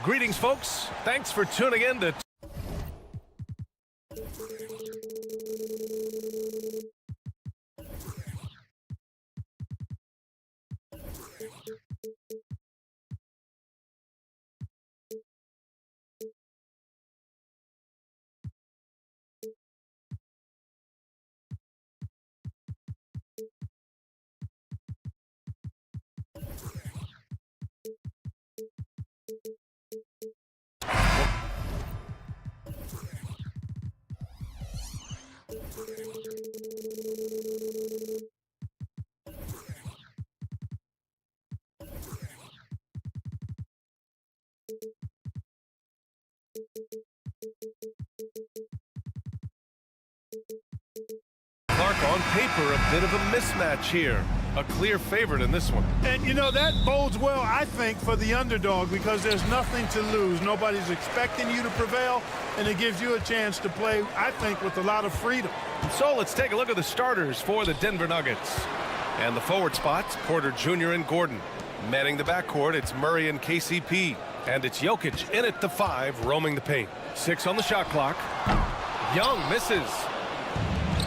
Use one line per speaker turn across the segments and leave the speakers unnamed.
Greetings, folks. Thanks for tuning in to... Clark, on paper, a bit of a mismatch here. A clear favorite in this one.
And, you know, that bodes well, I think, for the underdog because there's nothing to lose. Nobody's expecting you to prevail, and it gives you a chance to play, I think, with a lot of freedom.
So let's take a look at the starters for the Denver Nuggets. And the forward spots, Porter Jr. and Gordon. Manning the backcourt, it's Murray and KCP. And it's Jokic in at the 5, roaming the paint. 6 on the shot clock. Young misses.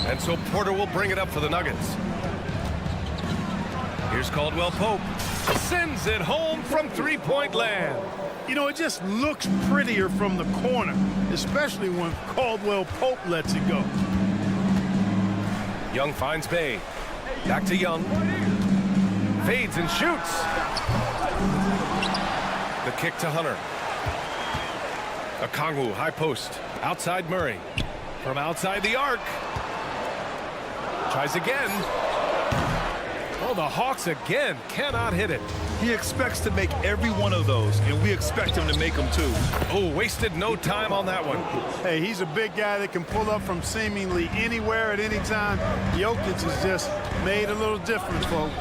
And so Porter will bring it up for the Nuggets. Here's Caldwell Pope. Sends it home from three-point land.
You know, it just looks prettier from the corner, especially when Caldwell Pope lets it go.
Young finds Bay. Back to Young. Fades and shoots. The kick to Hunter. Okongwu, high post. Outside Murray. From outside the arc. Tries again. Oh, the Hawks again cannot hit it.
He expects to make every one of those, and we expect him to make them too.
Oh, wasted no time on that one.
Hey, he's a big guy that can pull up from seemingly anywhere at any time. Jokic has just made a little difference, folks.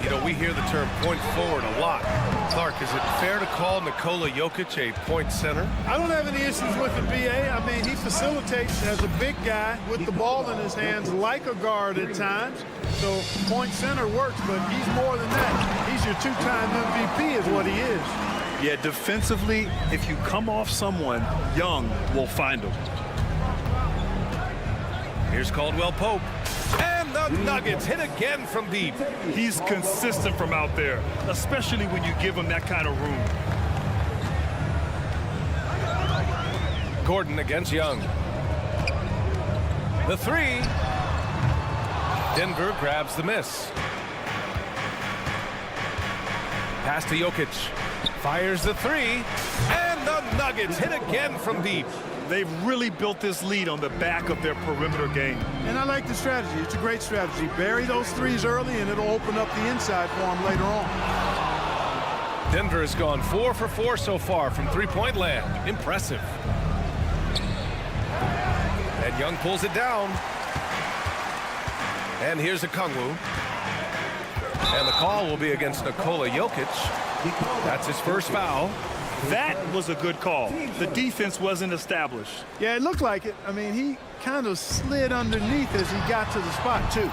You know, we hear the term point forward a lot. Clark, is it fair to call Nikola Jokic a point center?
I don't have any issues with the BA. I mean, he facilitates as a big guy with the ball in his hands like a guard at times. So point center works, but he's more than that. He's your two-time MVP is what he is.
Yeah, defensively, if you come off someone, Young will find him.
Here's Caldwell Pope. And the Nuggets hit again from deep.
He's consistent from out there, especially when you give him that kind of room.
Gordon against Young. The 3. Denver grabs the miss. Pass to Jokic. Fires the 3. And the Nuggets hit again from deep.
They've really built this lead on the back of their perimeter game.
And I like the strategy. It's a great strategy. Bury those threes early, and it'll open up the inside for them later on.
Denver has gone 4 for 4 so far from three-point land. Impressive. And Young pulls it down. And here's Okongwu. And the call will be against Nikola Jokic. That's his first foul.
That was a good call. The defense wasn't established.
Yeah, it looked like it. I mean, he kind of slid underneath as he got to the spot, too.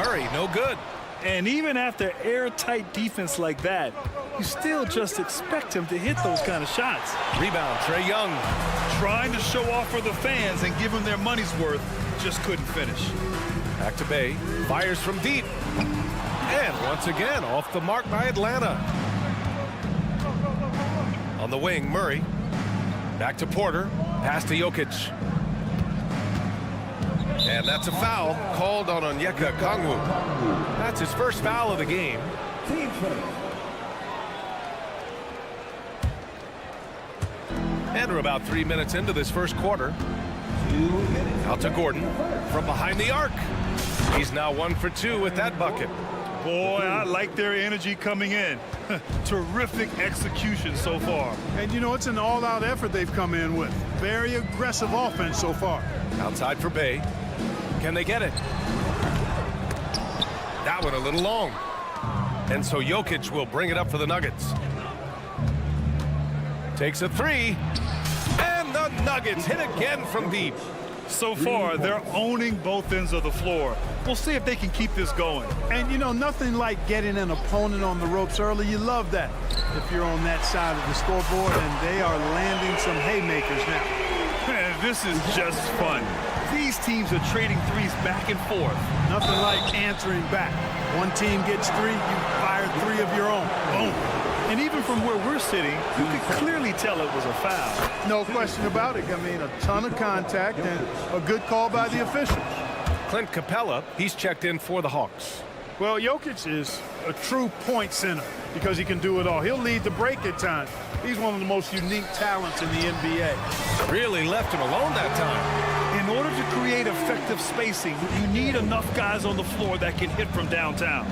Murray, no good.
And even after airtight defense like that, you still just expect him to hit those kind of shots.
Rebound, Trae Young.
Trying to show off for the fans and give them their money's worth, just couldn't finish.
Back to Bay. Fires from deep. And once again, off the mark by Atlanta. On the wing, Murray. Back to Porter. Pass to Jokic. And that's a foul called on Onyeka Okongwu. That's his first foul of the game. And we're about 3 minutes into this first quarter. Out to Gordon from behind the arc. He's now 1 for 2 with that bucket.
Boy, I like their energy coming in. Terrific execution so far.
And, you know, it's an all-out effort they've come in with. Very aggressive offense so far.
Outside for Bay. Can they get it? That one a little long. And so Jokic will bring it up for the Nuggets. Takes a 3. And the Nuggets hit again from deep.
So far, they're owning both ends of the floor. We'll see if they can keep this going.
And, you know, nothing like getting an opponent on the ropes early. You love that. if you're on that side of the scoreboard, and they are landing some haymakers now.
Man, this is just fun. These teams are trading threes back and forth.
Nothing like answering back. One team gets 3, you fire 3 of your own. Boom.
And even from where we're sitting, you can clearly tell it was a foul.
No question about it. I mean, a ton of contact and a good call by the officials.
Clint Capella, he's checked in for the Hawks.
Well, Jokic is a true point center because he can do it all. He'll lead the break at times. He's one of the most unique talents in the NBA.
Really left him alone that time.
In order to create effective spacing, you need enough guys on the floor that can hit from downtown.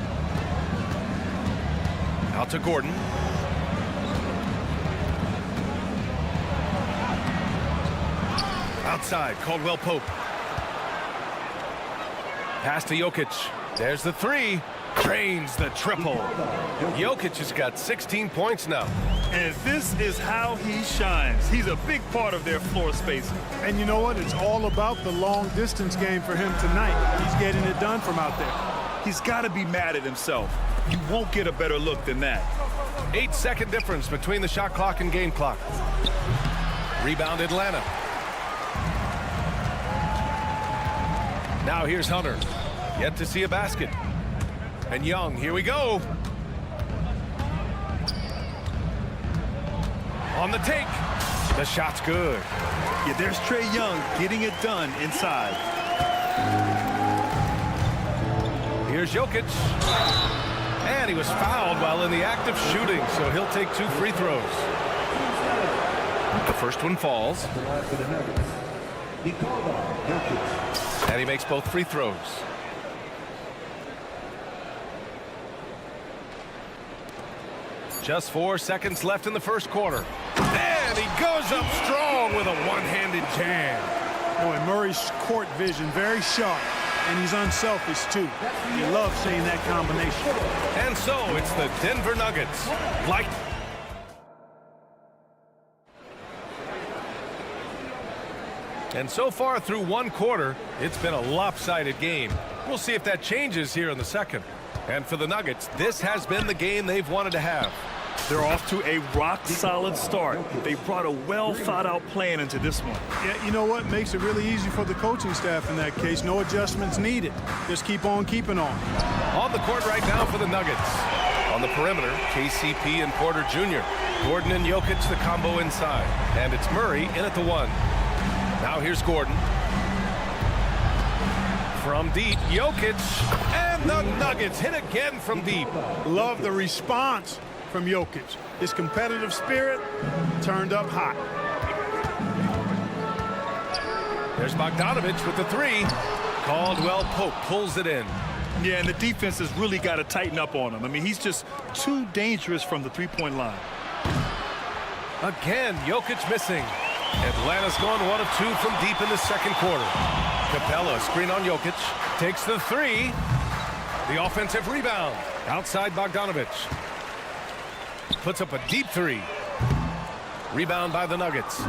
Out to Gordon. Outside, Caldwell Pope. Pass to Jokic. There's the 3. Drains the triple. Jokic has got 16 points now.
And this is how he shines. He's a big part of their floor spacing.
And you know what? It's all about the long distance game for him tonight. He's getting it done from out there.
He's got to be mad at himself. You won't get a better look than that.
8-second difference between the shot clock and game clock. Rebound Atlanta. Now here's Hunter. Yet to see a basket. And Young, here we go. On the take. The shot's good.
Yeah, there's Trae Young getting it done inside.
Here's Jokic. And he was fouled while in the act of shooting, so he'll take 2 free throws. The first one falls. And he makes both free throws. Just 4 seconds left in the first quarter. And he goes up strong with a one-handed jam.
Boy, Murray's court vision very sharp, and he's unselfish too. You love seeing that combination.
And so it's the Denver Nuggets. And so far through 1 quarter, it's been a lopsided game. We'll see if that changes here in the second. And for the Nuggets, this has been the game they've wanted to have.
They're off to a rock-solid start. They brought a well-thought-out plan into this one.
Yeah, you know what? Makes it really easy for the coaching staff in that case. No adjustments needed. Just keep on keeping on.
On the court right now for the Nuggets. On the perimeter, KCP and Porter Jr. Gordon and Jokic, the combo inside. And it's Murray in at the 1. Now here's Gordon. From deep, Jokic. And the Nuggets hit again from deep.
Love the response from Jokic. His competitive spirit turned up hot.
There's Bogdanovich with the 3. Caldwell Pope pulls it in.
Yeah, and the defense has really got to tighten up on him. I mean, he's just too dangerous from the three-point line.
Again, Jokic missing. Atlanta's gone 1 of 2 from deep in the second quarter. Capella, screen on Jokic, takes the 3. The offensive rebound. Outside Bogdanovich. Puts up a deep 3. Rebound by the Nuggets.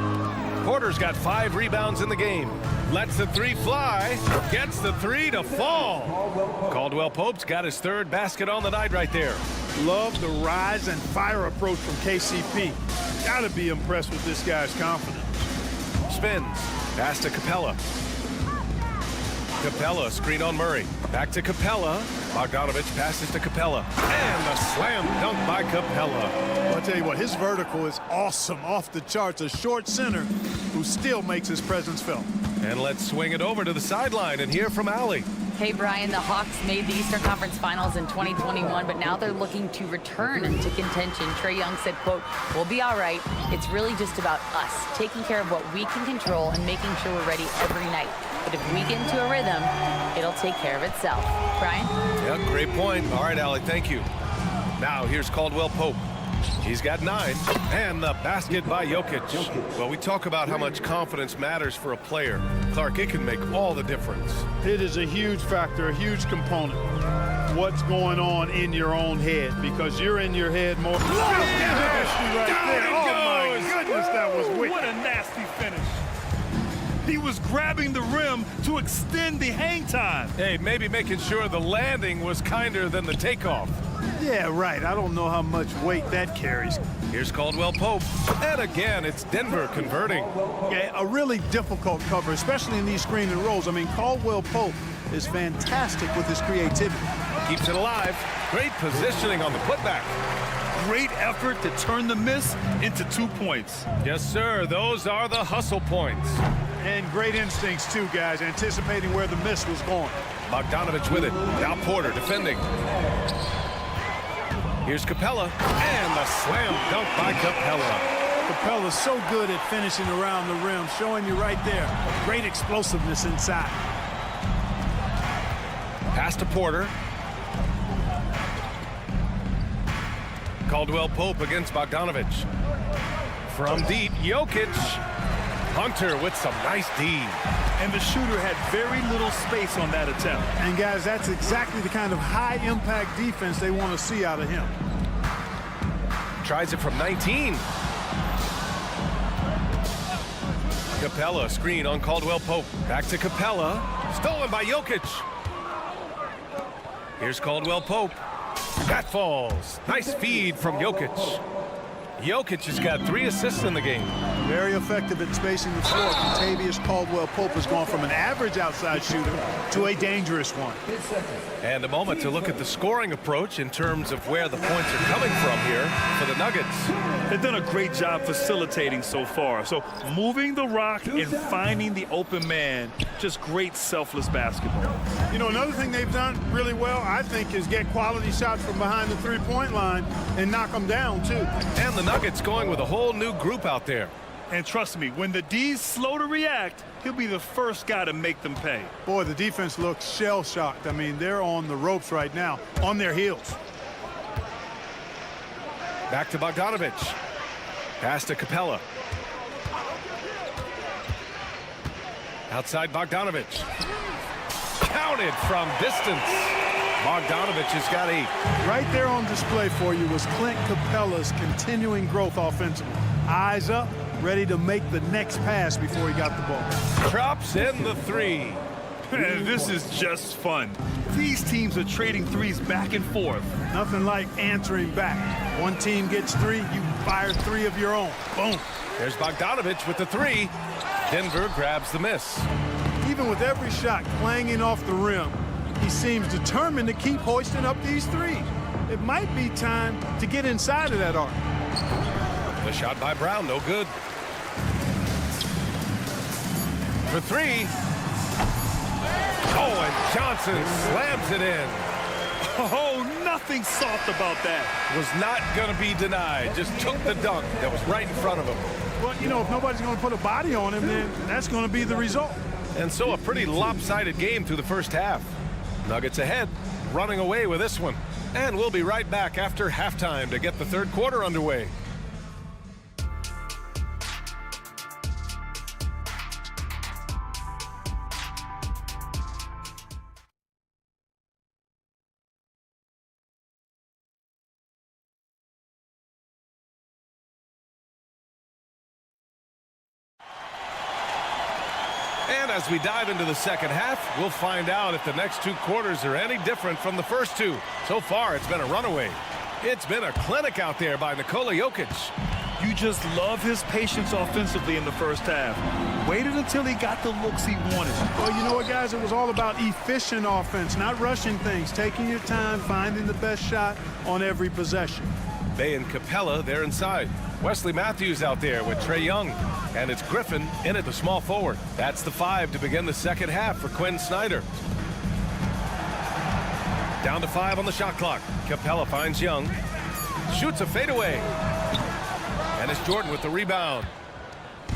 Porter's got 5 rebounds in the game. Lets the 3 fly. Gets the 3 to fall. Caldwell Pope's got his 3rd basket on the night right there.
Love the rise and fire approach from KCP. Gotta be impressed with this guy's confidence.
Spins. Pass to Capella. Capella, screen on Murray. Back to Capella. Bogdanovich passes to Capella. And the slam dunk by Capella.
I'll tell you what, his vertical is awesome, off the charts. A short center who still makes his presence felt.
And let's swing it over to the sideline and hear from Allie.
Hey, Brian, the Hawks made the Eastern Conference Finals in 2021, but now they're looking to return into contention. Trae Young said, quote, "We'll be all right. It's really just about us, taking care of what we can control and making sure we're ready every night. But if we get into a rhythm, it'll take care of itself." Brian?
Yeah, great point. All right, Allie, thank you. Now here's Caldwell Pope. He's got 9. And the basket by Jokic. Well, we talk about how much confidence matters for a player. Clark, it can make all the difference.
It is a huge factor, a huge component. What's going on in your own head, because you're in your head more.
Down
Oh, my goodness, that was wicked.
What a nasty finish. He was grabbing the rim to extend the hang time.
Hey, maybe making sure the landing was kinder than the takeoff.
Yeah, right. I don't know how much weight that carries.
Here's Caldwell Pope. And again, it's Denver converting.
Yeah, a really difficult cover, especially in these screen and rolls. I mean, Caldwell Pope is fantastic with his creativity.
Keeps it alive. Great positioning on the putback.
Great effort to turn the miss into 2 points.
Yes, sir. Those are the hustle points.
And great instincts, too, guys, anticipating where the miss was going.
Bogdanovich with it. Now Porter defending. Here's Capella. And the slam dunk by Capella.
Capella's so good at finishing around the rim, showing you right there. Great explosiveness inside.
Pass to Porter. Caldwell Pope against Bogdanovich. From deep, Jokic. Hunter with some nice D.
And the shooter had very little space on that attempt.
And, guys, that's exactly the kind of high-impact defense they want to see out of him.
Tries it from 19. Capella, screen on Caldwell Pope. Back to Capella. Stolen by Jokic. Here's Caldwell Pope. That falls. Nice feed from Jokic. Jokic has got 3 assists in the game.
Very effective at spacing the floor. Contavious Caldwell Pope has gone from an average outside shooter to a dangerous one.
And a moment to look at the scoring approach in terms of where the points are coming from here for the Nuggets.
They've done a great job facilitating so far. So moving the rock and finding the open man, just great selfless basketball.
You know, another thing they've done really well, I think, is get quality shots from behind the three-point line and knock them down, too.
And the Nuggets going with a whole new group out there.
And trust me, when the D's slow to react, he'll be the first guy to make them pay.
Boy, the defense looks shell-shocked. I mean, they're on the ropes right now, on their heels.
Back to Bogdanovich. Pass to Capella. Outside Bogdanovich. Counted from distance. Bogdanovich has got 8.
Right there on display for you was Clint Capella's continuing growth offensively. Eyes up, ready to make the next pass before he got the ball.
Drops in the 3.
And this is just fun. These teams are trading threes back and forth.
Nothing like answering back. One team gets 3, you fire 3 of your own. Boom.
There's Bogdanovich with the 3. Denver grabs the miss.
Even with every shot clanging off the rim, he seems determined to keep hoisting up these 3s. It might be time to get inside of that arc.
The shot by Brown, no good. For 3. Oh, and Johnson slams it in.
Oh, nothing soft about that.
Was not going to be denied. Just took the dunk that was right in front of him.
Well, you know, if nobody's going to put a body on him, then that's going to be the result.
And so a pretty lopsided game through the first half. Nuggets ahead, running away with this one. And we'll be right back after halftime to get the third quarter underway. And as we dive into the second half, we'll find out if the next 2 quarters are any different from the first 2. So far, it's been a runaway. It's been a clinic out there by Nikola Jokic.
You just love his patience offensively in the first half. Waited until he got the looks he wanted.
Well, you know what, guys? It was all about efficient offense, not rushing things, taking your time, finding the best shot on every possession.
Bay and Capella, they're inside. Wesley Matthews out there with Trae Young. And it's Griffin in at the small forward. That's the 5 to begin the second half for Quinn Snyder. Down to 5 on the shot clock. Capella finds Young. Shoots a fadeaway. And it's Jordan with the rebound.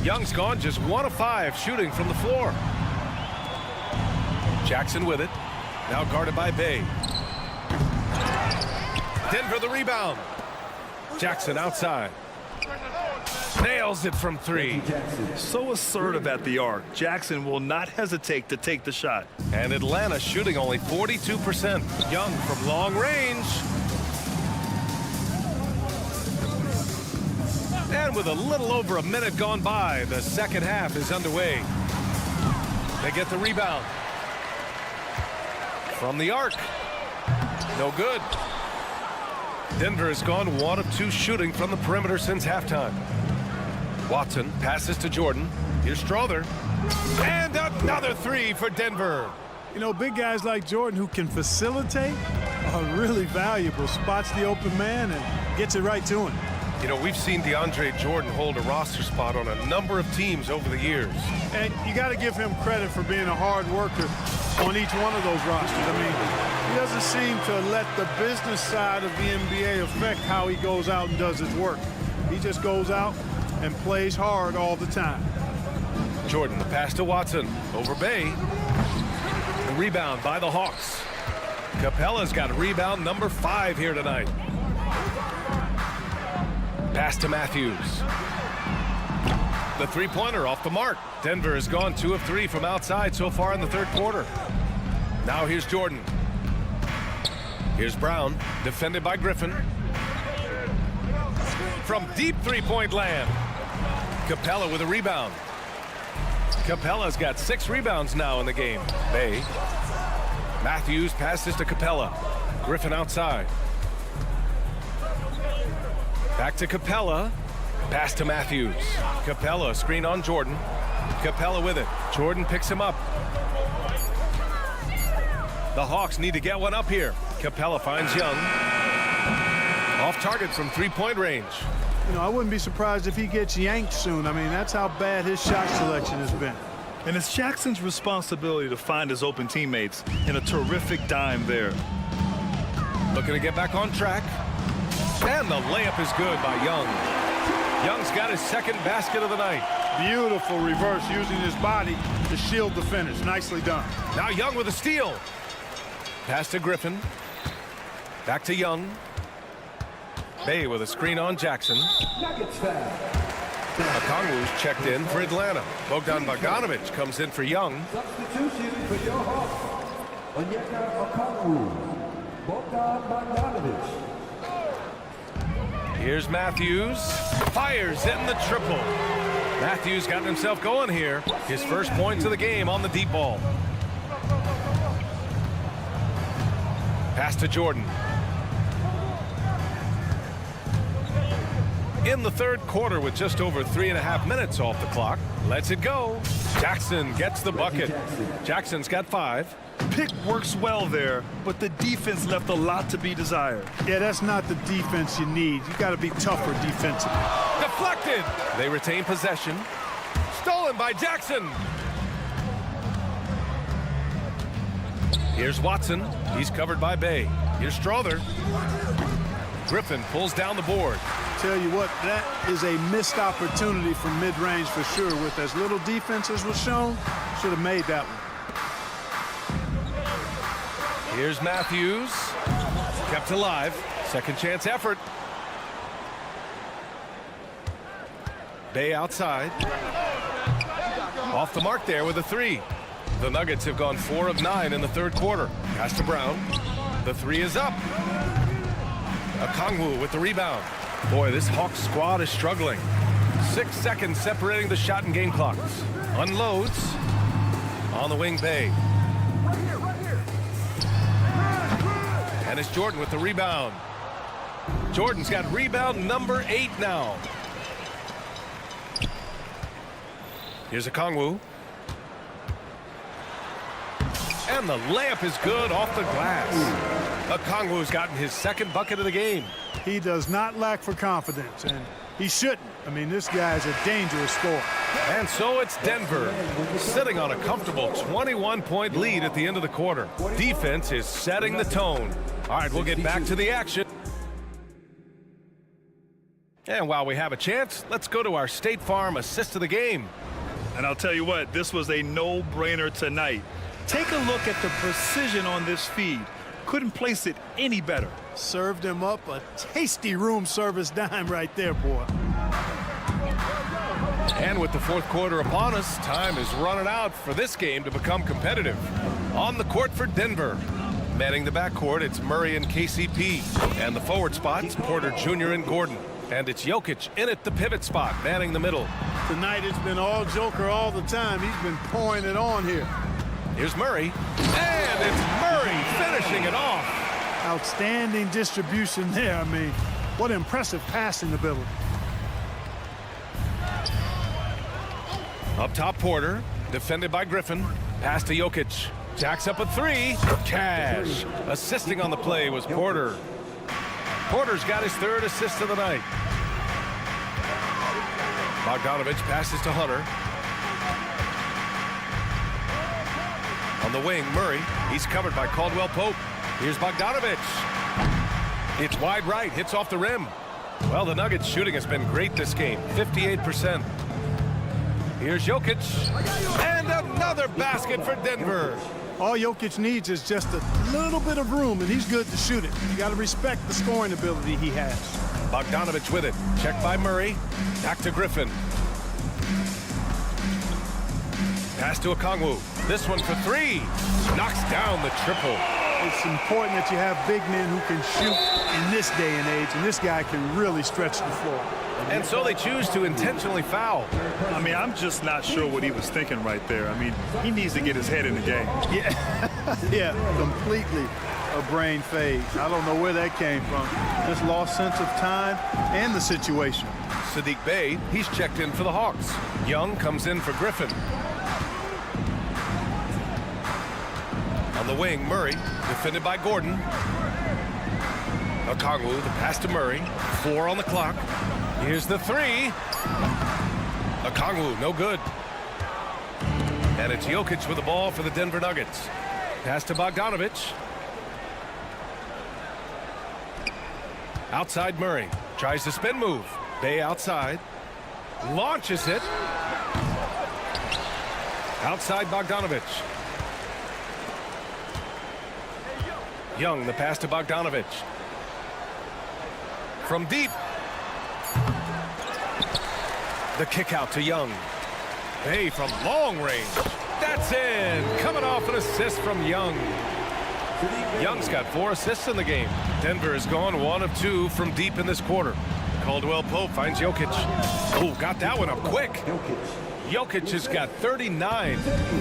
Young's gone just 1 of 5 shooting from the floor. Jackson with it. Now guarded by Bay. Denver the rebound. Jackson outside. Nails it from 3.
So assertive at the arc. Jackson will not hesitate to take the shot.
And Atlanta shooting only 42%. Young from long range. And with a little over a minute gone by, the second half is underway. They get the rebound. From the arc. No good. Denver has gone 1 of 2 shooting from the perimeter since halftime. Watson passes to Jordan. Here's Strother. And another 3 for Denver.
You know, big guys like Jordan who can facilitate are really valuable. Spots the open man and gets it right to him.
You know, we've seen DeAndre Jordan hold a roster spot on a number of teams over the years.
And you got to give him credit for being a hard worker on each one of those rosters. I mean, he doesn't seem to let the business side of the NBA affect how he goes out and does his work. He just goes out and plays hard all the time.
Jordan, the pass to Watson over Bay. The rebound by the Hawks. Capella's got rebound number 5 here tonight. Pass to Matthews. The three-pointer off the mark. Denver has gone 2 of 3 from outside so far in the third quarter. Now here's Jordan. Here's Brown, defended by Griffin. From deep three-point land. Capella with a rebound. Capella's got 6 rebounds now in the game. Bay. Matthews passes to Capella. Griffin outside. Back to Capella. Pass to Matthews. Capella, screen on Jordan. Capella with it. Jordan picks him up. The Hawks need to get one up here. Capella finds Young. Off target from three-point range.
You know, I wouldn't be surprised if he gets yanked soon. I mean, that's how bad his shot selection has been.
And it's Jackson's responsibility to find his open teammates, and a terrific dime there.
Looking to get back on track. And the layup is good by Young. Young's got his second basket of the night.
Beautiful reverse using his body to shield the finish. Nicely done.
Now Young with a steal. Pass to Griffin. Back to Young. Bay with a screen on Jackson. Okongwu's checked in for Atlanta. Bogdan Bogdanovic comes in for Young.
Substitution for your Hawks. Onyeka Okongwu. Bogdan Bogdanovic.
Here's Matthews. Fires in the triple. Matthews got himself going here. His first points of the game on the deep ball. Pass to Jordan. In the third quarter with just over 3.5 minutes off the clock. Lets it go. Jackson gets the bucket. Jackson's got 5.
Pick works well there, but the defense left a lot to be desired.
Yeah, that's not the defense you need. You got to be tougher defensively.
Deflected. They retain possession. Stolen by Jackson. Here's Watson. He's covered by Bay. Here's Strother. Griffin pulls down the board.
Tell you what, that is a missed opportunity from mid-range for sure. With as little defense as was shown, should have made that one.
Here's Matthews. Kept alive. Second chance effort. Bay outside. Off the mark there with a 3. The Nuggets have gone 4 of 9 in the third quarter. Pass to Brown. The 3 is up. Okongwu with the rebound. Boy, this Hawks squad is struggling. 6 seconds separating the shot and game clocks. Unloads. On the wing, Bay. And it's Jordan with the rebound. Jordan's got rebound number 8 now. Here's Okongwu. And the layup is good off the glass. Okongwu's gotten his second bucket of the game.
He does not lack for confidence, and he shouldn't. I mean, this guy is a dangerous scorer.
And so it's Denver sitting on a comfortable 21-point lead at the end of the quarter. Defense is setting the tone. All right, we'll get back to the action. And while we have a chance, let's go to our State Farm assist of the game.
And I'll tell you what, this was a no-brainer tonight. Take a look at the precision on this feed. Couldn't place it any better.
Served him up a tasty room service dime right there, boy.
And with the fourth quarter upon us, time is running out for this game to become competitive. On the court for Denver. Manning the backcourt, it's Murray and KCP. And the forward spots, Porter Jr. and Gordon. And it's Jokic in at the pivot spot, manning the middle.
Tonight it's been all Joker all the time. He's been pouring it on here.
Here's Murray. And it's Murray finishing it off.
Outstanding distribution there. I mean, what impressive passing ability.
Up top, Porter. Defended by Griffin. Pass to Jokic. Jacks up a three. Cash. Assisting on the play was Porter. Porter's got his 3rd assist of the night. Bogdanovich passes to Hunter. On the wing, Murray. He's covered by Caldwell Pope. Here's Bogdanovich. It's wide right. Hits off the rim. Well, the Nuggets shooting has been great this game. 58%. Here's Jokic. And another basket for Denver.
All Jokic needs is just a little bit of room, and he's good to shoot it. You got to respect the scoring ability he has.
Bogdanovich with it. Checked by Murray. Back to Griffin. Pass to Okongwu. This one for 3. Knocks down the triple.
It's important that you have big men who can shoot in this day and age, and this guy can really stretch the floor.
And so they choose to intentionally foul.
I mean, I'm just not sure what he was thinking right there. I mean, he needs to get his head in the game.
Yeah, completely a brain fade. I don't know where that came from. Just lost sense of time and the situation.
Sadiq Bey, he's checked in for the Hawks. Young comes in for Griffin. On the wing, Murray, defended by Gordon. Okongwu, the pass to Murray. 4 on the clock. Here's the 3. Okongwu, no good. And it's Jokic with the ball for the Denver Nuggets. Pass to Bogdanovich. Outside Murray. Tries the spin move. Bey outside. Launches it. Outside Bogdanovich. Young, the pass to Bogdanovich. From deep. The kick out to Young. Bey from long range. That's in. Coming off an assist from Young. Young's got 4 assists in the game. Denver has gone 1 of 2 from deep in this quarter. Caldwell Pope finds Jokic. Oh, got that one up quick. Jokic has got 39.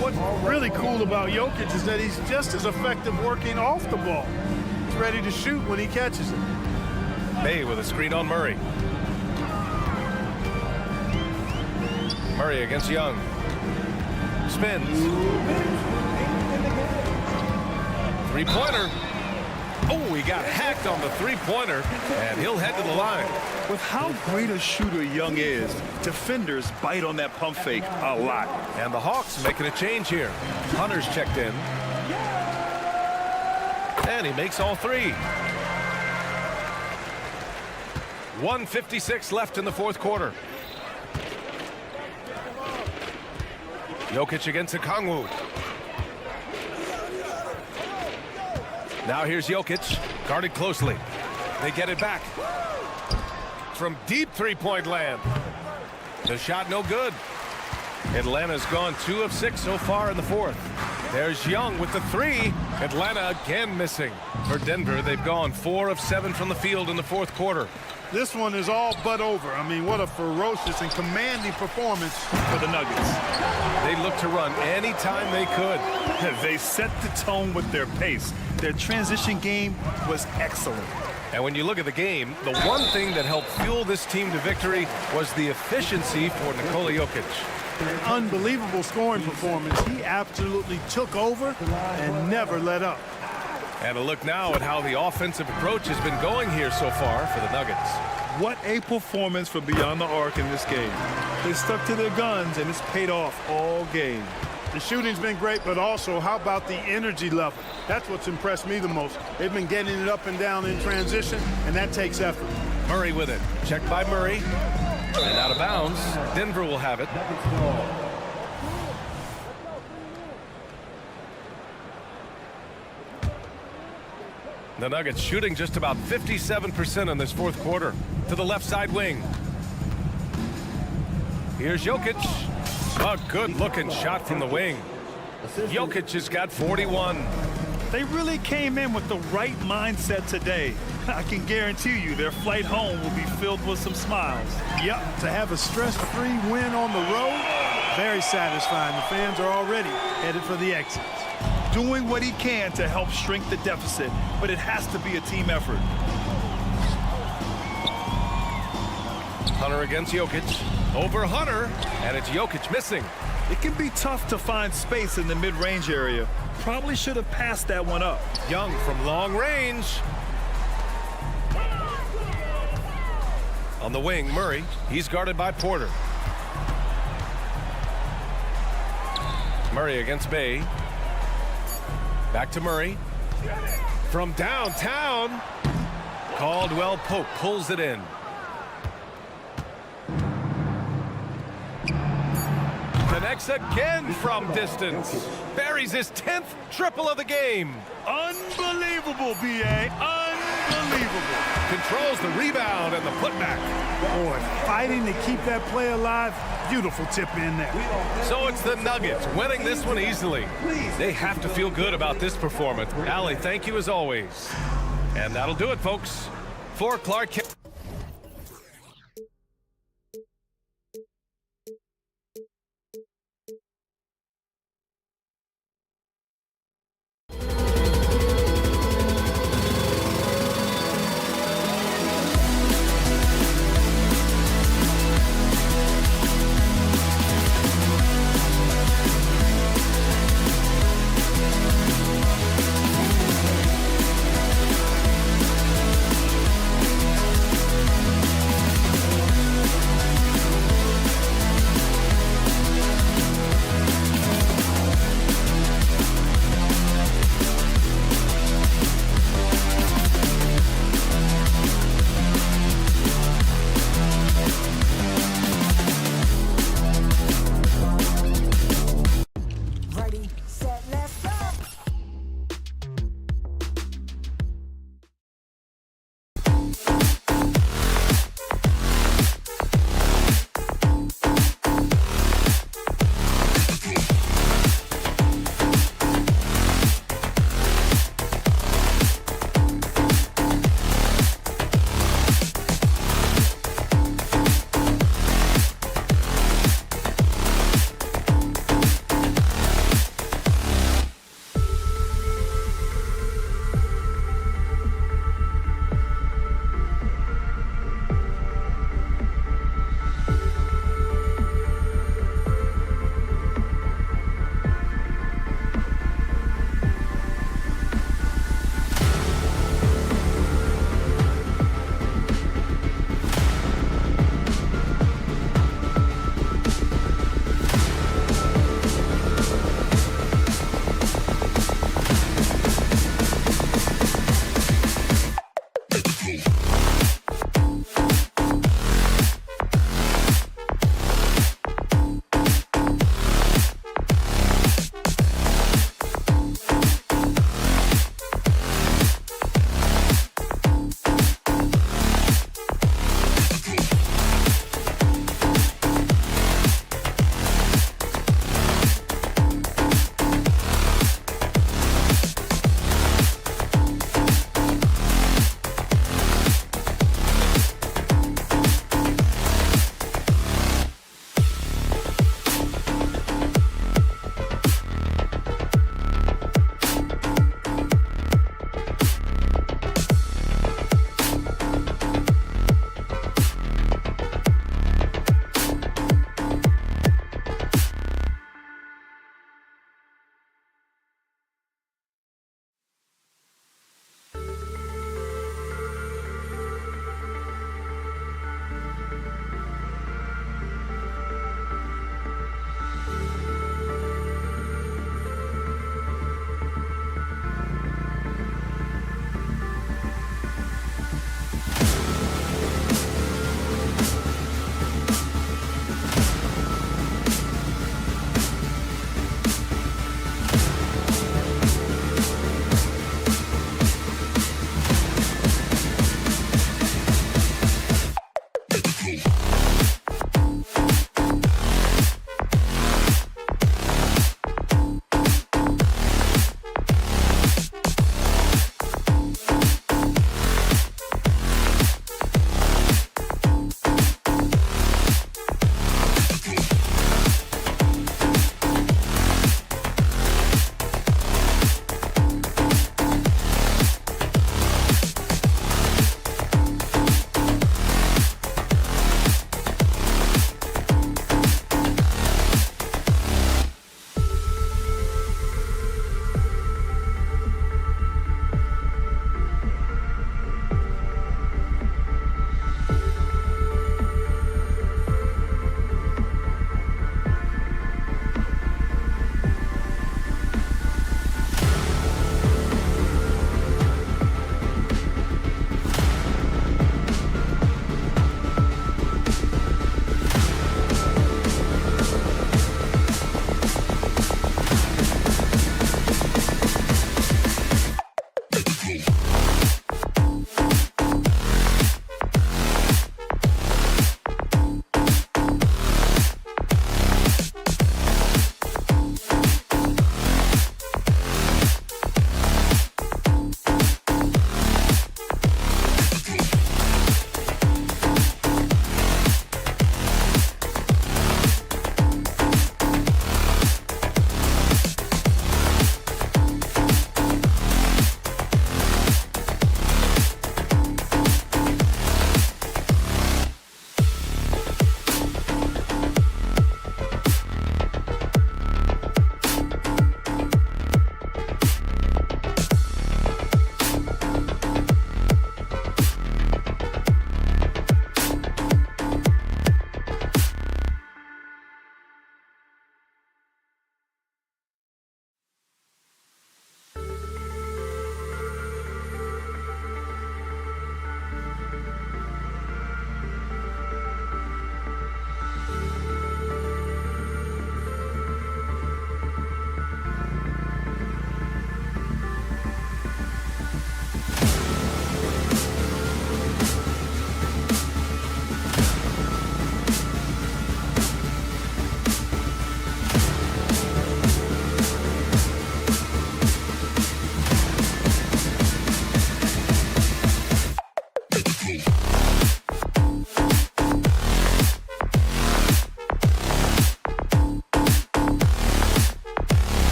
What's really cool about Jokic is that he's just as effective working off the ball. He's ready to shoot when he catches it.
Bey with a screen on Murray. Murray against Young. Spins. 3-pointer. Oh, he got hacked on the 3-pointer, and he'll head to the line.
With how great a shooter Young is, defenders bite on that pump fake a lot.
And the Hawks making a change here. Hunter's checked in. And he makes all 3. 1:56 left in the 4th quarter. Jokic against Okongwu. Now here's Jokic, guarded closely. They get it back. From deep 3-point land. The shot no good. Atlanta's gone 2 of 6 so far in the 4th. There's Young with the 3. Atlanta again missing. For Denver, they've gone 4 of 7 from the field in the 4th quarter.
This one is all but over. I mean, what a ferocious and commanding performance for the Nuggets.
They looked to run anytime they could.
They set the tone with their pace. Their transition game was excellent.
And when you look at the game, the one thing that helped fuel this team to victory was the efficiency for Nikola Jokic.
An unbelievable scoring performance. He absolutely took over and never let up.
And a look now at how the offensive approach has been going here so far for the Nuggets.
What a performance for beyond the arc in this game. They stuck to their guns, and it's paid off all game.
The shooting's been great, but also how about the energy level? That's what's impressed me the most. They've been getting it up and down in transition, and that takes effort.
Murray with it. Checked by Murray. And out of bounds. Denver will have it. The Nuggets shooting just about 57% in this 4th quarter. To the left side wing. Here's Jokic. A good-looking shot from the wing. Jokic has got 41.
They really came in with the right mindset today. I can guarantee you their flight home will be filled with some smiles.
Yep, to have a stress-free win on the road, very satisfying. The fans are already headed for the exits.
doing what he can to help shrink the deficit, but it has to be a team effort.
Hunter against Jokic. Over Hunter, and it's Jokic missing.
It can be tough to find space in the mid-range area. Probably should have passed that one up.
Young from long range. On the wing, Murray. He's guarded by Porter. Murray against Bay. Back to Murray. From downtown. Caldwell Pope pulls it in. Connects again from distance. Buries his 10th triple of the game.
Unbelievable, B.A. Unbelievable.
Controls the rebound and the putback.
Boy, fighting to keep that play alive. Beautiful tip in there.
So it's the Nuggets winning this one easily. They have to feel good about this performance. Allie, thank you as always. And that'll do it, folks. For Clark Kent.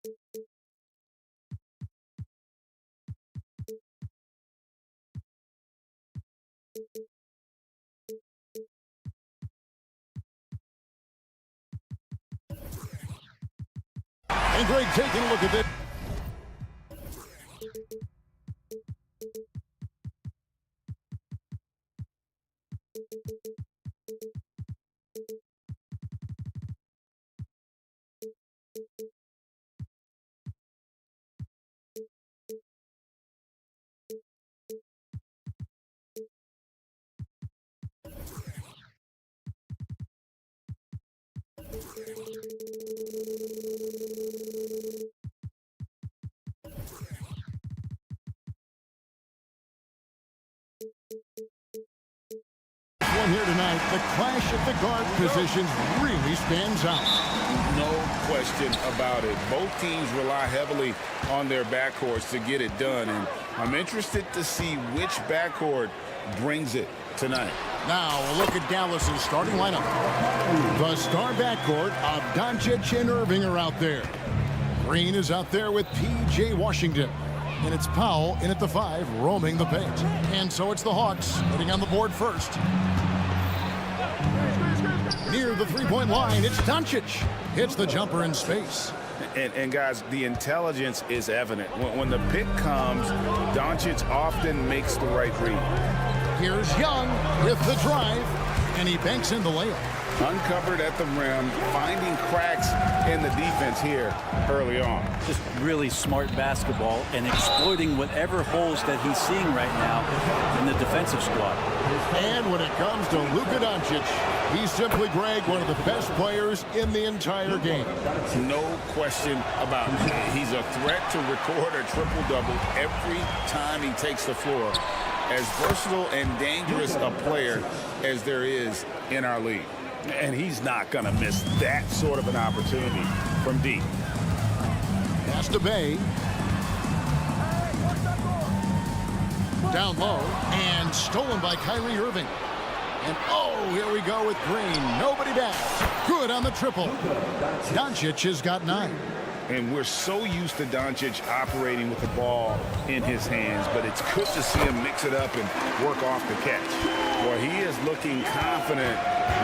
And Greg taking a look at this. One here tonight, the clash at the guard positions really stands out.
No question about it. Both teams rely heavily on their backcourts to get it done, and I'm interested to see which backcourt brings it tonight.
Now a look at Dallas's starting lineup. The star backcourt of Doncic and Irving are out there. Green is out there with P.J. Washington. And it's Powell in at the 5, roaming the paint. And so it's the Hawks getting on the board first. Near the three-point line, it's Doncic. Hits the jumper in space.
And guys, the intelligence is evident. When the pick comes, Doncic often makes the right read.
Here's Young with the drive, and he banks in the layup.
Uncovered at the rim, finding cracks in the defense here early on.
Just really smart basketball and exploiting whatever holes that he's seeing right now in the defensive squad.
And when it comes to Luka Doncic, he's simply, Greg, one of the best players in the entire game.
No question about it. He's a threat to record a triple-double every time he takes the floor. As versatile and dangerous a player as there is in our league. And he's not going to miss that sort of an opportunity from deep.
Pass to Bay. Down low and stolen by Kyrie Irving. And oh, here we go with Green. Nobody back. Good on the triple. Doncic has got 9.
And we're so used to Doncic operating with the ball in his hands, but it's good to see him mix it up and work off the catch. Boy, he is looking confident.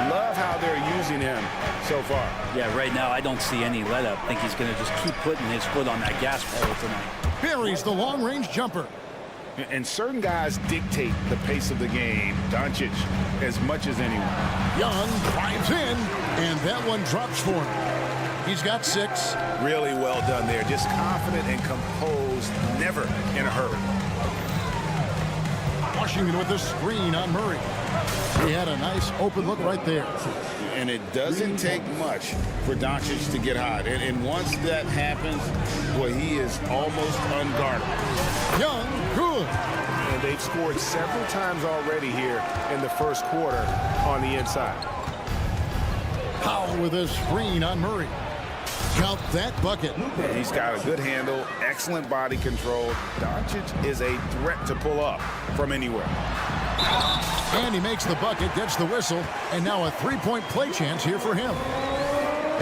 Love how they're using him so far.
Yeah, right now I don't see any let up. I think he's going to just keep putting his foot on that gas pedal tonight.
Buries the long-range jumper.
And certain guys dictate the pace of the game. Doncic as much as anyone.
Young drives in, and that one drops for him. He's got 6.
Really well done there. Just confident and composed, never in a hurry.
Washington with the screen on Murray. He had a nice open look right there.
And it doesn't take much for Doncic to get hot. And once that happens, well, he is almost unguardable.
Young, good.
And they've scored several times already here in the first quarter on the inside.
Powell with a screen on Murray. Count that bucket.
He's got a good handle, excellent body control. Doncic is a threat to pull up from anywhere.
And he makes the bucket, gets the whistle, and now a three-point play chance here for him.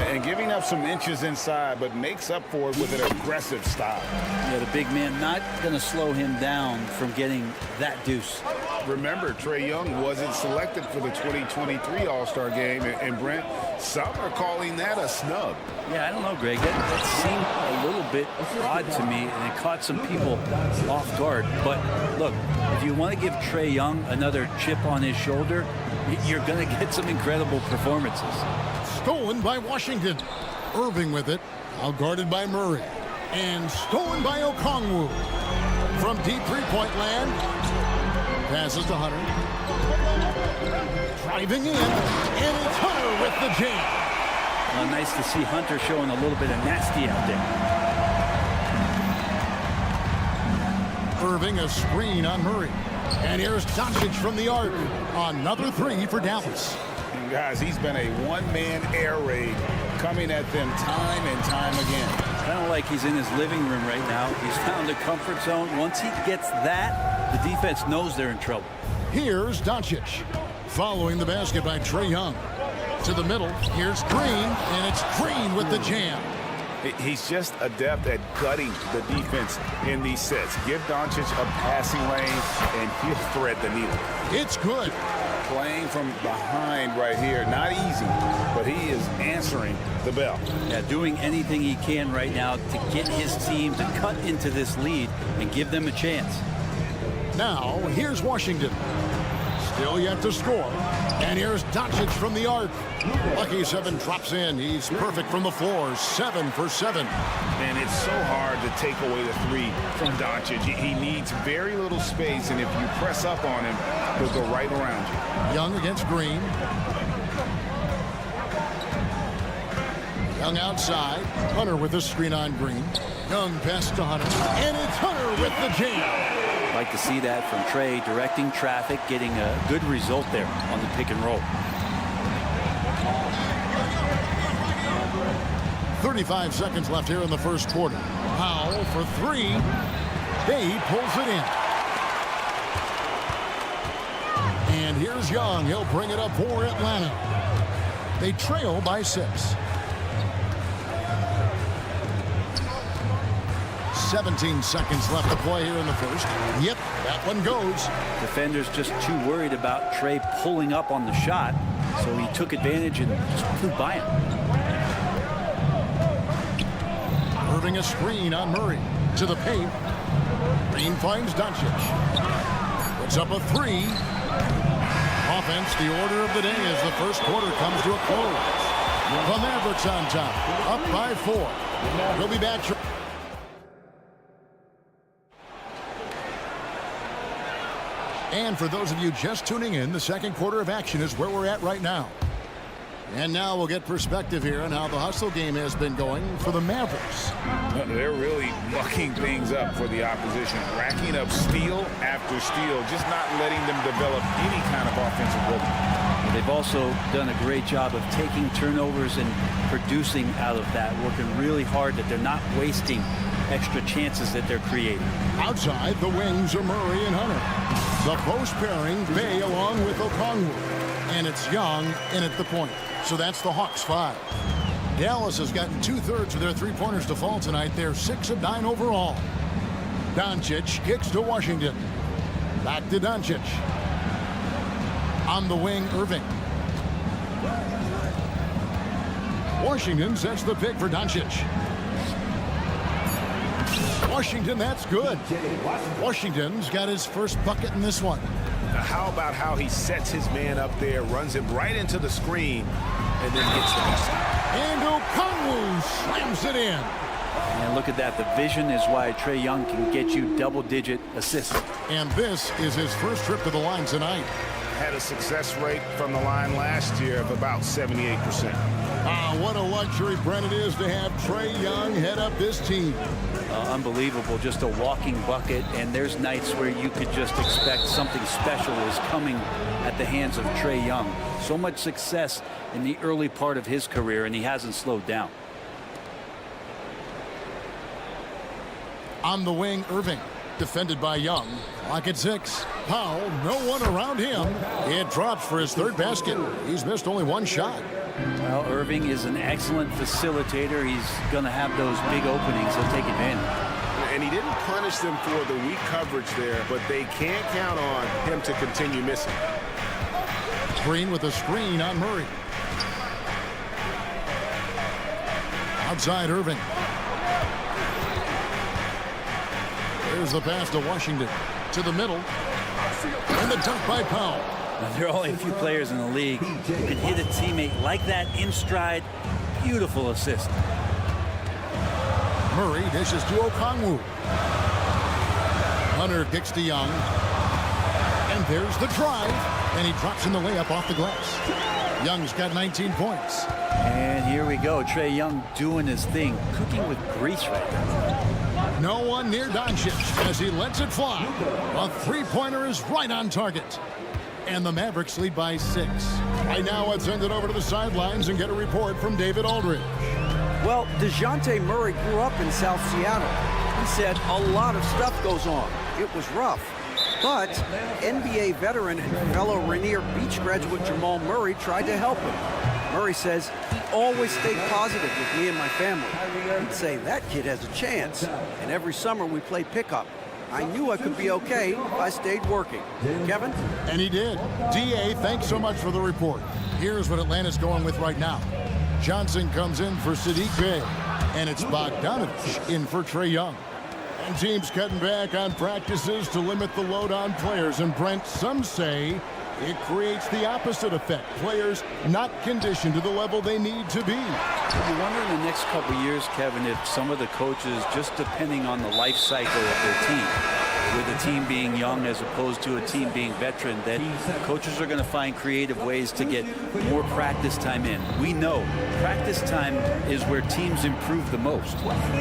And giving up some inches inside, but makes up for it with an aggressive style.
Yeah, the big man not going to slow him down from getting that deuce.
Remember, Trae Young wasn't selected for the 2023 All-Star game, and Brent, some are calling that a snub.
Yeah, I don't know, Greg. That seemed a little bit odd to me, and it caught some people off guard. But look, if you want to give Trae Young another chip on his shoulder, you're going to get some incredible performances.
Stolen by Washington. Irving with it, outguarded by Murray. And stolen by Okongwu. From deep three-point land, passes to Hunter. Driving in, and it's Hunter with the jam.
Well, nice to see Hunter showing a little bit of nasty out there.
Irving a screen on Murray. And here's Doncic from the arc. Another 3 for Dallas.
And guys, he's been a one-man air raid coming at them time and time again.
It's kind of like he's in his living room right now. He's found a comfort zone. Once he gets that, the defense knows they're in trouble.
Here's Doncic. Following the basket by Trae Young. To the middle, here's Green, and it's Green with the jam.
He's just adept at gutting the defense in these sets. Give Doncic a passing lane, and he'll thread the needle.
It's good.
Playing from behind right here, not easy, but he is answering the bell.
Yeah, doing anything he can right now to get his team to cut into this lead and give them a chance.
Now, here's Washington. Still yet to score. And here's Doncic from the arc. Lucky 7 drops in. He's perfect from the floor. 7 for 7.
And it's so hard to take away the 3 from Doncic. He needs very little space, and if you press up on him, he'll go right around you.
Young against Green. Young outside. Hunter with a screen on Green. Young pass to Hunter. And it's Hunter with the jam.
Like to see that from Trey, directing traffic, getting a good result there on the pick and roll.
35 seconds left here in the first quarter. Powell for 3. Bay pulls it in. And here's Young. He'll bring it up for Atlanta. They trail by 6. 17 seconds left to play here in the first. Yep, that one goes.
Defenders just too worried about Trey pulling up on the shot, so he took advantage and just flew by him.
Irving a screen on Murray. To the paint. Green finds Doncic. Puts up a 3. Offense, the order of the day as the first quarter comes to a close. The Mavericks on top, up by 4. We'll be back. And for those of you just tuning in, the second quarter of action is where we're at right now. And now we'll get perspective here on how the hustle game has been going for the Mavericks.
They're really mucking things up for the opposition, racking up steal after steal, just not letting them develop any kind of offensive rhythm.
They've also done a great job of taking turnovers and producing out of that, working really hard that they're not wasting extra chances that they're creating.
Outside, the wings are Murray and Hunter. The post pairing, Bay along with Okongwu. And it's Young in at the point. So that's the Hawks 5. Dallas has gotten 2/3 of their three-pointers to fall tonight. They're 6 of 9 overall. Doncic kicks to Washington. Back to Doncic. On the wing, Irving. Washington sets the pick for Doncic. Washington, that's good. Washington's got his first bucket in this one.
Now how about how he sets his man up there, runs him right into the screen, and then gets the basket.
And Okongwu slams it in.
And look at that. The vision is why Trey Young can get you double-digit assists.
And this is his first trip to the line tonight.
Had a success rate from the line last year of about 78%.
Ah, what a luxury, Brent, it is to have Trey Young head up this team.
Unbelievable, just a walking bucket, and there's nights where you could just expect something special is coming at the hands of Trey Young. So much success in the early part of his career, and he hasn't slowed down.
On the wing, Irving, defended by Young. Clock at 6. Powell, no one around him. It drops for his third basket. He's missed only one shot.
Well, Irving is an excellent facilitator. He's going to have those big openings. He'll take advantage.
And he didn't punish them for the weak coverage there, but they can't count on him to continue missing.
Green with a screen on Murray. Outside Irving. There's the pass to Washington. To the middle. And the dunk by Powell.
Now, there are only a few players in the league who can hit a teammate like that in stride. Beautiful assist.
Murray dishes to Okongwu. Hunter kicks to Young. And there's the drive. And he drops in the layup off the glass. Young's got 19 points.
And here we go. Trey Young doing his thing. Cooking with grease right now.
No one near Doncic as he lets it fly. A three-pointer is right on target. And the Mavericks lead by 6. Right now, let's send it over to the sidelines and get a report from David Aldridge.
Well, DeJounte Murray grew up in South Seattle. He said a lot of stuff goes on. It was rough. But NBA veteran and fellow Rainier Beach graduate Jamal Murray tried to help him. Murray says he always stayed positive with me and my family. He'd say, that kid has a chance. And every summer we played pickup. I knew I could be okay if I stayed working. Kevin?
And he did. D.A., thanks so much for the report. Here's what Atlanta's going with right now. Johnson comes in for Sadiq Bey. And it's Bogdanovich in for Trae Young. And teams cutting back on practices to limit the load on players. And Brent, some say it creates the opposite effect. Players not conditioned to the level they need to be.
You wonder in the next couple of years, Kevin, if some of the coaches, just depending on the life cycle of their team, with a team being young as opposed to a team being veteran, that coaches are going to find creative ways to get more practice time in. We know practice time is where teams improve the most.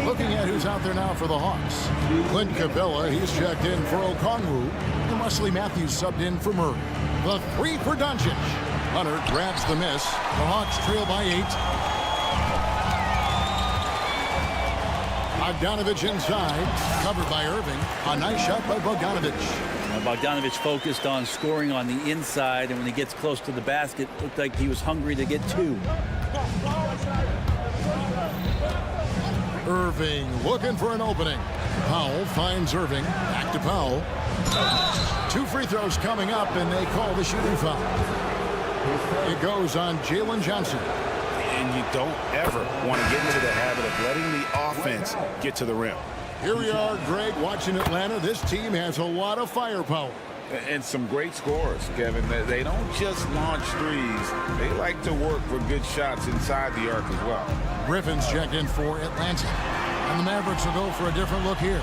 Looking at who's out there now for the Hawks. Clint Capella, he's checked in for Okongwu. And Wesley Matthews subbed in for Murray. The three for Doncic. Hunter grabs the miss. The Hawks trail by 8. Bogdanovich inside, covered by Irving. A nice shot by Bogdanovich.
Bogdanovich focused on scoring on the inside, and when he gets close to the basket, looked like he was hungry to get 2.
Irving looking for an opening. Powell finds Irving. Back to Powell. 2 free throws coming up, and they call the shooting foul. It goes on Jalen Johnson.
And you don't ever want to get into the habit of letting the offense get to the rim.
Here we are, Greg, watching Atlanta. This team has a lot of firepower.
And some great scores, Kevin. They don't just launch threes. They like to work for good shots inside the arc as well.
Griffin's checked in for Atlanta. And the Mavericks will go for a different look here.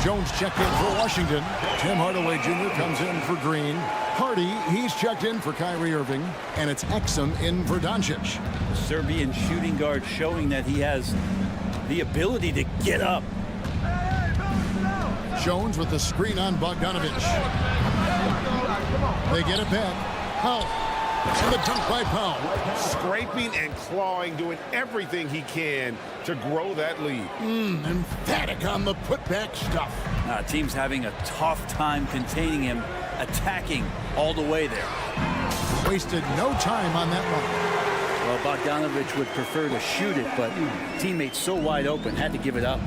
Jones checked in for Washington. Tim Hardaway Jr. comes in for Green. Hardy, he's checked in for Kyrie Irving. And it's Exum in for Doncic.
Serbian shooting guard showing that he has the ability to get up.
Jones with the screen on Bogdanovich. They get it back. Powell. And the dunk by Powell.
Scraping and clawing, doing everything he can to grow that lead.
Emphatic on the putback stuff.
Team's having a tough time containing him, attacking all the way there.
Wasted no time on that one.
Well, Bogdanovich would prefer to shoot it, but teammates so wide open, had to give it up.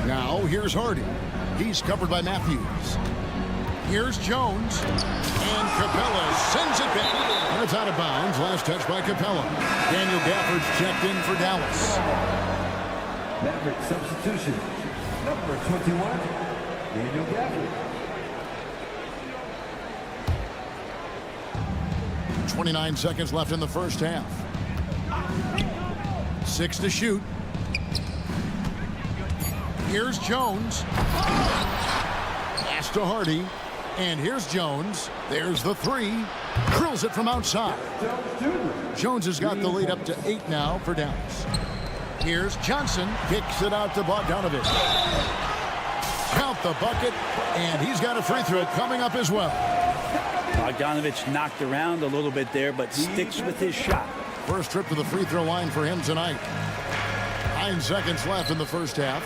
Now, here's Hardy. He's covered by Matthews. Here's Jones. And Capella sends it back. And it's out of bounds. Last touch by Capella. Daniel Gafford's checked in for Dallas.
Maverick substitution. Number 21, Daniel Gafford.
29 seconds left in the first half. 6 to shoot. Here's Jones. Pass to Hardy. And here's Jones. There's the 3. Drills it from outside. Jones has got the lead up to 8 now for Dallas. Here's Johnson. Kicks it out to Bogdanovich. Count the bucket. And he's got a free throw coming up as well.
Bogdanovich knocked around a little bit there, but sticks with his shot.
First trip to the free throw line for him tonight. 9 seconds left in the first half.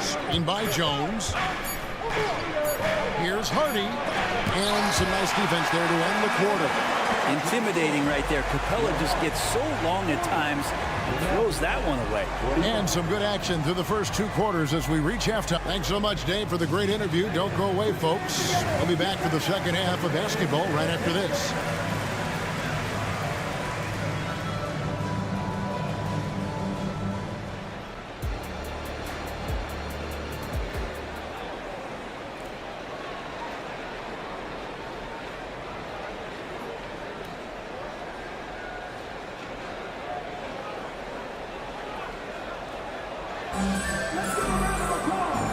Screen by Jones. Here's Hardy. And some nice defense there to end the quarter.
Intimidating right there. Capella just gets so long at times and throws that one away.
And some good action through the first 2 quarters as we reach halftime. Thanks so much, Dave, for the great interview. Don't go away, folks. We'll be back for the second half of basketball right after this.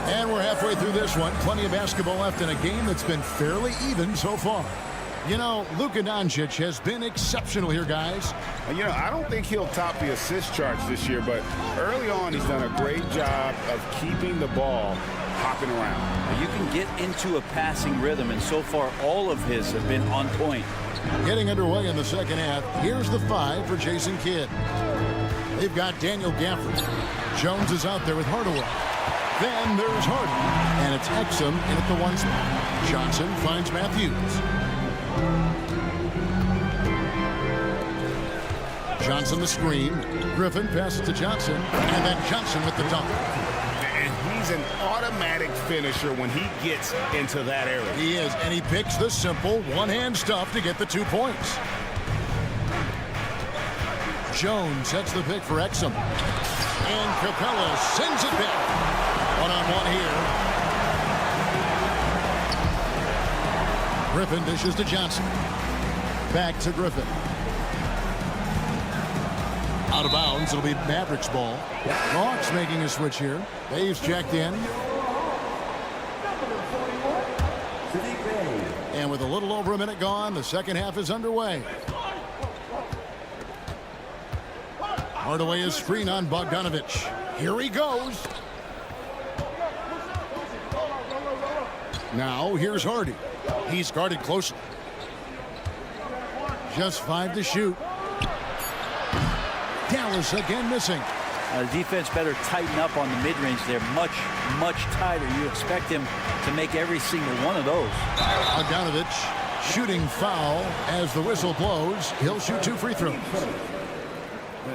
And we're halfway through this one. Plenty of basketball left in a game that's been fairly even so far. You know, Luka Doncic has been exceptional here, guys.
You know, I don't think he'll top the assist charge this year, but early on he's done a great job of keeping the ball hopping around.
You can get into a passing rhythm, and so far all of his have been on point.
Getting underway in the second half. Here's the 5 for Jason Kidd. They've got Daniel Gafford. Jones is out there with Hardaway. Then there's Hardy. And it's Exum in at the 1 spot. Johnson finds Matthews. Johnson the screen. Griffin passes to Johnson. And then Johnson with the dunk.
And he's an automatic finisher when he gets into that area.
He is, and he picks the simple one-hand stuff to get the 2 points. Jones sets the pick for Exum. And Capella sends it back. One-on-one here. Griffin dishes to Johnson. Back to Griffin. Out of bounds. It'll be Mavericks ball. Hawks making a switch here. Dave's checked in. And with a little over a minute gone, the second half is underway. Hardaway is screen on Bogdanovich. Here he goes. Now here's Hardy. He's guarded closely. Just 5 to shoot. Dallas again missing.
The defense better tighten up on the mid-range. They're much, much tighter. You expect him to make every single one of those.
Bogdanovich shooting foul as the whistle blows. He'll shoot 2 free throws.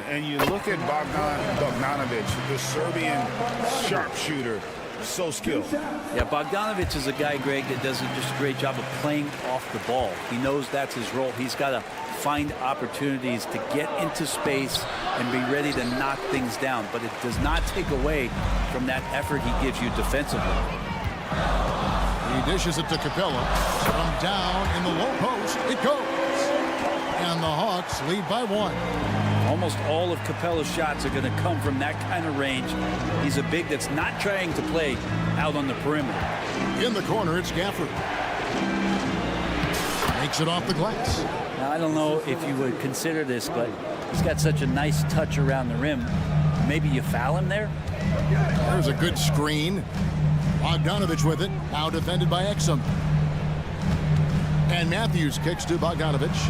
And you look at Bogdanovich, the Serbian sharpshooter, so skilled.
Yeah, Bogdanovich is a guy, Greg, that does just a great job of playing off the ball. He knows that's his role. He's got to find opportunities to get into space and be ready to knock things down. But it does not take away from that effort he gives you defensively.
He dishes it to Capella. From down in the low post, it goes. And the Hawks lead by 1.
Almost all of Capella's shots are going to come from that kind of range. He's a big that's not trying to play out on the perimeter.
In the corner, it's Gafford. Makes it off the glass.
Now, I don't know if you would consider this, but he's got such a nice touch around the rim. Maybe you foul him there?
There's a good screen. Bogdanovich with it. Now defended by Exum. And Matthews kicks to Bogdanovich.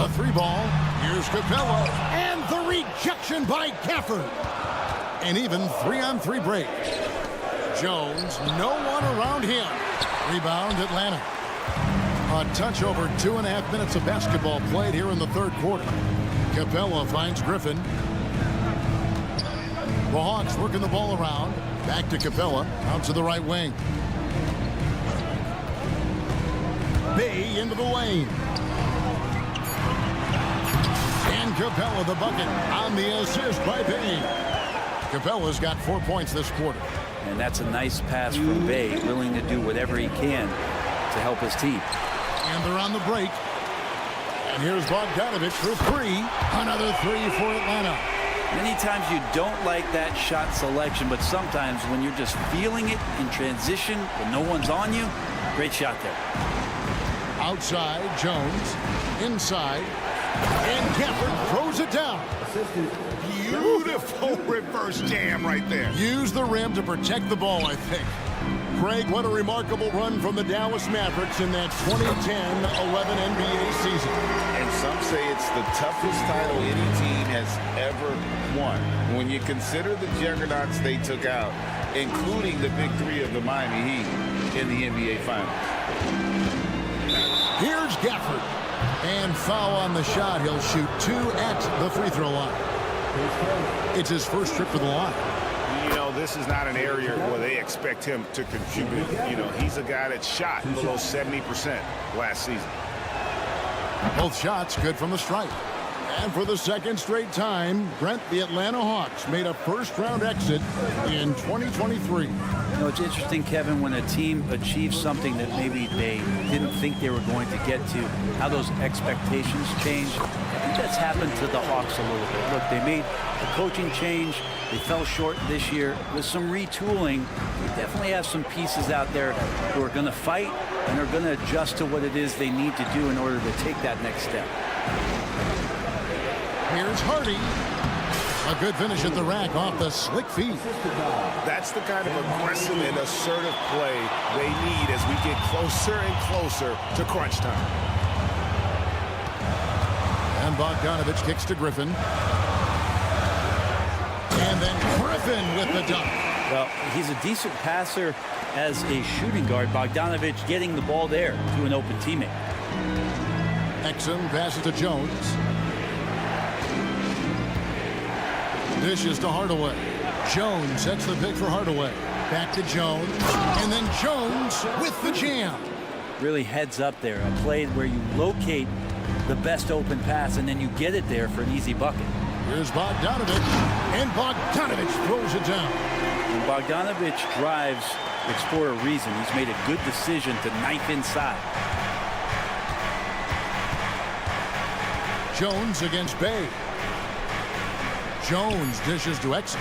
A 3 ball. Here's Capella. And the rejection by Gafford. And even 3-on-3 break. Jones, no one around him. Rebound Atlanta. A touch over 2.5 minutes of basketball played here in the third quarter. Capella finds Griffin. The Hawks working the ball around. Back to Capella. Out to the right wing. Bay into the lane. And Capella the bucket on the assist by Bay. Capella's got 4 points this quarter.
And that's a nice pass from Bay, willing to do whatever he can to help his team.
And they're on the break. And here's Bogdanovich for 3. Another 3 for Atlanta.
Many times you don't like that shot selection, but sometimes when you're just feeling it in transition, when no one's on you, great shot there.
Outside, Jones. Inside. And Gafford throws it down.
Beautiful reverse jam right there.
Use the rim to protect the ball, I think. Greg, what a remarkable run from the Dallas Mavericks in that 2010-11 NBA season.
And some say it's the toughest title any team has ever won. When you consider the juggernauts they took out, including the big 3 of the Miami Heat in the NBA Finals.
Here's Gafford. And foul on the shot. He'll shoot 2 at the free throw line. It's his first trip to the line.
You know, this is not an area where they expect him to contribute. You know, he's a guy that shot below 70% last season.
Both shots good from the stripe. And for the second straight time, Brent, the Atlanta Hawks made a first-round exit in 2023.
You know, it's interesting, Kevin, when a team achieves something that maybe they didn't think they were going to get to, how those expectations change. I think that's happened to the Hawks a little bit. Look, they made a coaching change. They fell short this year. With some retooling, they definitely have some pieces out there who are going to fight and are going to adjust to what it is they need to do in order to take that next step.
Here's Hardy. A good finish at the rack off the slick feet.
That's the kind of aggressive and assertive play they need as we get closer and closer to crunch time.
And Bogdanovich kicks to Griffin. And then Griffin with the dunk.
Well, he's a decent passer as a shooting guard. Bogdanovich getting the ball there to an open teammate.
Exum passes to Jones. Dishes to Hardaway. Jones sets the pick for Hardaway. Back to Jones. And then Jones with the jam.
Really heads up there. A play where you locate the best open pass and then you get it there for an easy bucket.
Here's Bogdanovich. And Bogdanovich throws it down.
When Bogdanovich drives, it's for a reason. He's made a good decision to knife inside.
Jones against Bay. Jones dishes to Exum.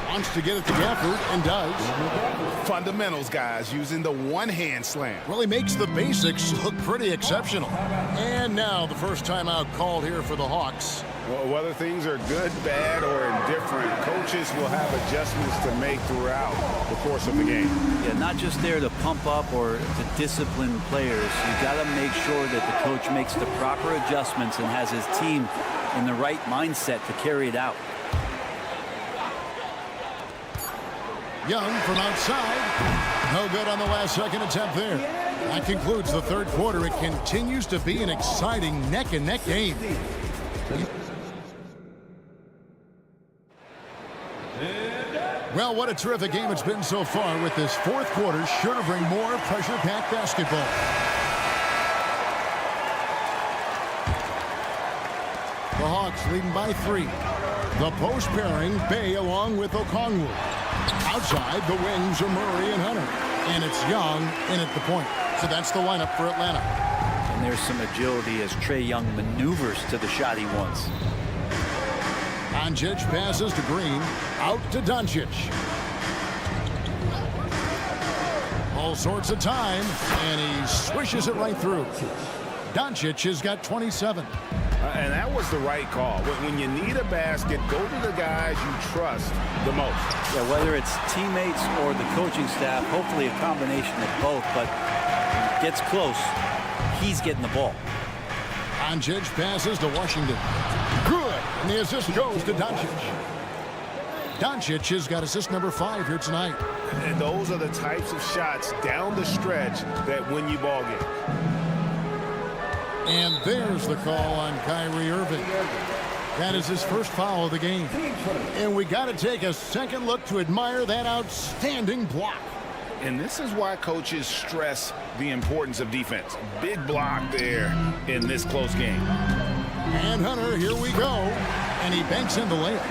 Wants to get it to Gafford and does.
Fundamentals, guys, using the one-hand slam.
Well, he makes the basics look pretty exceptional. And now the first timeout called here for the Hawks.
Well, whether things are good, bad, or indifferent, coaches will have adjustments to make throughout the course of the game.
Yeah, not just there to pump up or to discipline players. You got to make sure that the coach makes the proper adjustments and has his team in the right mindset to carry it out.
Young from outside. No good on the last second attempt there. That concludes the third quarter. It continues to be an exciting neck-and-neck game. Well, what a terrific game it's been so far, with this fourth quarter sure to bring more pressure-packed basketball. The Hawks leading by 3. The post pairing, Bay along with Okongwu. Outside, the wings are Murray and Hunter. And it's Young in at the point. So that's the lineup for Atlanta.
And there's some agility as Trae Young maneuvers to the shot he wants.
Doncic passes to Green. Out to Doncic. All sorts of time. And he swishes it right through. Doncic has got 27.
And that was the right call. When you need a basket, go to the guys you trust the most.
Yeah, whether it's teammates or the coaching staff, hopefully a combination of both, but when it gets close, he's getting the ball.
Doncic passes to Washington. Good. And the assist goes to Doncic. Doncic has got assist number 5 here tonight.
And those are the types of shots down the stretch that win you ball games.
And there's the call on Kyrie Irving. That is his first foul of the game. And we got to take a second look to admire that outstanding block.
And this is why coaches stress the importance of defense. Big block there in this close game.
And Hunter, here we go. And he banks in the layup.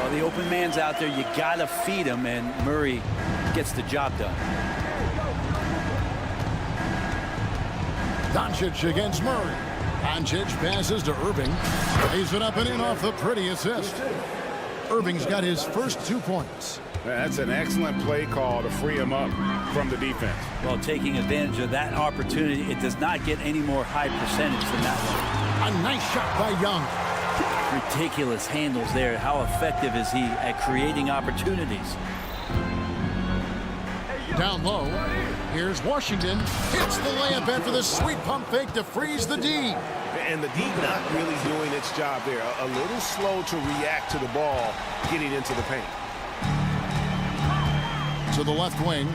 Well, the open man's out there. You got to feed him, and Murray gets the job done.
Doncic against Murray. Doncic passes to Irving. Lays it up and in off the pretty assist. Irving's got his first 2 points.
That's an excellent play call to free him up from the defense.
Well, taking advantage of that opportunity, it does not get any more high percentage than that one.
A nice shot by Young.
Ridiculous handles there. How effective is he at creating opportunities?
Down low. Here's Washington. Hits the layup after the sweet pump fake to freeze the D.
And the D not really doing its job there. A little slow to react to the ball getting into the paint.
To the left wing.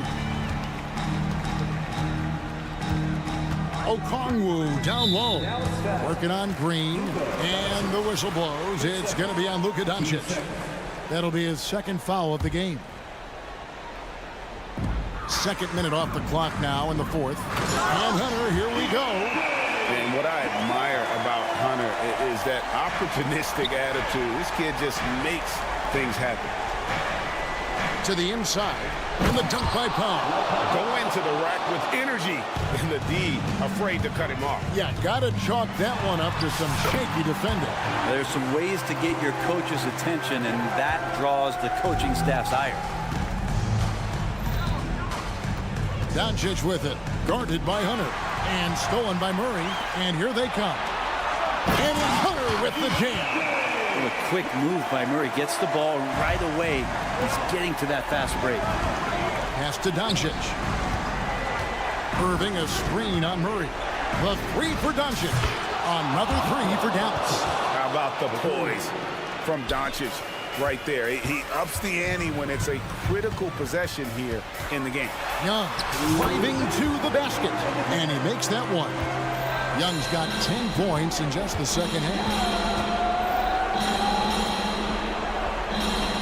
Okongwu down low. Working on Green. And the whistle blows. It's going to be on Luka Doncic. That'll be his second foul of the game. Second minute off the clock now in the fourth. And Hunter, here we go.
And what I admire about Hunter is that opportunistic attitude. This kid just makes things happen.
To the inside. And the dunk by Powell.
Go into the rack with energy. And the D afraid to cut him off.
Yeah, got to chalk that one up to some shaky defending.
There's some ways to get your coach's attention, and that draws the coaching staff's ire.
Doncic with it. Guarded by Hunter. And stolen by Murray. And here they come. And it's Hunter with the jam.
A quick move by Murray. Gets the ball right away. He's getting to that fast break.
Pass to Doncic. Irving a screen on Murray. The 3 for Doncic. Another 3 for Dallas.
How about the poise from Doncic? right there. He ups the ante when it's a critical possession here in the game.
Young driving to the basket, and he makes that one. Young's got 10 points in just the second half.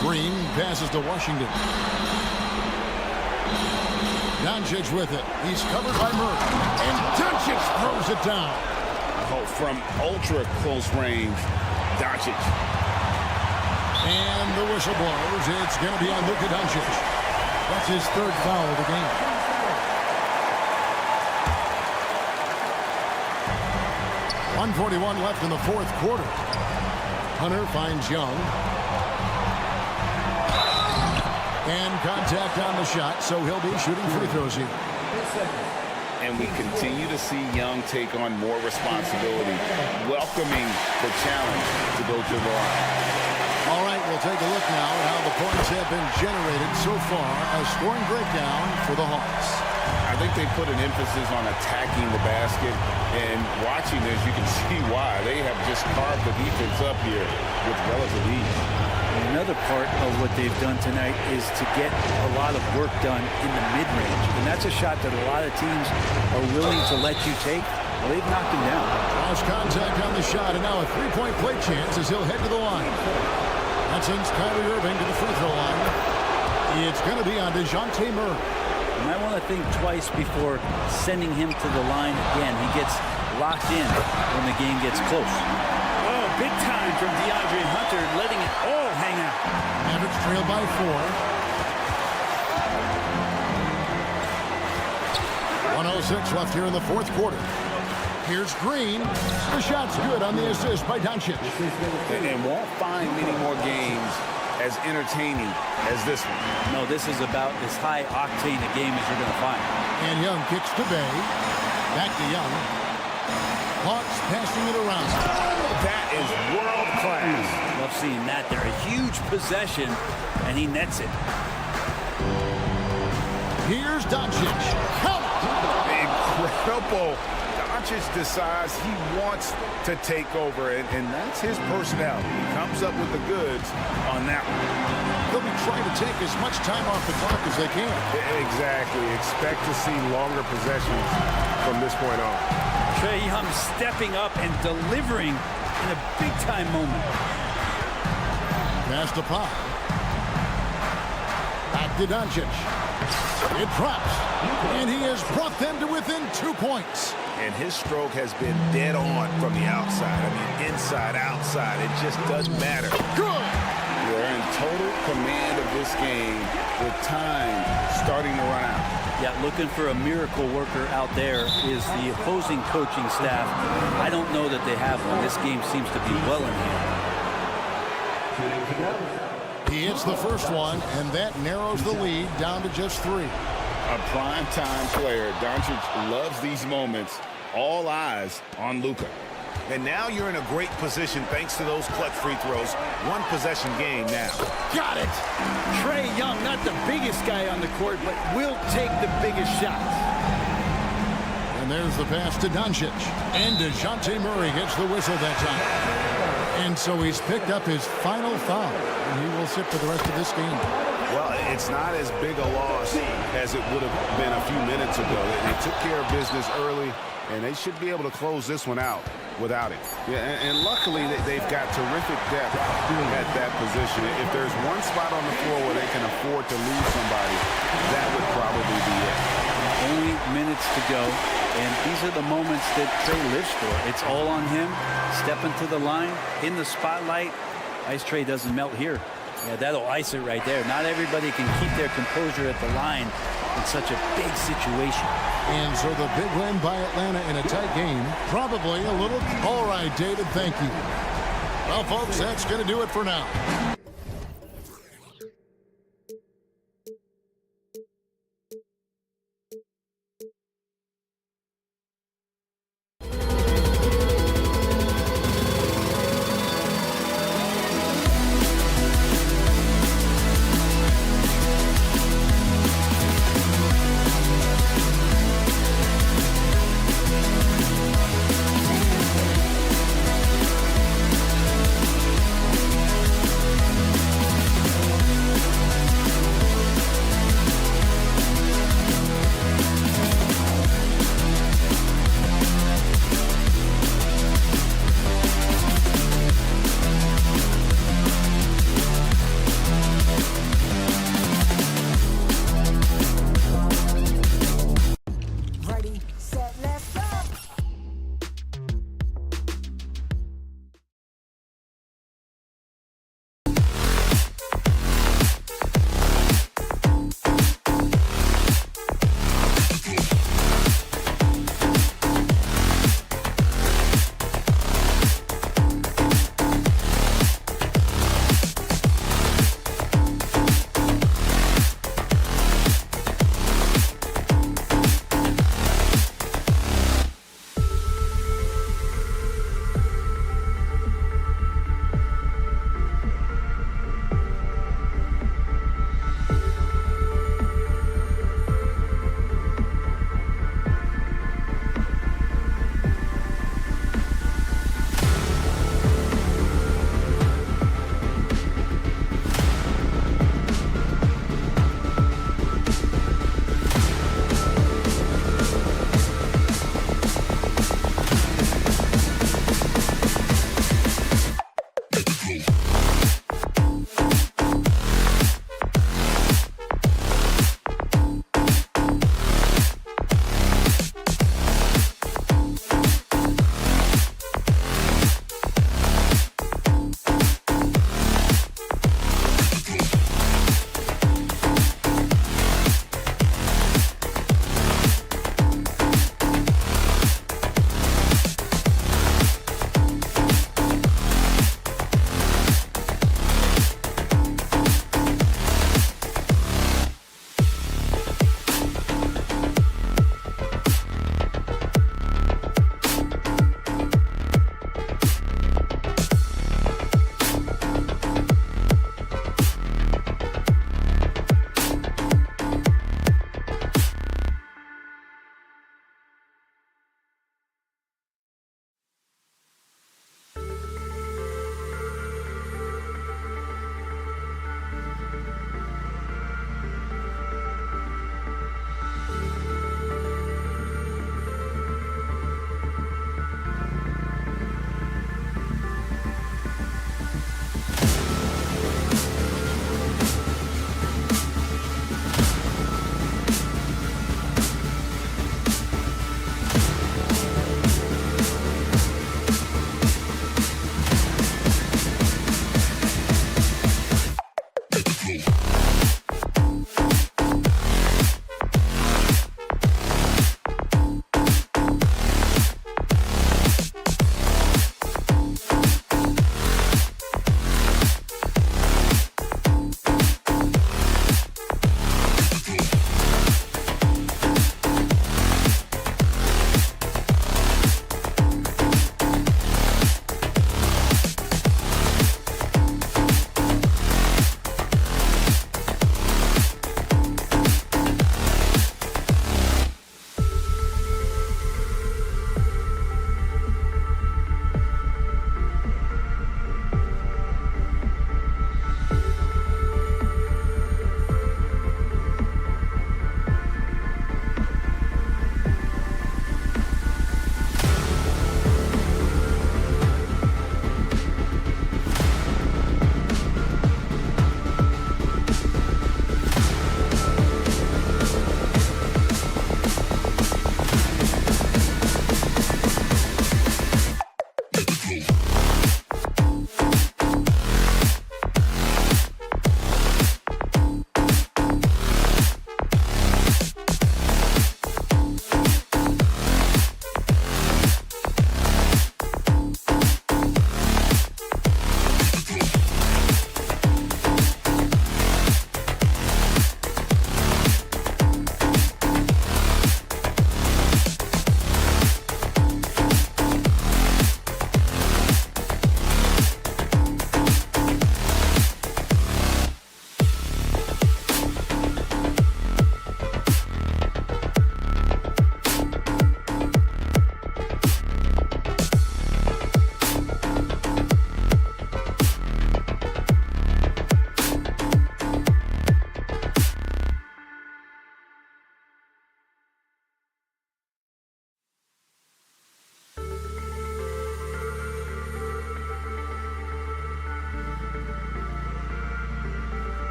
Green passes to Washington. Doncic with it. He's covered by Murray. And Doncic throws it down.
Oh, from ultra close range, Doncic.
And the whistle blows. It's going to be on Luka Doncic. That's his third foul of the game. .141 left in the fourth quarter. Hunter finds Young. And contact on the shot, so he'll be shooting free throws here.
And we continue to see Young take on more responsibility, welcoming the challenge to go to the line.
All right, we'll take a look now at how the points have been generated so far. A scoring breakdown for the Hawks.
I think they put an emphasis on attacking the basket, and watching this, you can see why. They have just carved the defense up here with relative ease.
Another part of what they've done tonight is to get a lot of work done in the mid-range. And that's a shot that a lot of teams are willing to let you take. Well, they've knocked him down.
Cross contact on the shot, and now a three-point play chance as he'll head to the line. That sends Kyrie Irving to the free throw line. It's going to be on DeJounte Murray.
You might want to think twice before sending him to the line again. He gets locked in when the game gets close. Oh, big time from DeAndre Hunter, letting it all hang out.
Mavericks trail by 4. 1:06 left here in the fourth quarter. Here's Green. The shot's good on the assist by Doncic.
And won't find many more games as entertaining as this one.
No, this is about as high octane a game as you're going to find.
And Young kicks to Bay. Back to Young. Hawks passing it around.
That is world class.
Love seeing that there. A huge possession, and he nets it.
Here's Doncic. Count it.
Incredible. Doncic decides he wants to take over, and that's his personality. He comes up with the goods on that one.
They'll be trying to take as much time off the clock as they can.
Exactly. Expect to see longer possessions from this point on.
Trae Young stepping up and delivering in a big-time moment.
Pass to Pop. Back to Doncic. It drops. And he has brought them to within 2 points.
And his stroke has been dead on from the outside. I mean, inside, outside. It just doesn't matter.
Good.
They're in total command of this game with time starting to run out.
Yeah, looking for a miracle worker out there is the opposing coaching staff. I don't know that they have one. This game seems to be well in hand.
He hits the first one, and that narrows the lead down to just 3.
A prime-time player. Doncic loves these moments. All eyes on Luka.
And now you're in a great position thanks to those clutch free throws. One possession game now.
Got it. Trae Young, not the biggest guy on the court, but will take the biggest shots.
And there's the pass to Doncic. And DeJounte Murray gets the whistle that time. And so he's picked up his final foul. And he will sit for the rest of this game.
Well, it's not as big a loss as it would have been a few minutes ago. They took care of business early, and they should be able to close this one out without it. Yeah, and luckily they've got terrific depth at that position. If there's one spot on the floor where they can afford to lose somebody, that would probably be it.
Only minutes to go, and these are the moments that Trae lives for. It's all on him. Stepping to the line, in the spotlight. Ice Trae doesn't melt here. Yeah, that'll ice it right there. Not everybody can keep their composure at the line in such a big situation.
And so the big win by Atlanta in a tight game. Probably a little... All right, David, thank you. Well, folks, that's going to do it for now.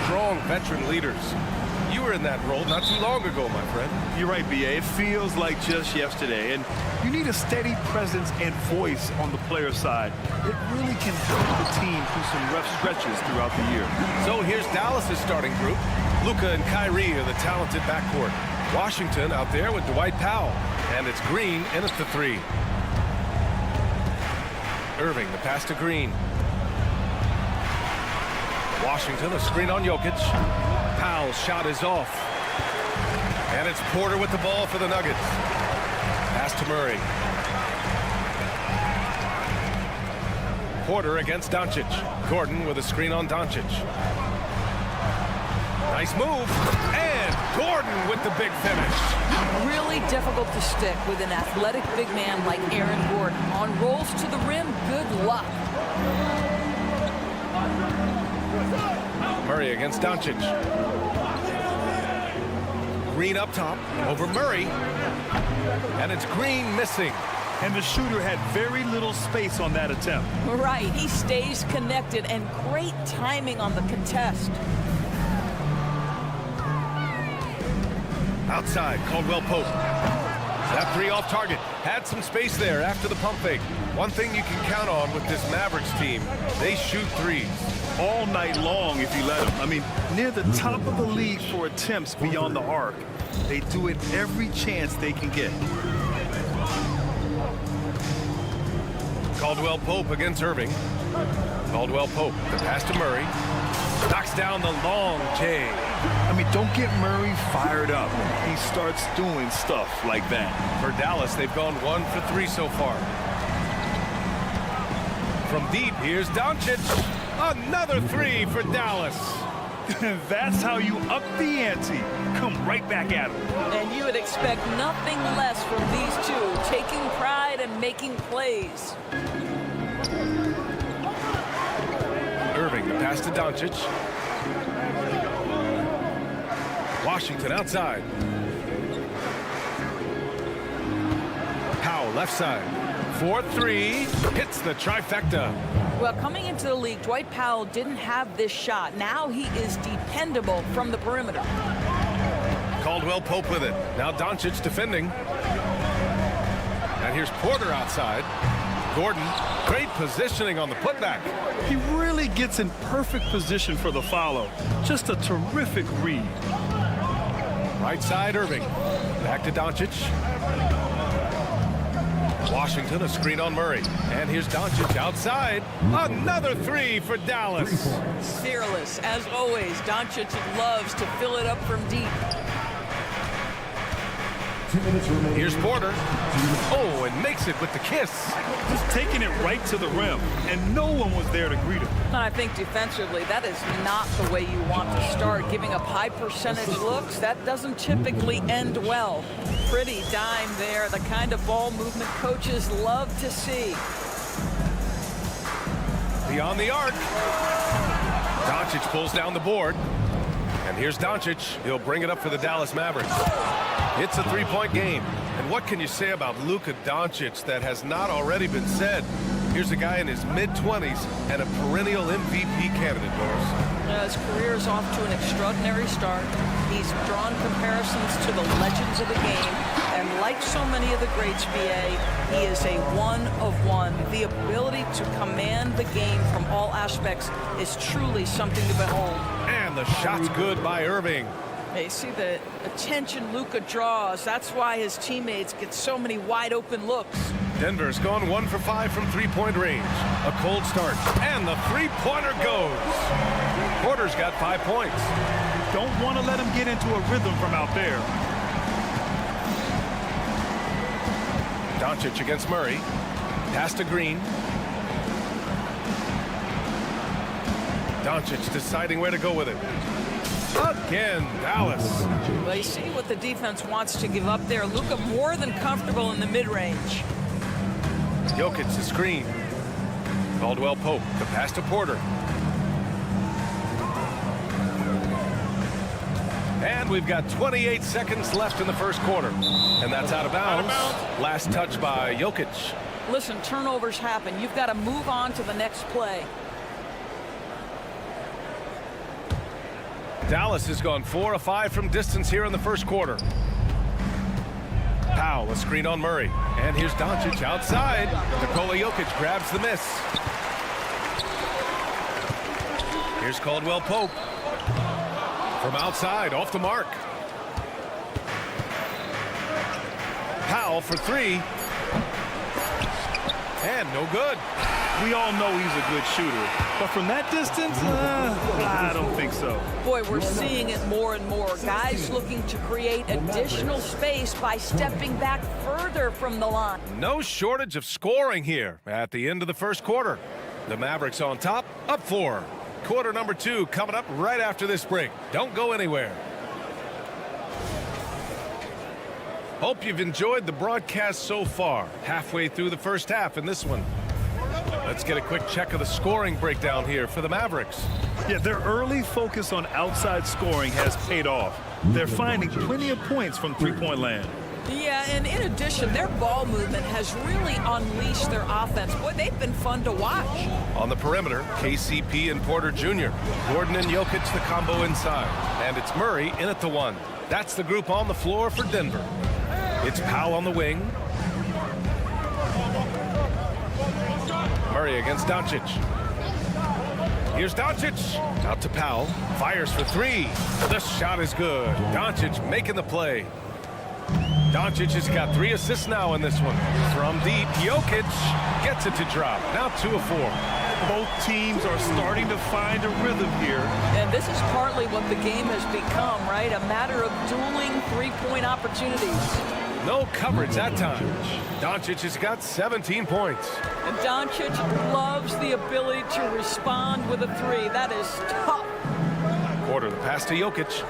Strong veteran leaders. You were in that role not too long ago, my friend.
You're right, B.A. It feels like just yesterday. And you need a steady presence and voice on the player side. It really can help the team through some rough stretches throughout the year.
So here's Dallas's starting group. Luka and Kyrie are the talented backcourt. Washington out there with Dwight Powell. And it's Green in at the three. Irving, the pass to Green. Washington, a screen on Jokic. Powell's shot is off. And it's Porter with the ball for the Nuggets. Pass to Murray. Porter against Doncic. Gordon with a screen on Doncic. Nice move. And Gordon with the big finish.
Really difficult to stick with an athletic big man like Aaron Gordon. On rolls to the rim, good luck.
Murray against Doncic. Green up top over Murray. And it's Green missing.
And the shooter had very little space on that attempt.
Right, he stays connected and great timing on the contest.
Outside, Caldwell Pope. That three off target. Had some space there after the pump fake. One thing you can count on with this Mavericks team, they shoot threes.
All night long if you let them. I mean, near the top of the league for attempts beyond the arc. They do it every chance they can get.
Caldwell Pope against Irving. Caldwell Pope, the pass to Murray. Knocks down the long J.
I mean, don't get Murray fired up. He starts doing stuff like that.
For Dallas, they've gone 1 for 3 so far. From deep, here's Doncic. Another three for Dallas.
That's how you up the ante. Come right back at him.
And you would expect nothing less from these two, taking pride and making plays.
Irving, the pass to Doncic. Washington outside. Powell left side. 4-3. Hits the trifecta.
Well, coming into the league, Dwight Powell didn't have this shot. Now he is dependable from the perimeter.
Caldwell Pope with it. Now Doncic defending. And here's Porter outside. Gordon, great positioning on the putback.
He really gets in perfect position for the follow. Just a terrific read.
Right side, Irving. Back to Doncic. Washington, a screen on Murray. And here's Doncic outside. Another three for Dallas.
Fearless, as always. Doncic loves to fill it up from deep.
Here's Porter. Oh, and makes it with the kiss.
Just taking it right to the rim, and no one was there to greet him.
And I think defensively, that is not the way you want to start. Giving up high percentage looks, that doesn't typically end well. Pretty dime there, the kind of ball movement coaches love to see.
Beyond the arc. Doncic pulls down the board. And here's Doncic. He'll bring it up for the Dallas Mavericks. It's a three-point game. And what can you say about Luka Doncic that has not already been said? Here's a guy in his mid-20s and a perennial MVP candidate, Doris.
His career is off to an extraordinary start. He's drawn comparisons to the legends of the game. And like so many of the greats, BA, he is a one-of-one. The ability to command the game from all aspects is truly something to behold.
And the shot's good by Irving.
They see the attention Luka draws. That's why his teammates get so many wide-open looks.
Denver's gone 1 for 5 from three-point range. A cold start. And the three-pointer goes. Porter's got 5 points.
Don't want to let him get into a rhythm from out there.
Doncic against Murray. Pass to Green. Doncic deciding where to go with it. Again, Dallas.
Well, you see what the defense wants to give up there. Luka more than comfortable in the mid-range.
Jokic the screen. Caldwell Pope, the pass to Porter. And we've got 28 seconds left in the first quarter. And that's out of bounds. Last touch by Jokic.
Listen, turnovers happen. You've got to move on to the next play.
Dallas has gone 4 of 5 from distance here in the first quarter. Powell, a screen on Murray. And here's Doncic outside. Nikola Jokic grabs the miss. Here's Caldwell Pope. From outside, off the mark. Powell for three. And no good.
We all know he's a good shooter. But from that distance, I don't think so.
Boy, we're seeing it more and more. Guys looking to create additional space by stepping back further from the line.
No shortage of scoring here at the end of the first quarter. The Mavericks on top, up 4. Quarter number 2 coming up right after this break. Don't go anywhere. Hope you've enjoyed the broadcast so far. Halfway through the first half in this one. Let's get a quick check of the scoring breakdown here for the Mavericks.
Yeah, their early focus on outside scoring has paid off. They're finding plenty of points from three-point land.
Yeah, and in addition, their ball movement has really unleashed their offense. Boy, they've been fun to watch.
On the perimeter, KCP and Porter Jr. Gordon and Jokic the combo inside. And it's Murray in at the 1. That's the group on the floor for Denver. It's Powell on the wing. Murray against Doncic. Here's Doncic. Out to Powell. Fires for 3. The shot is good. Doncic making the play. Doncic has got 3 assists now in this one. From deep, Jokic gets it to drop. Now 2 of 4.
Both teams are starting to find a rhythm here.
And this is partly what the game has become, right? A matter of dueling three-point opportunities.
No coverage that time. Doncic has got 17 points.
And Doncic loves the ability to respond with a 3. That is tough.
Porter, the pass to Jokic.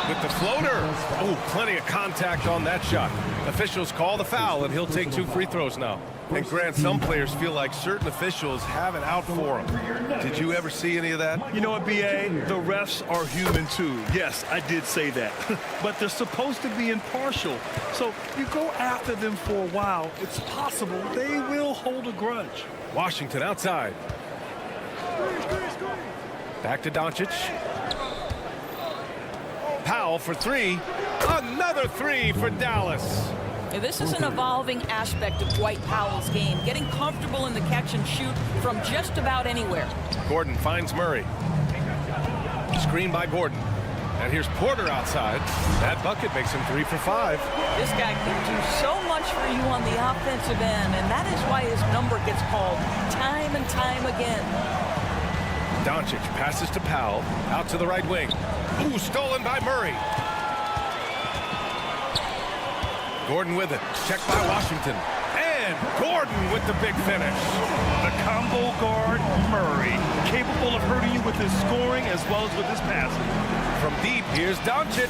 With the floater. Oh, plenty of contact on that shot. Officials call the foul, and he'll take 2 free throws now. And Grant, some players feel like certain officials have it out for them. Did you ever see any of that?
You know what, B.A.? The refs are human, too. Yes, I did say that. But they're supposed to be impartial. So you go after them for a while, it's possible they will hold a grudge.
Washington outside. Back to Doncic. Powell for 3. Another 3 for Dallas.
This is an evolving aspect of Dwight Powell's game, getting comfortable in the catch and shoot from just about anywhere.
Gordon finds Murray. Screen by Gordon. And here's Porter outside. That bucket makes him 3 for 5.
This guy can do so much for you on the offensive end, and that is why his number gets called time and time again.
Doncic passes to Powell. Out to the right wing. Ooh, stolen by Murray. Gordon with it. Checked by Washington. And Gordon with the big finish.
The combo guard, Murray, capable of hurting you with his scoring as well as with his passing.
From deep, here's Doncic.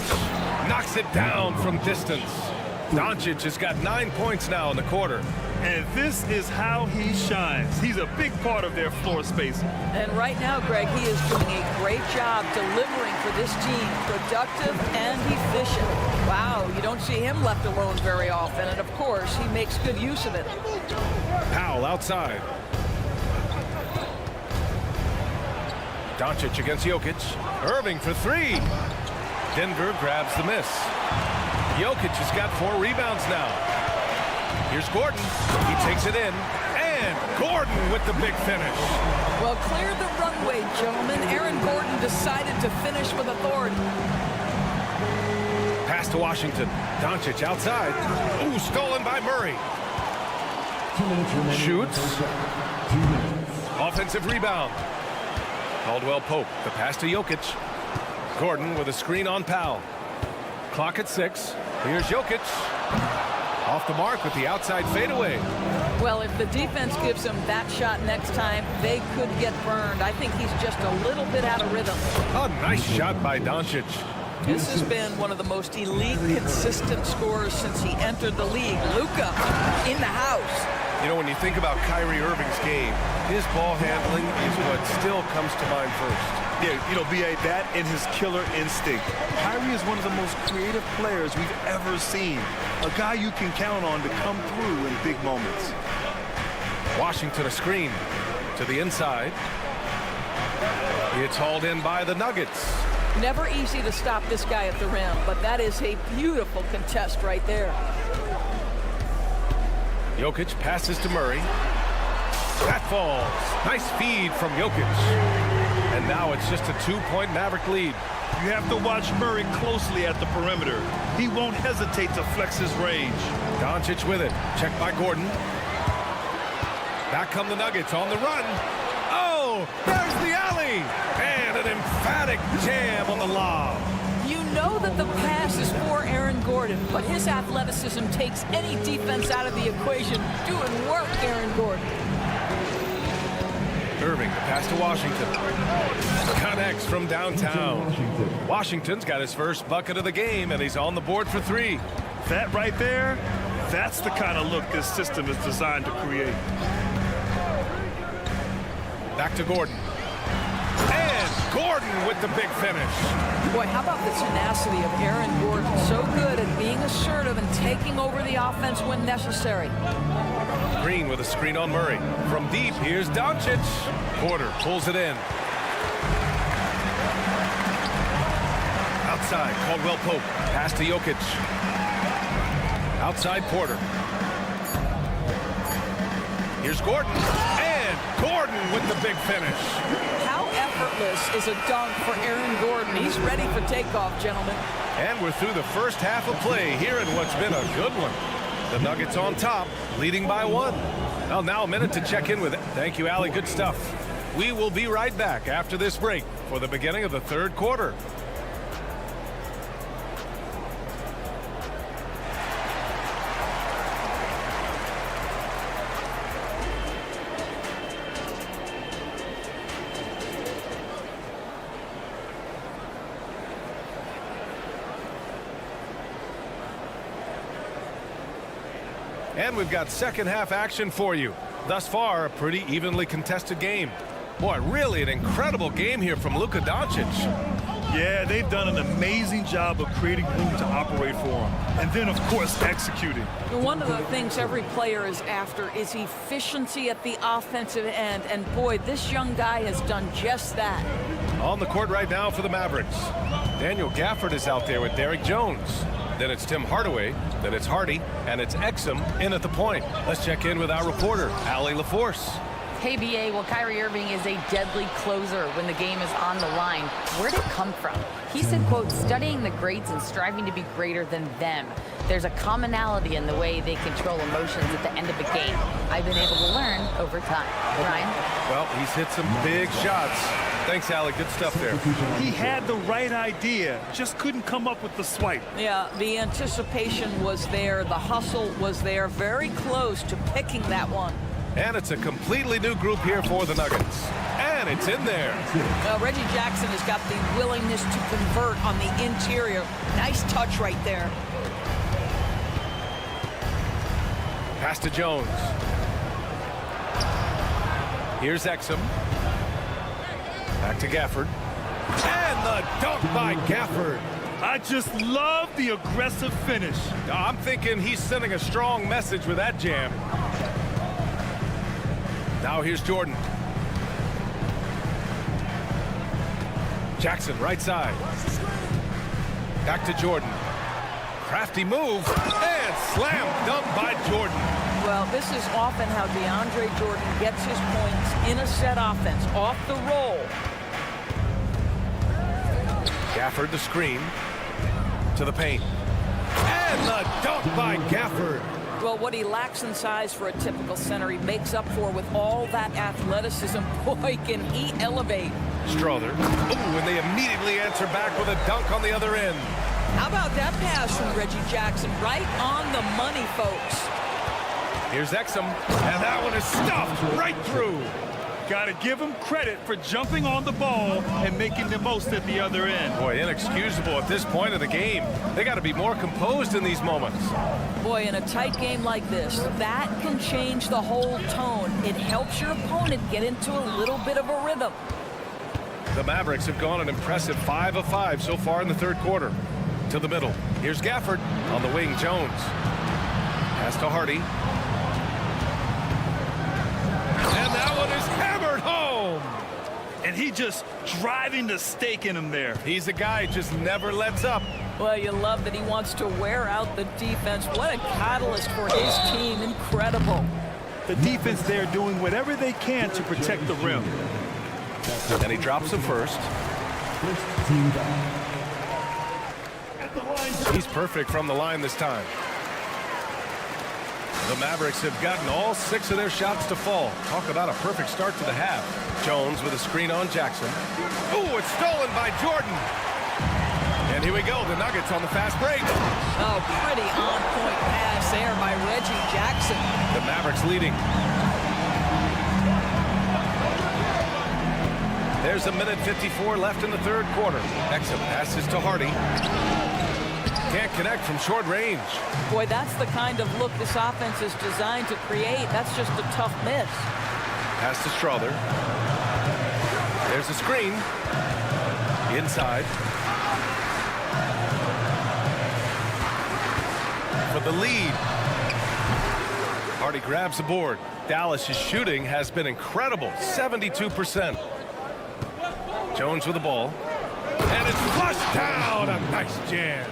Knocks it down from distance. Doncic has got 9 points now in the quarter.
And this is how he shines. He's a big part of their floor space.
And right now, Greg, he is doing a great job delivering for this team. Productive and efficient. Wow, you don't see him left alone very often. And, of course, he makes good use of it.
Powell outside. Doncic against Jokic. Irving for 3. Denver grabs the miss. Jokic has got 4 rebounds now. Here's Gordon. He takes it in. And Gordon with the big finish.
Well, clear the runway, gentlemen. Aaron Gordon decided to finish with authority.
Pass to Washington. Doncic outside. Ooh, stolen by Murray. Shoots. Offensive rebound. Caldwell Pope. The pass to Jokic. Gordon with a screen on Powell. Clock at 6. Here's Jokic. Off the mark with the outside fadeaway.
Well, if the defense gives him that shot next time, they could get burned. I think he's just a little bit out of rhythm.
A nice shot by Doncic.
This has been one of the most elite, consistent scorers since he entered the league. Luka in the house.
You know, when you think about Kyrie Irving's game, his ball handling is what still comes to mind first.
Yeah, you know, B.A., that and his killer instinct. Kyrie is one of the most creative players we've ever seen. A guy you can count on to come through in big moments.
Washington a screen to the inside. It's hauled in by the Nuggets.
Never easy to stop this guy at the rim, but that is a beautiful contest right there.
Jokic passes to Murray. That falls. Nice feed from Jokic. And now it's just a 2-point Maverick lead.
You have to watch Murray closely at the perimeter. He won't hesitate to flex his range.
Doncic with it. Checked by Gordon. Back come the Nuggets on the run. Oh, there's the alley. And an emphatic jam on the lob.
You know that the pass is for Aaron Gordon, but his athleticism takes any defense out of the equation. Doing work, Aaron Gordon.
Irving, the pass to Washington. Connects from downtown. Washington's got his first bucket of the game, and he's on the board for 3.
That right there, that's the kind of look this system is designed to create.
Back to Gordon. And Gordon with the big finish.
Boy, how about the tenacity of Aaron Gordon? So good at being assertive and taking over the offense when necessary.
Green with a screen on Murray. From deep, here's Doncic. Porter pulls it in. Outside, Caldwell Pope. Pass to Jokic. Outside, Porter. Here's Gordon. And Gordon with the big finish.
How effortless is a dunk for Aaron Gordon? He's ready for takeoff, gentlemen.
And we're through the first half of play here in what's been a good one. The Nuggets on top, leading by 1. Well, now a minute to check in with it. Thank you, Allie. Good stuff. We will be right back after this break for the beginning of the third quarter. And we've got second half action for you. Thus far, a pretty evenly contested game. Boy, really an incredible game here from Luka Doncic.
Yeah, they've done an amazing job of creating room to operate for him. And then, of course, executing.
One of the things every player is after is efficiency at the offensive end. And boy, this young guy has done just that.
On the court right now for the Mavericks. Daniel Gafford is out there with Derrick Jones. Then it's Tim Hardaway, then it's Hardy, and it's Exum in at the point. Let's check in with our reporter, Allie LaForce.
Hey, BA, well, Kyrie Irving is a deadly closer when the game is on the line. Where'd it come from? He said, quote, studying the greats and striving to be greater than them. There's a commonality in the way they control emotions at the end of a game. I've been able to learn over time. Ryan?
Well, he's hit some big shots. Thanks, Allie. Good stuff there.
He had the right idea, just couldn't come up with the swipe.
Yeah, the anticipation was there. The hustle was there. Very close to picking that one.
And it's a completely new group here for the Nuggets. And it's in there.
Reggie Jackson has got the willingness to convert on the interior. Nice touch right there.
Pass to Jones. Here's Exum. Back to Gafford. And the dunk by Gafford.
I just love the aggressive finish.
I'm thinking he's sending a strong message with that jam. Now here's Jordan. Jackson, right side. Back to Jordan. Crafty move. And slam dunk by Jordan.
Well, this is often how DeAndre Jordan gets his points in a set offense, off the roll.
Gafford the screen. To the paint. And the dunk by Gafford.
Well, what he lacks in size for a typical center, he makes up for with all that athleticism. Boy, can he elevate.
Strother. Ooh, and they immediately answer back with a dunk on the other end.
How about that pass from Reggie Jackson? Right on the money, folks.
Here's Exum, and that one is stuffed right through.
Got to give him credit for jumping on the ball and making the most at the other end.
Boy, inexcusable at this point of the game. They got to be more composed in these moments.
Boy, in a tight game like this, that can change the whole tone. It helps your opponent get into a little bit of a rhythm.
The Mavericks have gone an impressive 5 of 5 so far in the third quarter. To the middle. Here's Gafford on the wing. Jones. Pass to Hardy. And that one is hammered home.
And he just driving the stake in him there.
He's a guy who just never lets up.
Well, you love that he wants to wear out the defense. What a catalyst for his team. Incredible.
The defense there doing whatever they can to protect the rim.
And he drops him first. He's perfect from the line this time. The Mavericks have gotten all 6 of their shots to fall. Talk about a perfect start to the half. Jones with a screen on Jackson. Ooh, it's stolen by Jordan. And here we go, the Nuggets on the fast break.
Oh, pretty on-point pass there by Reggie Jackson.
The Mavericks leading. There's 1:54 left in the third quarter. Exum passes to Hardy. Can't connect from short range.
Boy, that's the kind of look this offense is designed to create. That's just a tough miss.
Pass to Strother. There's a screen. Inside. For the lead. Hardy grabs the board. Dallas's shooting has been incredible. 72%. Jones with the ball. And it's flushed down. A nice jam.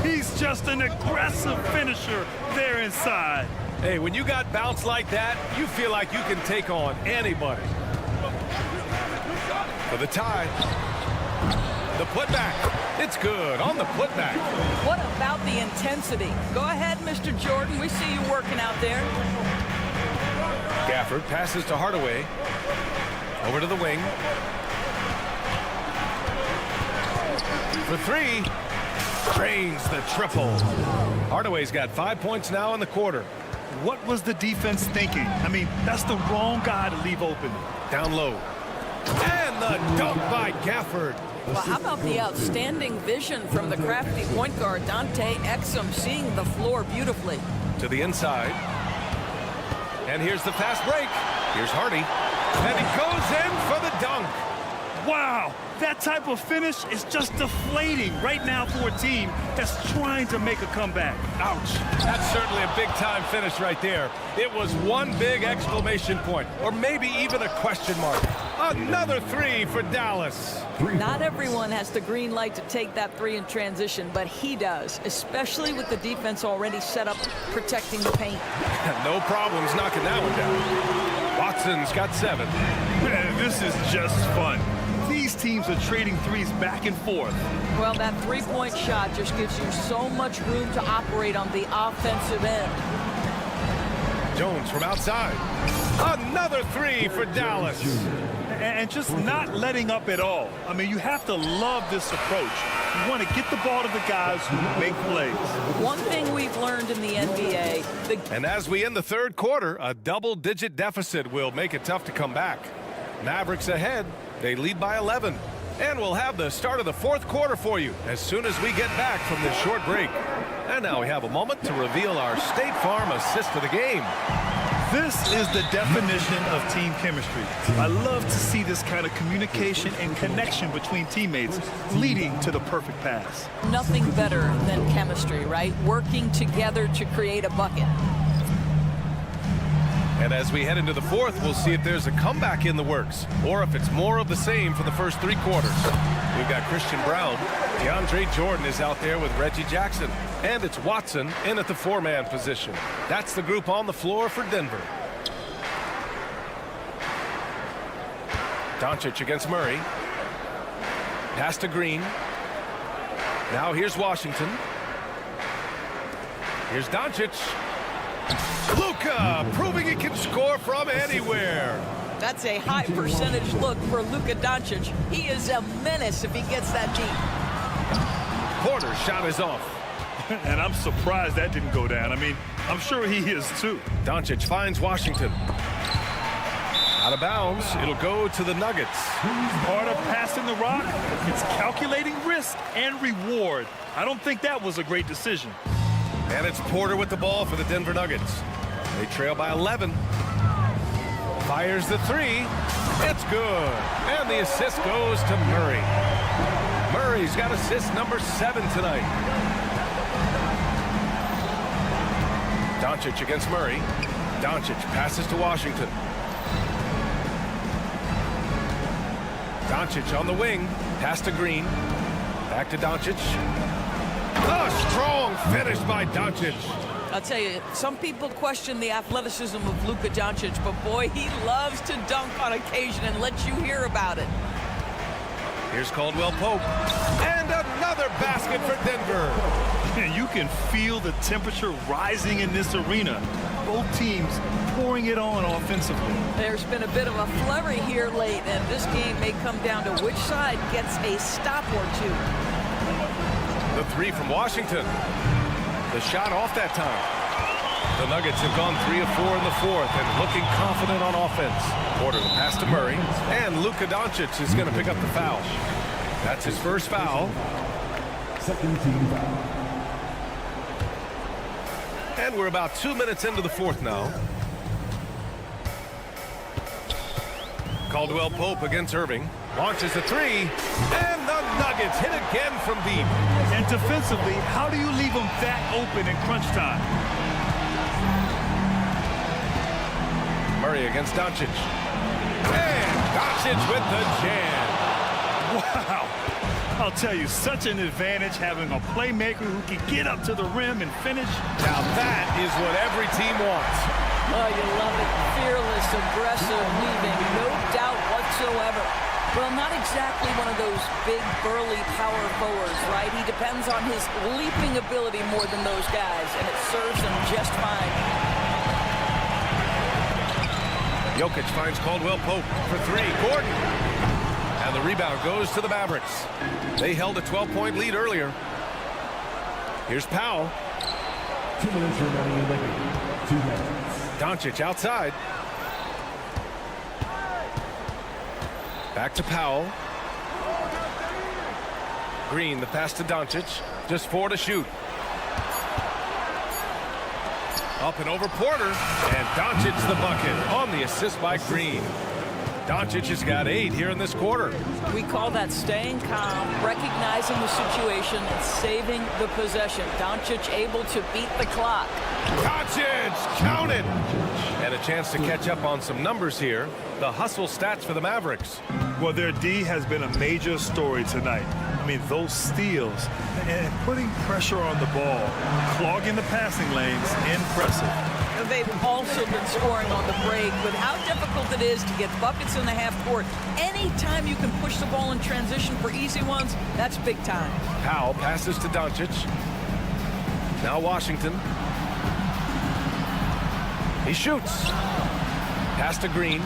He's just an aggressive finisher there inside.
Hey, when you got bounce like that, you feel like you can take on anybody. For the tie. The putback. It's good on the putback.
What about the intensity? Go ahead, Mr. Jordan. We see you working out there.
Gafford passes to Hardaway. Over to the wing. For 3. Drains the triple. Hardaway's got 5 points now in the quarter.
What was the defense thinking? I mean, that's the wrong guy to leave open.
Down low. And the dunk by Gafford.
Well, how about the outstanding vision from the crafty point guard, Dante Exum, seeing the floor beautifully.
To the inside. And here's the fast break. Here's Hardy. And he goes in for the dunk.
Wow, that type of finish is just deflating right now for a team that's trying to make a comeback.
Ouch. That's certainly a big-time finish right there. It was one big exclamation point, or maybe even a question mark. Another 3 for Dallas.
Not everyone has the green light to take that 3 in transition, but he does, especially with the defense already set up protecting the paint.
No problems knocking that one down. Watson's got 7.
Man, this is just fun. These teams are trading threes back and forth.
Well, that three-point shot just gives you so much room to operate on the offensive end.
Jones from outside. Another 3 for Dallas.
And just not letting up at all. I mean, you have to love this approach. You want to get the ball to the guys who make plays.
One thing we've learned in the NBA.
And as we end the third quarter, a double-digit deficit will make it tough to come back. Mavericks ahead. They lead by 11. And we'll have the start of the fourth quarter for you as soon as we get back from this short break. And now we have a moment to reveal our State Farm assist of the game.
This is the definition of team chemistry. I love to see this kind of communication and connection between teammates leading to the perfect pass.
Nothing better than chemistry, right? Working together to create a bucket.
And as we head into the fourth, we'll see if there's a comeback in the works or if it's more of the same for the first 3 quarters. We've got Christian Brown. DeAndre Jordan is out there with Reggie Jackson. And it's Watson in at the 4-man position. That's the group on the floor for Denver. Doncic against Murray. Pass to Green. Now here's Washington. Here's Doncic. Luka proving he can score from anywhere.
That's a high percentage look for Luka Doncic. He is a menace if he gets that deep.
Porter's shot is off.
And I'm surprised that didn't go down. I mean, I'm sure he is too.
Doncic finds Washington. Out of bounds. It'll go to the Nuggets.
Part of passing the rock, it's calculating risk and reward. I don't think that was a great decision.
And it's Porter with the ball for the Denver Nuggets. They trail by 11. Fires the 3. It's good. And the assist goes to Murray. Murray's got assist number 7 tonight. Doncic against Murray. Doncic passes to Washington. Doncic on the wing. Pass to Green. Back to Doncic. A strong finish by Doncic.
I'll tell you, some people question the athleticism of Luka Doncic, but boy, he loves to dunk on occasion and let you hear about it.
Here's Caldwell Pope. And another basket for Denver.
And you can feel the temperature rising in this arena. both teams pouring it on offensively.
There's been a bit of a flurry here late, and this game may come down to which side gets a stop or two.
The three from Washington. The shot off that time. The Nuggets have gone 3 of 4 in the fourth and looking confident on offense. Porter the pass to Murray, and Luka Doncic is going to pick up the foul. That's his first foul.
Second team foul.
And we're about 2 minutes into the fourth now. Caldwell Pope against Irving. Launches a three, and the Nuggets hit again from deep.
And defensively, how do you leave them that open in crunch time?
Murray against Doncic. And Doncic with the jam.
Wow. I'll tell you, such an advantage having a playmaker who can get up to the rim and finish.
Now that is what every team wants.
Oh, you love it. Fearless, aggressive, leaving, no doubt whatsoever. Well, not exactly one of those big, burly power forwards, right? He depends on his leaping ability more than those guys, and it serves him just fine.
Jokic finds Caldwell Pope for three. Gordon. And the rebound goes to the Mavericks. They held a 12-point lead earlier. Here's Powell.
2 minutes remaining in the game. 2 minutes.
Doncic outside. Back to Powell. Green, the pass to Doncic. Just 4 to shoot. Up and over Porter. And Doncic the bucket on the assist by Green. Doncic has got 8 here in this quarter.
We call that staying calm, recognizing the situation, and saving the possession. Doncic able to beat the clock.
Doncic, count it! And a chance to catch up on some numbers here. The hustle stats for the Mavericks.
Well, their D has been a major story tonight. I mean, those steals and putting pressure on the ball, clogging the passing lanes, impressive.
They've also been scoring on the break with how difficult it is to get buckets in the half court. Anytime you can push the ball in transition for easy ones, that's big time.
Powell passes to Doncic. Now Washington. He shoots. Pass to Green.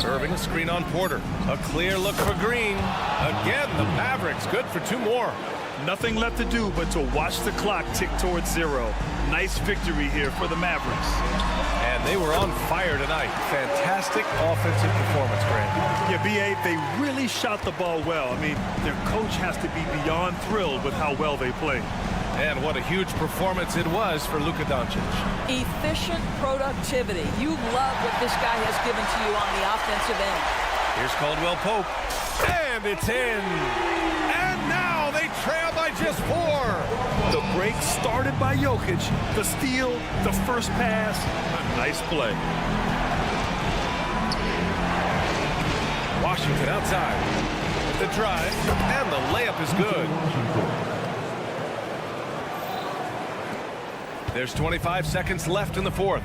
Irving, screen on Porter. A clear look for Green. Again, the Mavericks good for 2 more.
Nothing left to do but to watch the clock tick towards 0. Nice victory here for the Mavericks.
And they were on fire tonight. Fantastic offensive performance, Grant.
Yeah, B.A., they really shot the ball well. I mean, their coach has to be beyond thrilled with how well they played.
And what a huge performance it was for Luka Doncic.
Efficient productivity. You love what this guy has given to you on the offensive end.
Here's Caldwell Pope. And it's in. And now they trail by just 4.
The break started by Jokic. The steal, the first pass. A nice play.
Washington outside. The drive. And the layup is good. There's 25 seconds left in the fourth.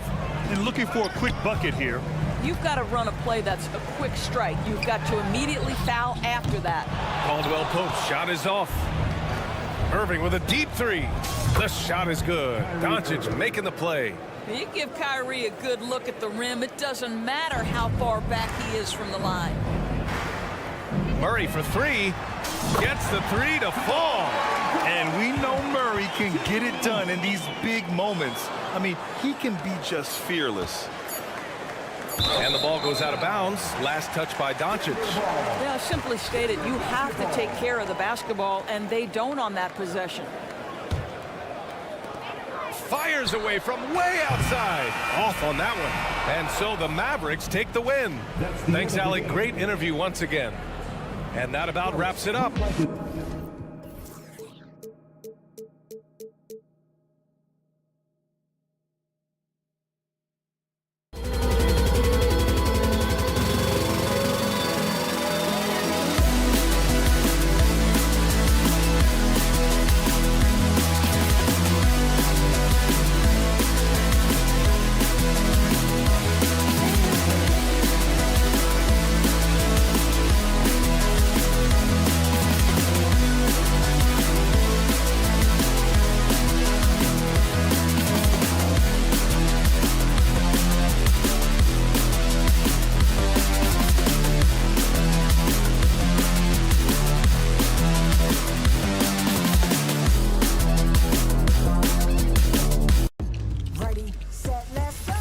And looking for a quick bucket here.
You've got to run a play that's a quick strike. You've got to immediately foul after that.
Caldwell Pope's shot is off. Irving with a deep 3. The shot is good. Doncic making the play.
You give Kyrie a good look at the rim. It doesn't matter how far back he is from the line.
Murray for 3. Gets the 3 to fall.
And we know Murray can get it done in these big moments. I mean, he can be just fearless.
And the ball goes out of bounds. Last touch by Doncic.
Yeah, simply stated, you have to take care of the basketball, and they don't on that possession.
Fires away from way outside. Off on that one. And so the Mavericks take the win. Thanks, Allie. Great interview once again. And that about wraps it up.
Ready, set, let's go.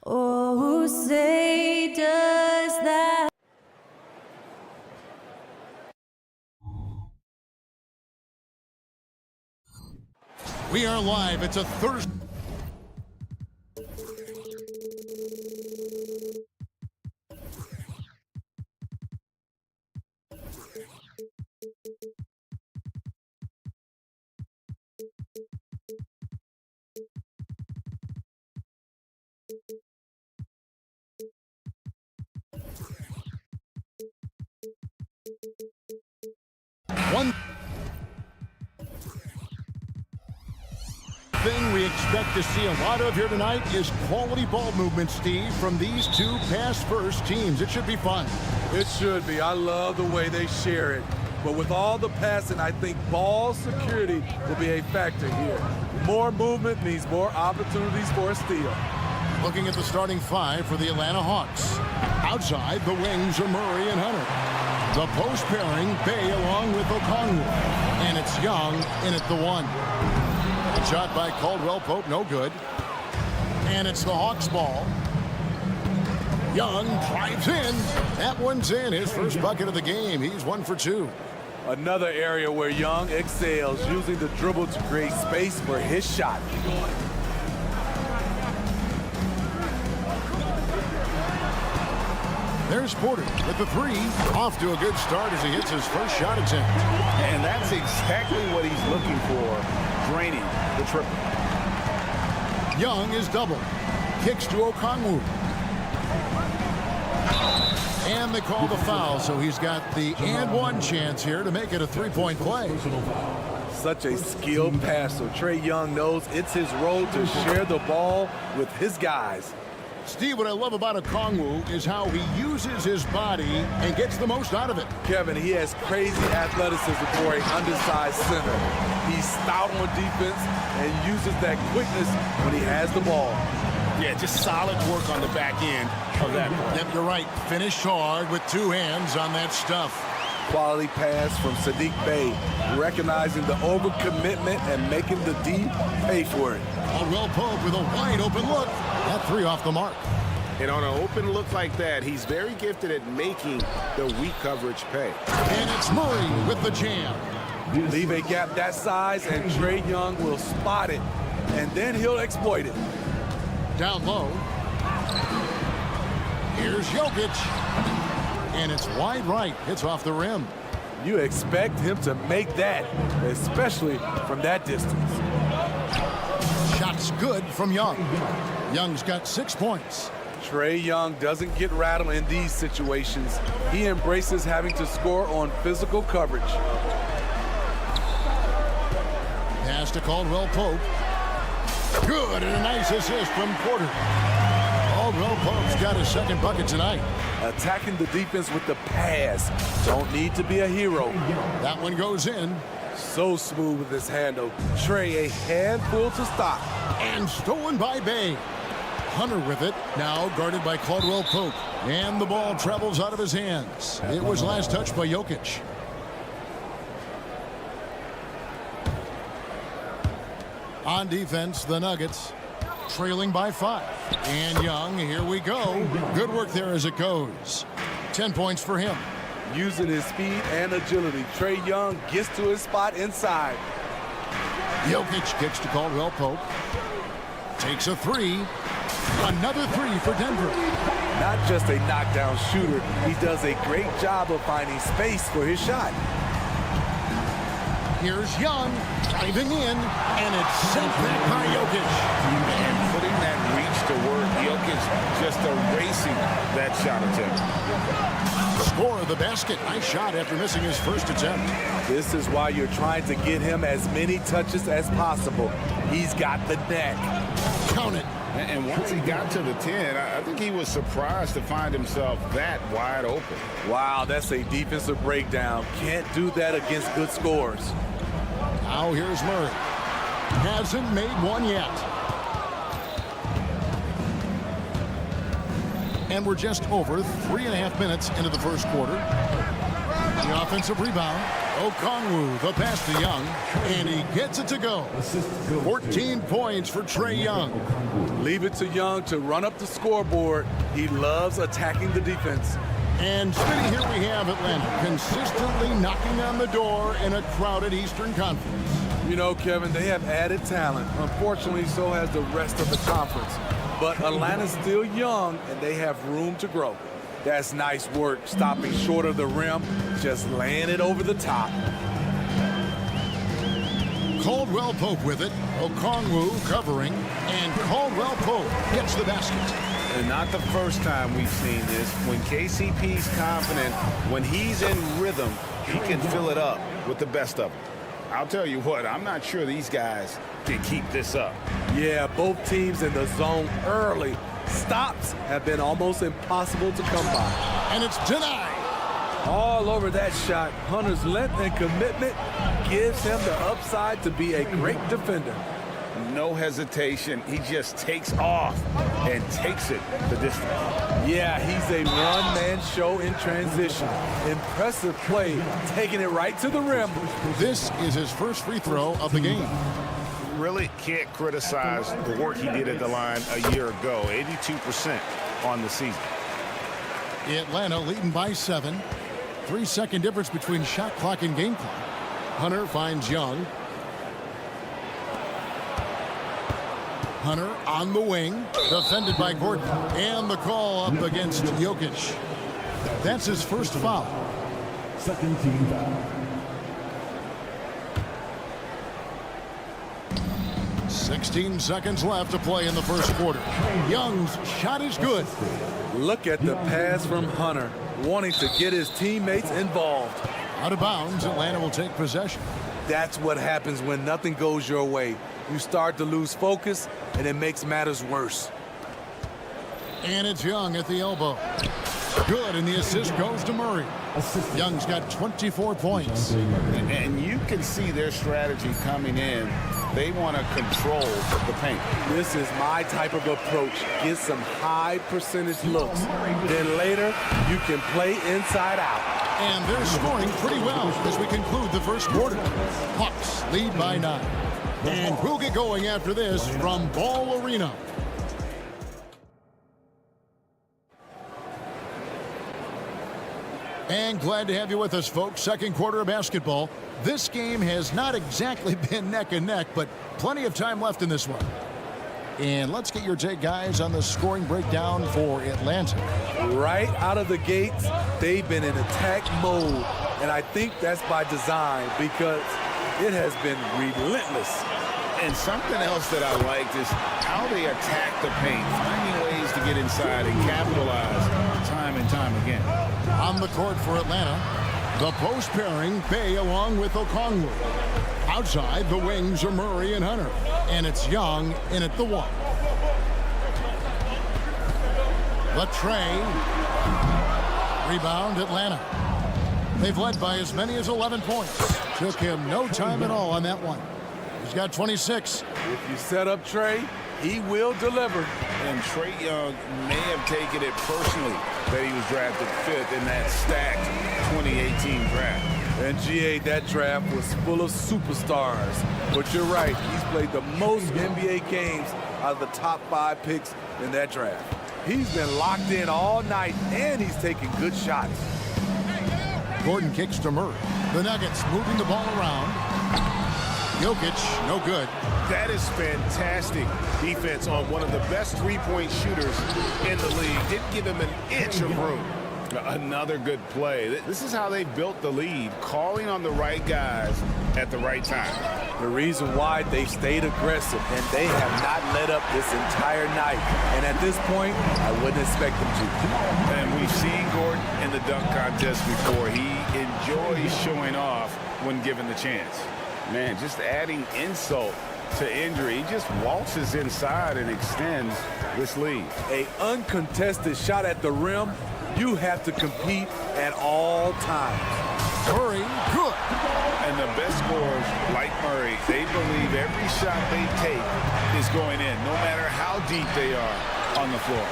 Oh, say does that.
We are live. It's a Thursday. One thing we expect to see a lot of here tonight is quality ball movement, Steve, from these two pass-first teams. It should be fun.
It should be. I love the way they share it. But with all the passing, I think ball security will be a factor here. More movement means more opportunities for a steal.
Looking at the starting five for the Atlanta Hawks. Outside, the wings are Murray and Hunter. The post pairing, Bay along with Okongwu. And it's Young in at the one. A shot by Caldwell Pope, no good. And it's the Hawks ball. Young drives in. That one's in. His first bucket of the game. He's 1 for 2.
Another area where Young excels, using the dribble to create space for his shot.
There's Porter with the three. Off to a good start as he hits his first shot attempt.
And that's exactly what he's looking for, draining the triple.
Young is doubled. Kicks to Okongwu. And they call the foul, so he's got the and one chance here to make it a three-point play.
Such a skilled passer. Trae Young knows it's his role to share the ball with his guys.
Steve, what I love about Okongwu is how he uses his body and gets the most out of it.
Kevin, he has crazy athleticism for an undersized center. He's stout on defense and uses that quickness when he has the ball.
Yeah, just solid work on the back end of that play.
Yep, you're right. Finished hard with two hands on that stuff.
Quality pass from Sadiq Bey, recognizing the overcommitment and making the D pay for it.
Caldwell Pope with a wide open look. That three off the mark.
And on an open look like that, he's very gifted at making the weak coverage pay.
And it's Murray with the jam.
Leave a gap that size and Trae Young will spot it, and then he'll exploit it.
Down low. Here's Jokic. And it's wide right. Hits off the rim.
You expect him to make that, especially from that distance.
Shots good from Young. Young's got 6 points.
Trae Young doesn't get rattled in these situations. He embraces having to score on physical coverage.
Pass to Caldwell Pope. Good, and a nice assist from Porter. Caldwell Pope's got his second bucket tonight.
Attacking the defense with the pass. Don't need to be a hero.
That one goes in.
So smooth with his handle. Trae a handful to stop.
And stolen by Bay. Hunter with it, now guarded by Caldwell Pope. And the ball travels out of his hands. It was last touched by Jokic. On defense, the Nuggets trailing by 5. And Young, here we go. Good work there as it goes. 10 points for him.
Using his speed and agility, Trae Young gets to his spot inside.
Jokic kicks to Caldwell Pope. Takes a three. Another three for Denver.
Not just a knockdown shooter, he does a great job of finding space for his shot.
Here's Young driving in, and it's sent back by Jokic.
And putting that reach to work, Jokic just erasing that shot attempt.
Score of the basket. Nice shot after missing his first attempt.
This is why you're trying to get him as many touches as possible. He's got the neck.
Count it.
And once he got to the 10, I think he was surprised to find himself that wide open.
Wow, that's a defensive breakdown. Can't do that against good scores.
Now here's Murray. Hasn't made one yet. And we're just over 3.5 minutes into the first quarter. The offensive rebound. Okongwu, the pass to Young, and he gets it to go. 14 points for Trae Young.
Leave it to Young to run up the scoreboard. He loves attacking the defense.
And Smitty, here we have Atlanta consistently knocking on the door in a crowded Eastern Conference.
You know, Kevin, they have added talent. Unfortunately, so has the rest of the conference. But Atlanta's still young, and they have room to grow. That's nice work, stopping short of the rim, just laying it over the top.
Caldwell Pope with it. Okongwu covering, and Caldwell Pope gets the basket.
And not the first time we've seen this. When KCP's confident, when he's in rhythm, he can fill it up with the best of them. I'll tell you what, I'm not sure these guys can keep this up.
Yeah, both teams in the zone early. Stops have been almost impossible to come by.
And it's denied.
All over that shot. Hunter's length and commitment gives him the upside to be a great defender.
No hesitation. He just takes off and takes it the distance.
Yeah, he's a one-man show in transition. Impressive play, taking it right to the rim.
This is his first free throw of the game.
Really can't criticize the work he did at the line a year ago. 82% on the season.
Atlanta leading by 7. 3-second difference between shot clock and game clock. Hunter finds Young. Hunter on the wing, defended by Gordon, and the call up against Jokic. That's his first foul.
Second team foul.
16 seconds left to play in the first quarter. Young's shot is good.
Look at the pass from Hunter, wanting to get his teammates involved.
Out of bounds, Atlanta will take possession.
That's what happens when nothing goes your way. You start to lose focus, and it makes matters worse.
And it's Young at the elbow. Good, and the assist goes to Murray. Young's got 24 points.
And you can see their strategy coming in. They want to control the paint.
This is my type of approach. Get some high percentage looks. Then later, you can play inside out.
And they're scoring pretty well as we conclude the first quarter. Hawks lead by 9. And we'll get going after this from Ball Arena. And glad to have you with us, folks. Second quarter of basketball. This game has not exactly been neck and neck, but plenty of time left in this one. And let's get your take, guys, on the scoring breakdown for Atlanta.
Right out of the gates, they've been in attack mode. And I think that's by design because it has been relentless.
And something else that I liked is how they attack the paint, finding ways to get inside and capitalize time and time again.
On the court for Atlanta, the post pairing, Bay along with Okongwu. Outside, the wings are Murray and Hunter. And it's Young in at the 1. The Trae. Rebound, Atlanta. They've led by as many as 11 points. Took him no time at all on that one. He's got 26.
If you set up Trae, he will deliver.
And Trae Young may have taken it personally that he was drafted 5th in that stacked 2018 draft.
And GA, that draft was full of superstars. But you're right, he's played the most NBA games out of the top 5 picks in that draft. He's been locked in all night, and he's taking good shots.
Gordon kicks to Murray. The Nuggets moving the ball around. Jokic, no good.
That is fantastic defense on one of the best three-point shooters in the league. Didn't give him an inch of room. Another good play. This is how they built the lead, calling on the right guys at the right time.
The reason why they stayed aggressive, and they have not let up this entire night. And at this point, I wouldn't expect them to.
And we've seen Gordon in the dunk contest before. He enjoys showing off when given the chance. Man, just adding insult to injury. He just waltzes inside and extends this lead.
An uncontested shot at the rim, you have to compete at all times.
Murray, good.
And the best scorers, like Murray, they believe every shot they take is going in, no matter how deep they are on the floor.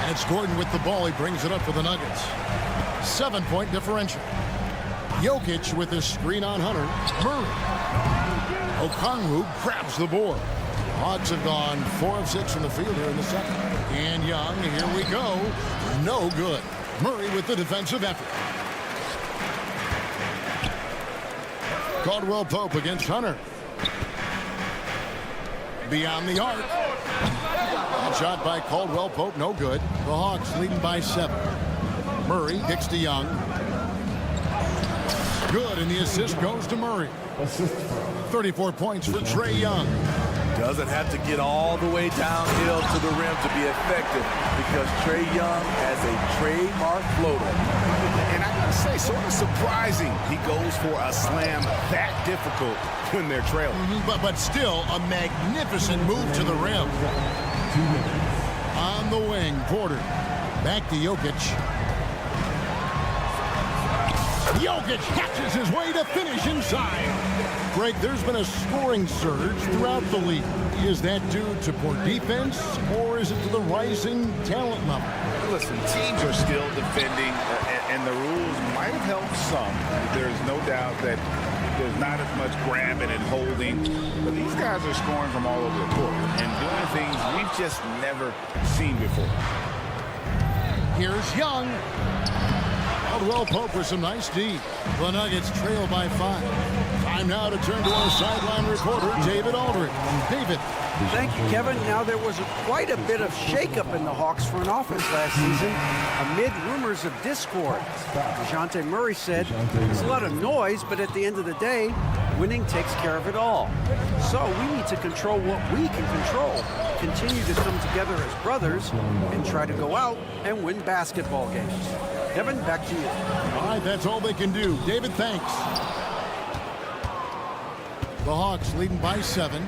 And it's Gordon with the ball. He brings it up for the Nuggets. 7-point differential. Jokic with a screen on Hunter. Murray. Okongwu grabs the board. Hawks have gone 4 of 6 from the field here in the second. And Young, here we go. No good. Murray with the defensive effort. Caldwell Pope against Hunter. Beyond the arc. Shot by Caldwell Pope, no good. The Hawks leading by 7. Murray kicks to Young. Good, and the assist goes to Murray. 34 points for Trae Young.
Doesn't have to get all the way downhill to the rim to be effective because Trae Young has a trademark floater.
And I gotta say, sort of surprising he goes for a slam that difficult when they're trailing.
But still a magnificent move to the rim. On the wing, Porter. Back to Jokic. Jokic catches his way to finish inside. Greg, there's been a scoring surge throughout the league. Is that due to poor defense, or is it to the rising talent level?
Listen, teams are still defending, and the rules might have helped some. There's no doubt that there's not as much grabbing and holding, but these guys are scoring from all over the court and doing things we've just never seen before.
Here's Young. Caldwell Pope with some nice D. The Nuggets trail by 5. Time now to turn to our sideline reporter, David Aldridge. David.
Thank you, Kevin. Now, there was quite a bit of shakeup in the Hawks front office last season amid rumors of discord. DeJounte Murray said, "There's a lot of noise, but at the end of the day, winning takes care of it all. So we need to control what we can control, continue to come together as brothers, and try to go out and win basketball games." Kevin, back to you.
All right, that's all they can do. David, thanks. The Hawks leading by 7.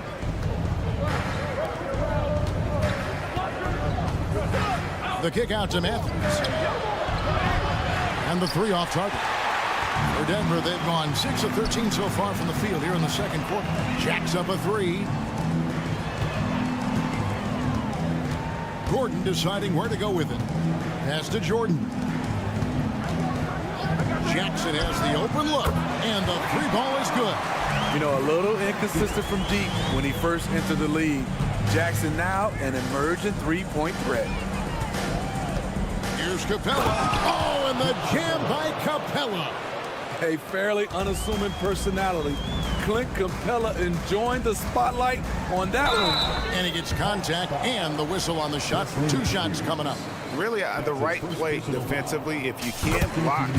The kick out to Matthews. And the 3 off target. For Denver, they've gone 6 of 13 so far from the field here in the second quarter. Jacks up a 3. Gordon deciding where to go with it. Pass to Jordan. Jackson has the open look, and the 3 ball is good.
You know, a little inconsistent from deep when he first entered the league. Jackson now an emerging 3-point threat.
Here's Capella. Oh, and the jam by Capella.
A fairly unassuming personality. Clint Capella enjoying the spotlight on that one.
And he gets contact and the whistle on the shot. 2 shots coming up.
Really the right play defensively. If you can't block,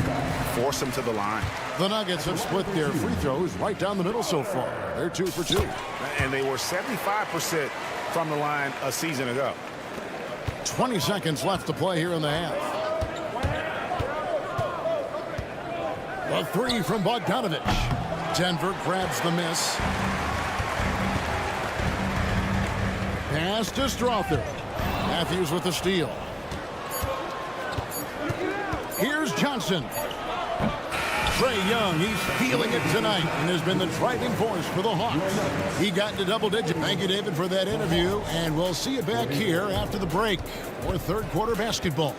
force them to the line.
The Nuggets have split their free throws right down the middle so far. They're 2 for 2.
And they were 75% from the line a season ago.
20 seconds left to play here in the half. The 3 from Bogdanovich. Denver grabs the miss. Pass to Strother. Matthews with the steal. Here's Johnson. Trae Young, he's feeling it tonight and has been the driving force for the Hawks. He got to double digit. Thank you, David, for that interview, and we'll see you back here after the break for third quarter basketball.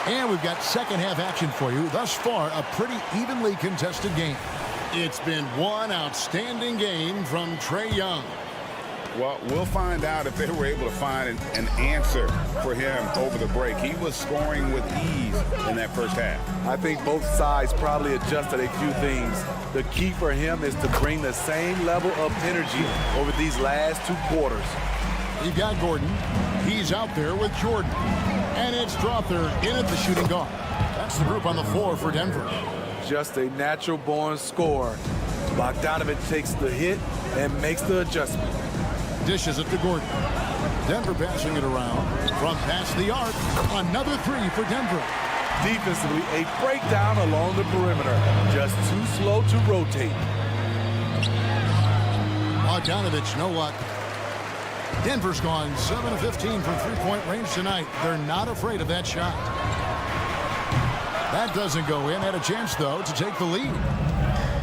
And we've got second half action for you. Thus far, a pretty evenly contested game. It's been one outstanding game from Trae Young.
Well, we'll find out if they were able to find an answer for him over the break. He was scoring with ease in that first half.
I think both sides probably adjusted a few things. The key for him is to bring the same level of energy over these last 2 quarters.
You've got Gordon. He's out there with Jordan. And it's Strother in at the shooting guard. That's the group on the floor for Denver.
Just a natural-born scorer. Bogdanovich takes the hit and makes the adjustment.
Dishes it to Gordon. Denver passing it around. From past the arc. Another 3 for Denver.
Defensively, a breakdown along the perimeter. Just too slow to rotate.
Bogdanovich, no luck. Denver's gone 7 of 15 from three-point range tonight. They're not afraid of that shot. That doesn't go in. Had a chance, though, to take the lead.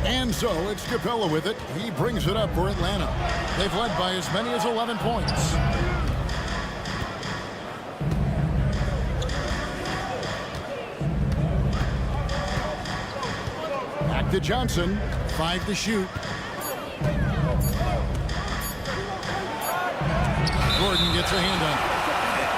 And so it's Capella with it. He brings it up for Atlanta. They've led by as many as 11 points. Back to Johnson. 5 to shoot. Gordon gets a hand on it.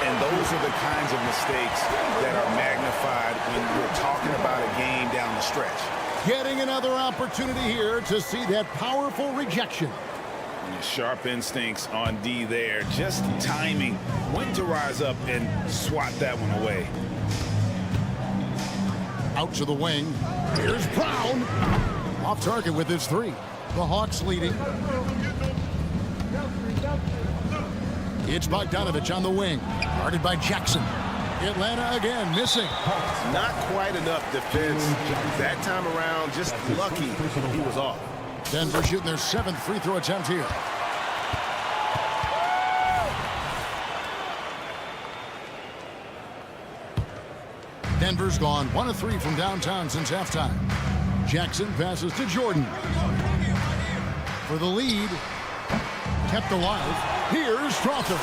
And those are the kinds of mistakes that are magnified when we're talking about a game down the stretch.
Getting another opportunity here to see that powerful rejection.
Sharp instincts on D there. Just timing when to rise up and swat that one away.
Out to the wing. Here's Brown. Off target with his 3. The Hawks leading. It's Bogdanovich on the wing. Guarded by Jackson. Atlanta again missing.
Not quite enough defense that time around. Just lucky he was off.
Denver shooting their 7th free throw attempt here. Denver's gone 1 of 3 from downtown since halftime. Jackson passes to Jordan. For the lead. Kept alive. Here's Strother.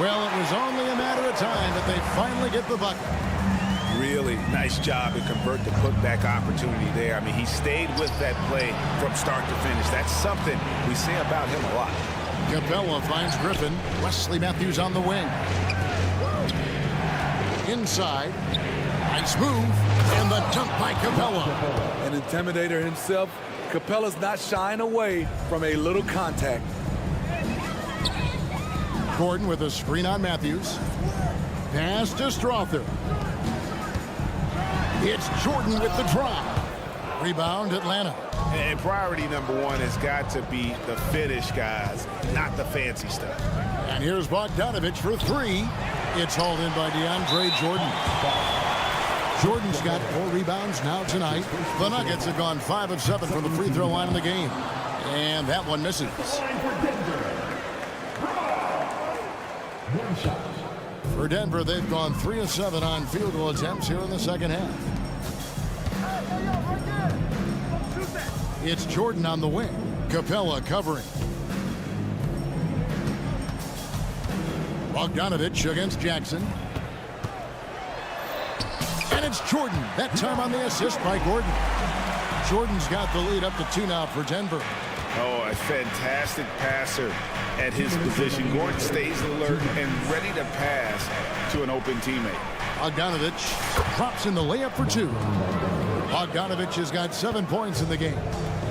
Well, it was only a matter of time that they finally get the bucket.
Really nice job to convert the putback opportunity there. I mean, he stayed with that play from start to finish. That's something we say about him a lot.
Capella finds Griffin. Wesley Matthews on the wing. Inside. Nice move. And the dunk by Capella.
An intimidator himself, Capella's not shying away from a little contact.
Gordon with a screen on Matthews. Pass to Strother. It's Jordan with the drop. Rebound, Atlanta.
And priority number 1 has got to be the finish, guys, not the fancy stuff.
And here's Bogdanovich for 3. It's hauled in by DeAndre Jordan. Jordan's got 4 rebounds now tonight. The Nuggets have gone 5 of 7 from the free throw line in the game. And that one misses. For Denver, they've gone 3 of 7 on field goal attempts here in the second half. It's Jordan on the wing. Capella covering. Bogdanovich against Jackson. And it's Jordan. That time on the assist by Gordon. Jordan's got the lead up to 2 now for Denver.
Oh, a fantastic passer at his position. Gordon stays alert and ready to pass to an open teammate.
Bogdanovich drops in the layup for 2. Bogdanovich has got 7 points in the game.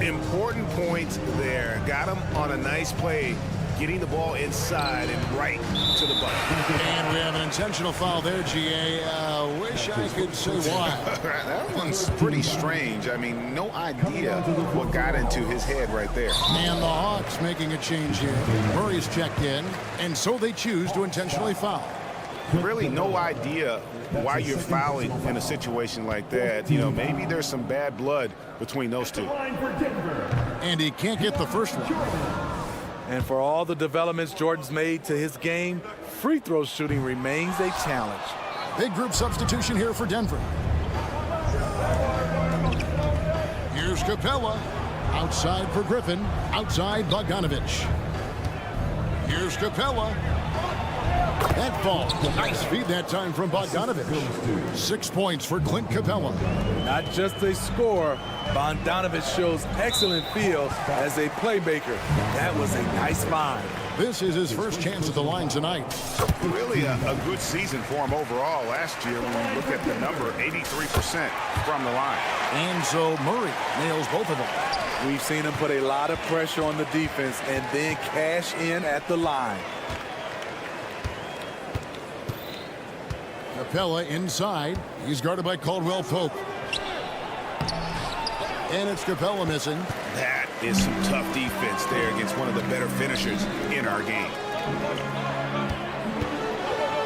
Important points there. Got him on a nice play, getting the ball inside and right to the bucket.
And we have an intentional foul there, GA. Wish I could say why.
That one's pretty strange. I mean, no idea what got into his head right there.
And the Hawks making a change here. Murray's checked in, and so they choose to intentionally foul.
Really no idea why you're fouling in a situation like that. You know, maybe there's some bad blood between those two.
And he can't get the first one.
And for all the developments Jordan's made to his game, free throw shooting remains a challenge.
Big group substitution here for Denver. Here's Capella. Outside for Griffin. Outside Bogdanovich. Here's Capella. That ball. Nice feed that time from Bogdanovich. 6 points for Clint Capella.
Not just a scorer, Bogdanovich shows excellent feel as a playmaker. That was a nice find.
This is his first chance at the line tonight.
Really a good season for him overall last year when we look at the number, 83% from the line.
And so Murray nails both of them.
We've seen him put a lot of pressure on the defense and then cash in at the line.
Capella inside. He's guarded by Caldwell Pope. And it's Capella missing.
That is some tough defense there against one of the better finishers in our game.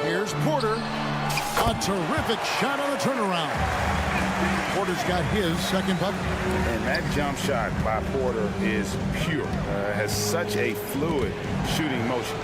Here's Porter. A terrific shot on the turnaround. Porter's got his second bucket.
And that jump shot by Porter is pure. Has such a fluid shooting motion.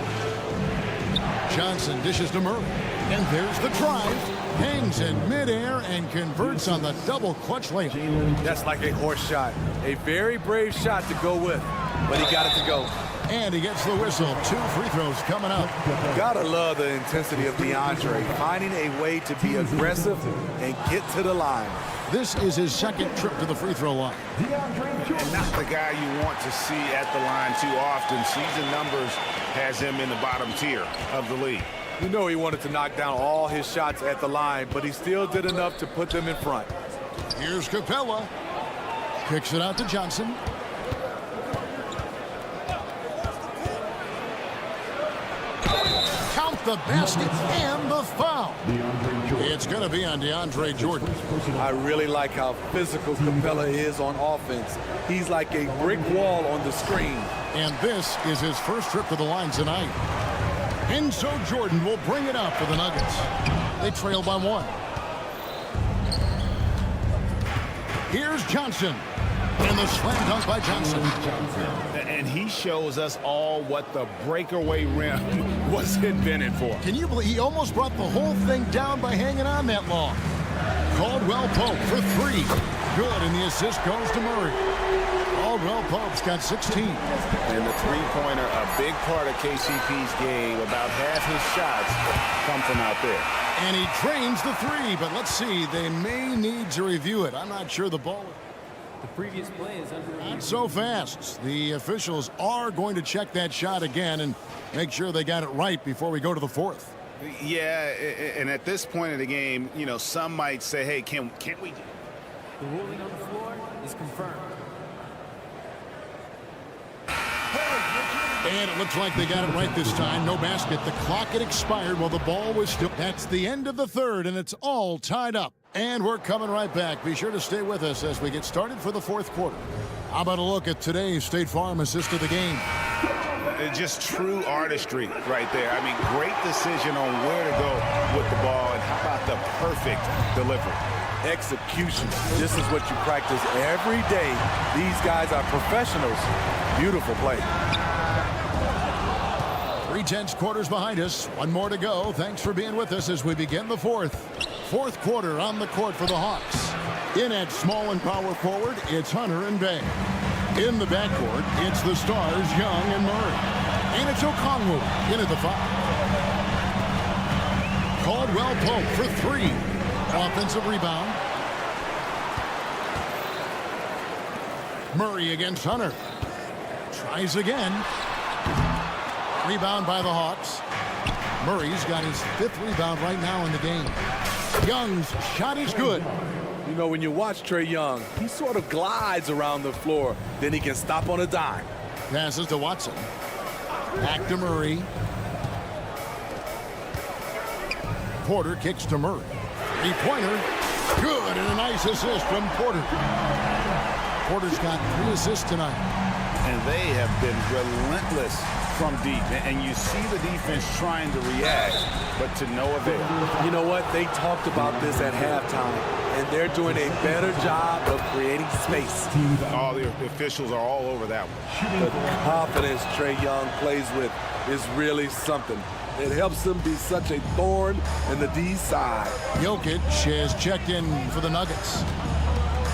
Johnson dishes to Murray. And there's the drive. Hangs in midair and converts on the double clutch layup.
That's like a horse shot. A very brave shot to go with, but he got it to go.
And he gets the whistle. 2 free throws coming up.
Gotta love the intensity of DeAndre, finding a way to be aggressive and get to the line.
This is his second trip to the free throw line.
And not the guy you want to see at the line too often. Season numbers has him in the bottom tier of the league.
You know he wanted to knock down all his shots at the line, but he still did enough to put them in front.
Here's Capella. Kicks it out to Johnson. Count the basket and the foul. It's going to be on DeAndre Jordan.
I really like how physical Capella is on offense. He's like a brick wall on the screen.
And this is his first trip to the line tonight. And so Jordan will bring it up for the Nuggets. They trail by 1. Here's Johnson. And the slam dunk by Johnson.
And he shows us all what the breakaway rim was invented for.
Can you believe he almost brought the whole thing down by hanging on that long? Caldwell Pope for 3. Good, and the assist goes to Murray. Caldwell Pope's got 16.
And the three-pointer, a big part of KCP's game. About half his shots come from out there.
And he drains the 3, but let's see. They may need to review it. I'm not sure the ball...
The previous play is under review.
Not so fast. The officials are going to check that shot again and make sure they got it right before we go to the 4th.
Yeah, and at this point in the game, you know, some might say, hey, can't we...
The ruling on the floor is confirmed.
And it looks like they got it right this time. No basket. The clock had expired while the ball was still... That's the end of the 3rd, and it's all tied up. And we're coming right back. Be sure to stay with us as we get started for the 4th quarter. How about a look at today's State Farm assist of the game?
Just true artistry right there. I mean, great decision on where to go with the ball, and how about the perfect delivery?
Execution. This is what you practice every day. These guys are professionals. Beautiful play.
3/10 quarters behind us. 1 more to go. Thanks for being with us as we begin the 4th. 4th quarter on the court for the Hawks. In at small and power forward, it's Hunter and Bay. In the backcourt, it's the stars Young and Murray. And it's Okongwu into the foul. Caldwell Pope for 3. Offensive rebound. Murray against Hunter. Tries again. Rebound by the Hawks. Murray's got his 5th rebound right now in the game. Young's shot is good.
You know, when you watch Trae Young, he sort of glides around the floor. Then he can stop on a dime.
Passes to Watson. Back to Murray. Porter kicks to Murray. 3-pointer. Good, and a nice assist from Porter. Porter's got 3 assists tonight.
And they have been relentless from deep. And you see the defense trying to react, but to no avail.
You know what? They talked about this at halftime, and they're doing a better job of creating space.
All the officials are all over that one.
The confidence Trae Young plays with is really something. It helps him be such a thorn in the D side.
Jokic has checked in for the Nuggets.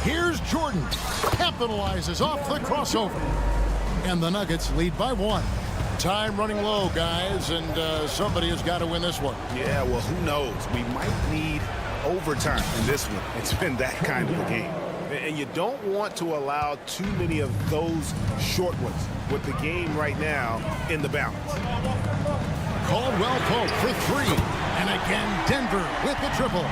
Here's Jordan. Capitalizes off the crossover. And the Nuggets lead by 1. Time running low, guys, and somebody has got to win this one.
Yeah, well, who knows? We might need overtime in this one. It's been that kind of a game. And you don't want to allow too many of those short ones with the game right now in the balance.
Caldwell Pope for 3. And again, Denver with the triple.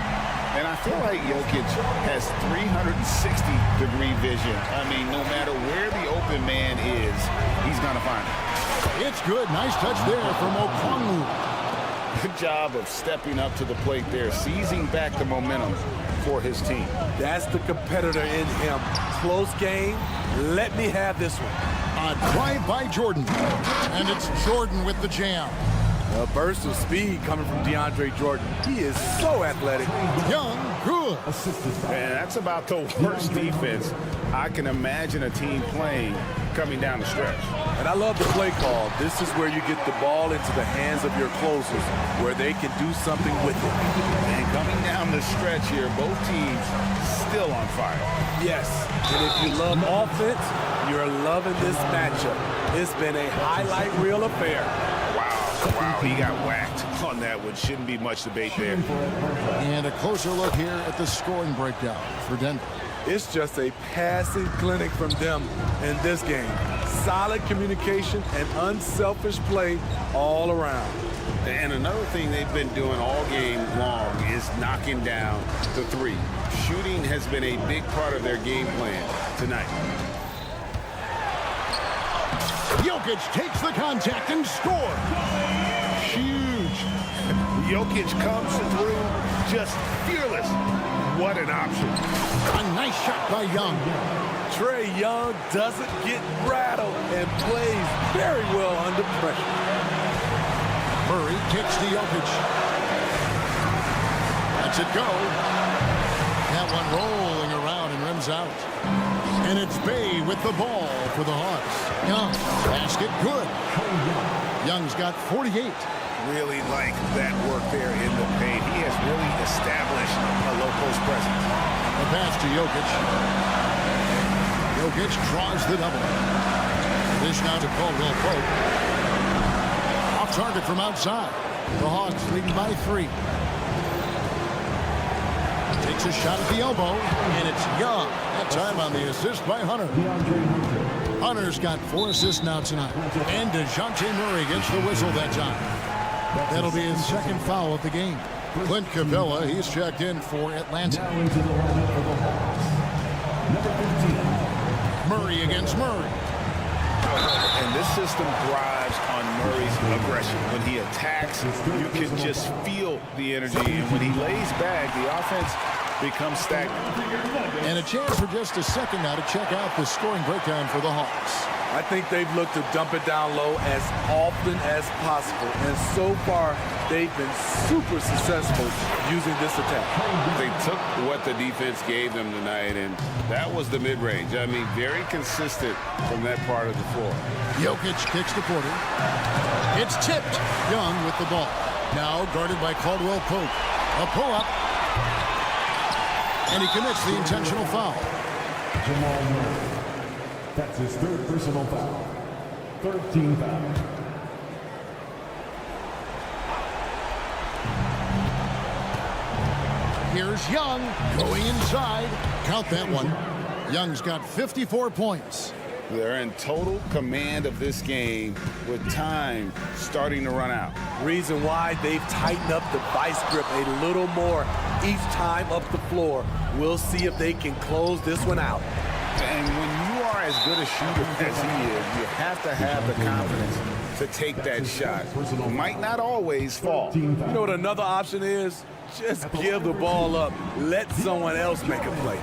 And I feel like Jokic has 360-degree vision. I mean, no matter where the open man is, he's going to find it.
It's good. Nice touch there from Okongwu.
Good job of stepping up to the plate there, seizing back the momentum for his team.
That's the competitor in him. Close game. Let me have this one.
A drive by Jordan. And it's Jordan with the jam.
A burst of speed coming from DeAndre Jordan. He is so athletic.
Young, good.
And that's about the worst defense I can imagine a team playing coming down the stretch.
And I love the play call. This is where you get the ball into the hands of your closers, where they can do something with it.
And coming down the stretch here, both teams still on fire.
Yes, and if you love offense, you're loving this matchup. It's been a highlight reel affair.
Wow, he got whacked on that one. Shouldn't be much debate there.
And a closer look here at the scoring breakdown for Denver.
It's just a passing clinic from them in this game. Solid communication and unselfish play all around.
And another thing they've been doing all game long is knocking down the three. Shooting has been a big part of their game plan tonight.
Jokic takes the contact and scores. Huge.
Jokic comes through just fearless. What an option.
A nice shot by Young.
Trae Young doesn't get rattled and plays very well under pressure.
Murray kicks to Jokic. Lets it go. That one rolling around and rims out. And it's Bay with the ball for the Hawks. Young, basket good. Young's got 48.
Really like that work there in the paint. He has really established a low post presence.
A pass to Jokic. Jokic draws the double. Dish now to Caldwell Pope. Off target from outside. The Hawks leading by 3. Takes a shot at the elbow, and it's Young. That time on the assist by Hunter. Hunter's got 4 assists now tonight. And DeJounte Murray gets the whistle that time. That'll be his second foul of the game. Clint Capella, he's checked in for Atlanta. Murray against Murray.
And this system thrives on Murray's aggression. When he attacks, you can just feel the energy. And when he lays back, the offense becomes stagnant.
And a chance for just a second now to check out the scoring breakdown for the Hawks.
I think they've looked to dump it down low as often as possible. And so far, they've been super successful using this attack.
They took what the defense gave them tonight, and that was the mid-range. I mean, very consistent from that part of the floor.
Jokic kicks to Porter. It's tipped. Young with the ball. Now guarded by Caldwell Pope. A pull-up. And he commits the intentional foul.
Jamal Murray. That's his 3rd personal foul. 13 foul.
Here's Young going inside. Count that one. Young's got 54 points.
They're in total command of this game with time starting to run out.
Reason why they've tightened up the vice grip a little more each time up the floor. We'll see if they can close this one out.
And when you are as good a shooter as he is, you have to have the confidence to take that shot. It might not always fall.
You know what another option is? Just give the ball up. Let someone else make a play.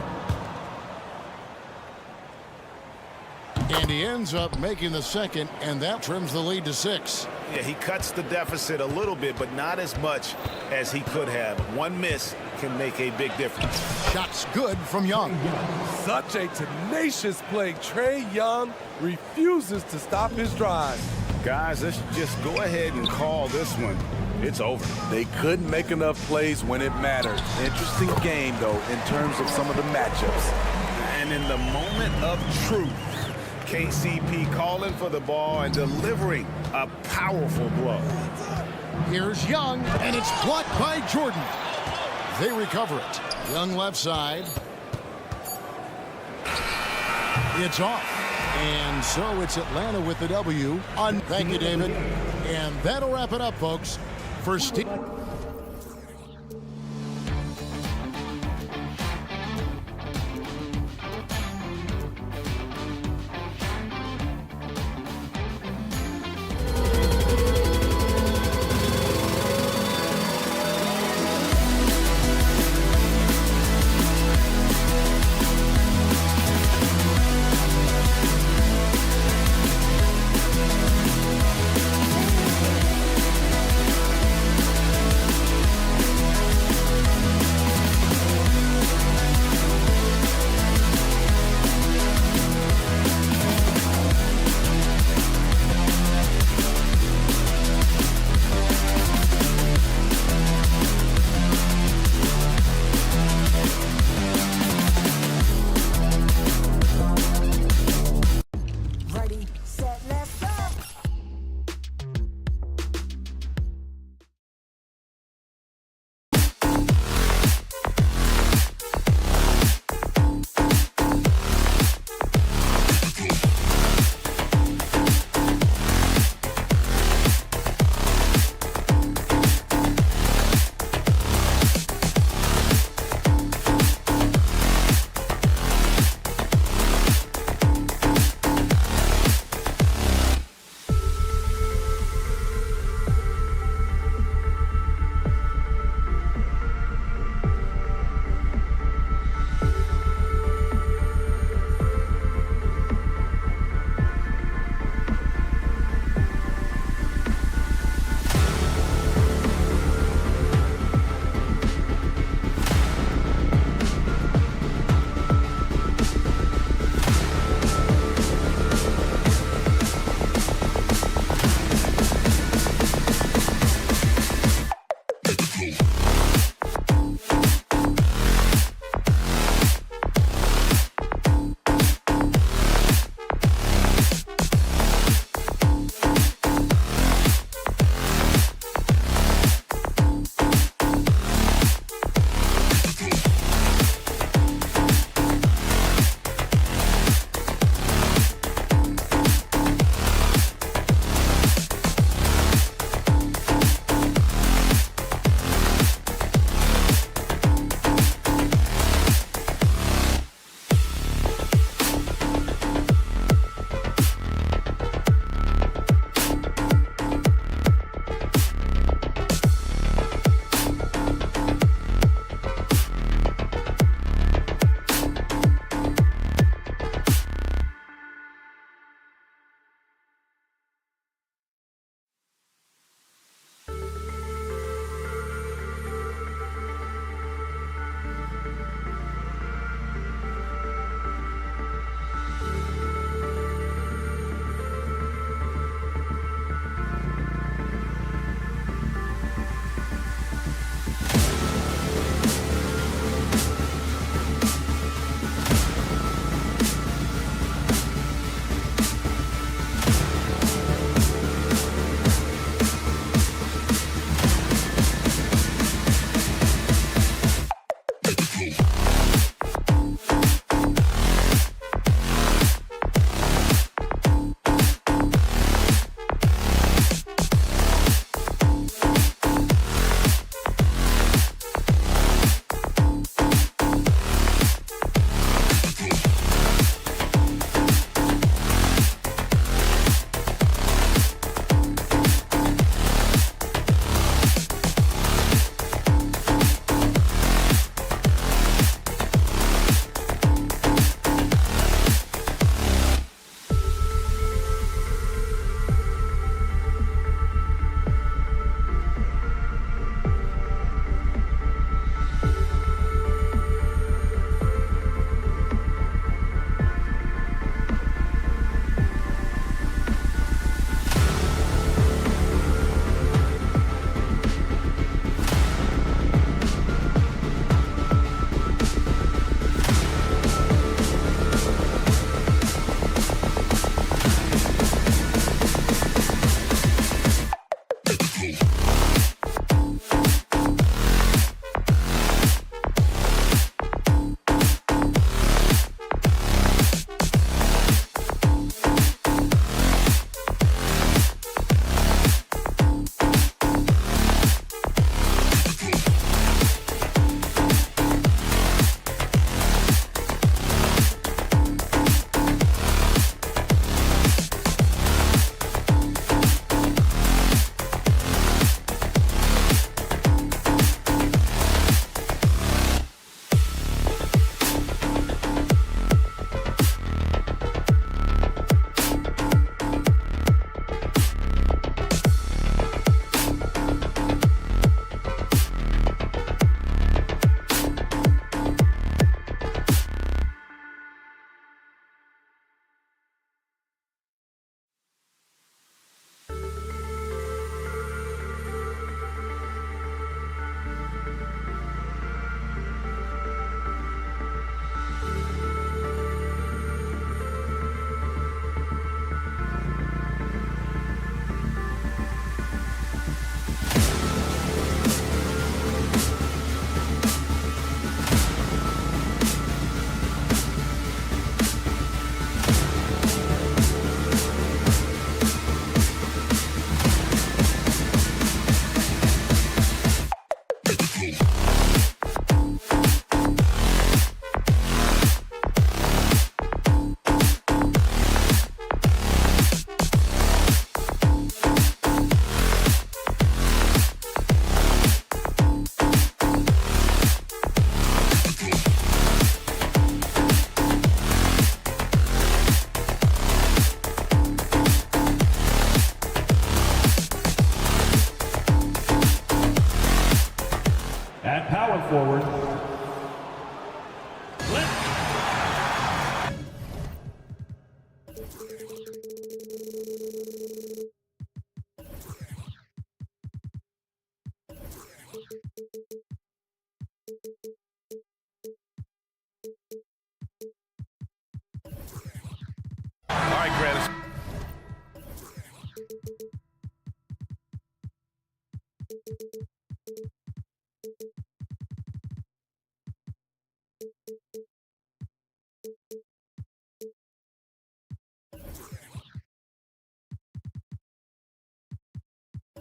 And he ends up making the second, and that trims the lead to 6.
Yeah, he cuts the deficit a little bit, but not as much as he could have. One miss can make a big difference.
Shots good from Young.
Such a tenacious play. Trae Young refuses to stop his drive.
Guys, let's just go ahead and call this one. It's over.
They couldn't make enough plays when it mattered. Interesting game, though, in terms of some of the matchups.
And in the moment of truth, KCP calling for the ball and delivering a powerful blow.
Here's Young, and it's blocked by Jordan. They recover it. Young left side. It's off. And so it's Atlanta with the W. Thank you, David. And that'll wrap it up, folks. For Steve.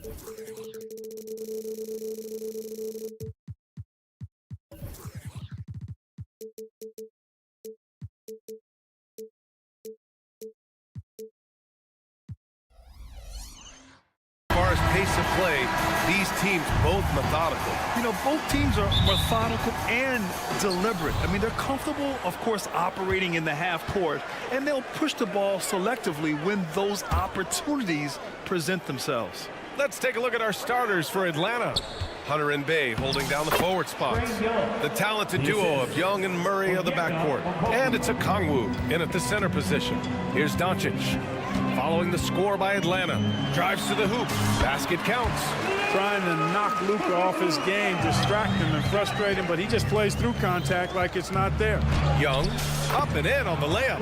As far as pace of play, these teams both methodical.
You know, both teams are methodical and deliberate. I mean, they're comfortable, of course, operating in the half court, and they'll push the ball selectively when those opportunities present themselves.
Let's take a look at our starters for Atlanta. Hunter and Bay holding down the forward spots. The talented duo of Young and Murray of the backcourt. And it's a Kongwu in at the center position. Here's Doncic. Following the score by Atlanta. Drives to the hoop. Basket counts.
Trying to knock Luka off his game, distract him and frustrate him, but he just plays through contact like it's not there.
Young up and in on the layup.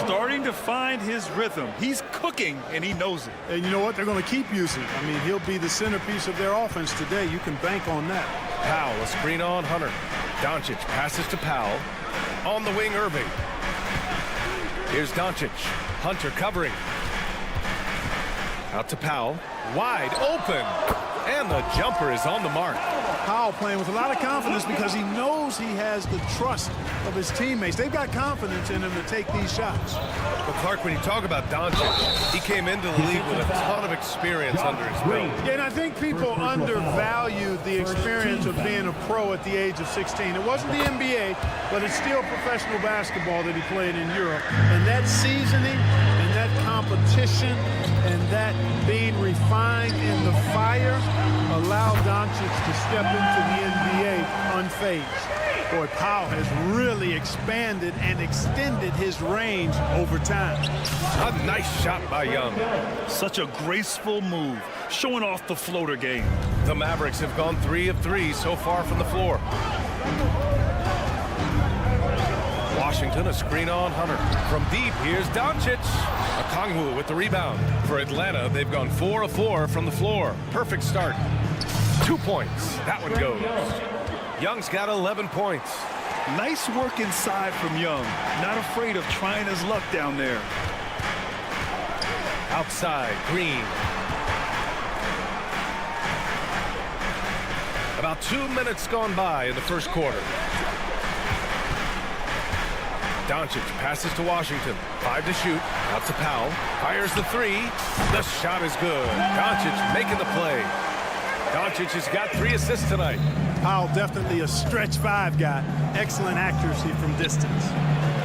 Starting to find his rhythm. He's cooking, and he knows it.
And you know what? They're going to keep using him. I mean, he'll be the centerpiece of their offense today. You can bank on that.
Powell, a screen on Hunter. Doncic passes to Powell. On the wing, Irving. Here's Doncic. Hunter covering. Out to Powell. Wide open. And the jumper is on the mark.
Powell playing with a lot of confidence because he knows he has the trust of his teammates. They've got confidence in him to take these shots.
But Clark, when you talk about Doncic, he came into the league with a ton of experience under his belt.
Yeah, and I think people undervalue the experience of being a pro at the age of 16. It wasn't the NBA, but it's still professional basketball that he played in Europe. And that seasoning and that competition and that being refined in the fire allowed Doncic to step into the NBA unfazed. Boy, Powell has really expanded and extended his range over time.
A nice shot by Young.
Such a graceful move, showing off the floater game.
The Mavericks have gone 3 of 3 so far from the floor. Washington, a screen on Hunter. From deep, here's Doncic. Okongwu with the rebound. For Atlanta, they've gone 4 of 4 from the floor. Perfect start. 2 points. That one goes. Young's got 11 points.
Nice work inside from Young. Not afraid of trying his luck down there.
Outside, Green. About 2 minutes gone by in the first quarter. Doncic passes to Washington. 5 to shoot. Out to Powell. Fires the 3. The shot is good. Doncic making the play. Doncic has got 3 assists tonight.
Powell definitely a stretch 5 guy. Excellent accuracy from distance.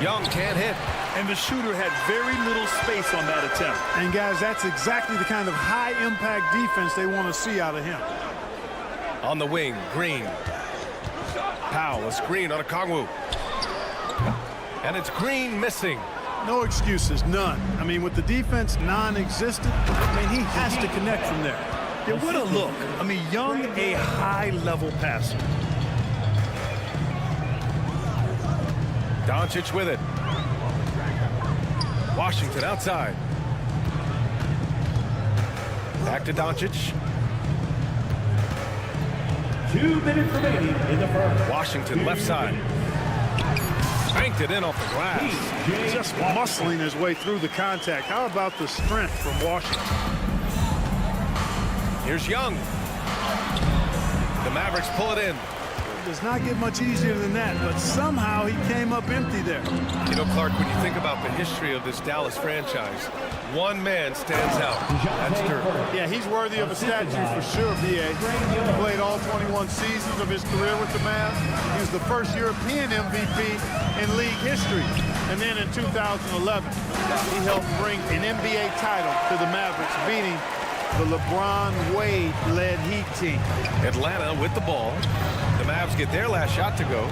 Young can't hit.
And the shooter had very little space on that attempt.
And guys, that's exactly the kind of high-impact defense they want to see out of him.
On the wing, Green. Powell, a screen on Okongwu. And it's Green missing.
No excuses, none. I mean, with the defense non-existent, I mean, he has to connect from there.
Yeah, what a look. I mean, Young, a high-level passer.
Doncic with it. Washington outside. Back to Doncic.
2 minutes remaining in the first.
Washington left side. Banked it in off the glass.
Just muscling his way through the contact. How about the strength from Washington?
Here's Young. The Mavericks pull it in.
It does not get much easier than that, but somehow he came up empty there.
You know, Clark, when you think about the history of this Dallas franchise, one man stands out. That's Dirk.
Yeah, he's worthy of a statue for sure, B.A. He played all 21 seasons of his career with the Mavs. He was the first European MVP in league history. And then in 2011, he helped bring an NBA title to the Mavericks, beating the LeBron Wade-led Heat team.
Atlanta with the ball. The Mavs get their last shot to go.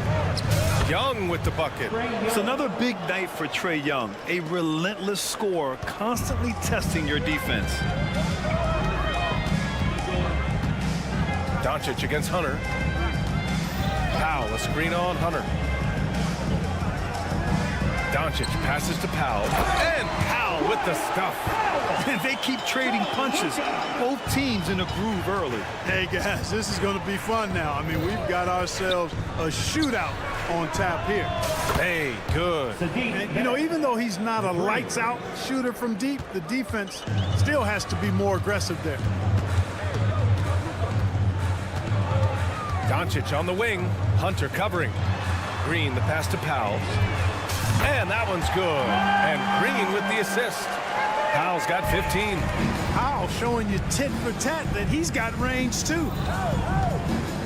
Young with the bucket.
It's another big night for Trae Young. A relentless scorer, constantly testing your defense.
Doncic against Hunter. Powell, a screen on Hunter. Doncic passes to Powell. And Powell with the stuff.
They keep trading punches. Both teams in a groove early.
Hey, guys, this is going to be fun now. I mean, we've got ourselves a shootout on tap here.
Hey, good.
And, you know, even though he's not a lights-out shooter from deep, the defense still has to be more aggressive there.
Doncic on the wing. Hunter covering. Green, the pass to Powell. And that one's good. And Green with the assist. Powell's got 15.
Powell showing you tit for tat that he's got range too.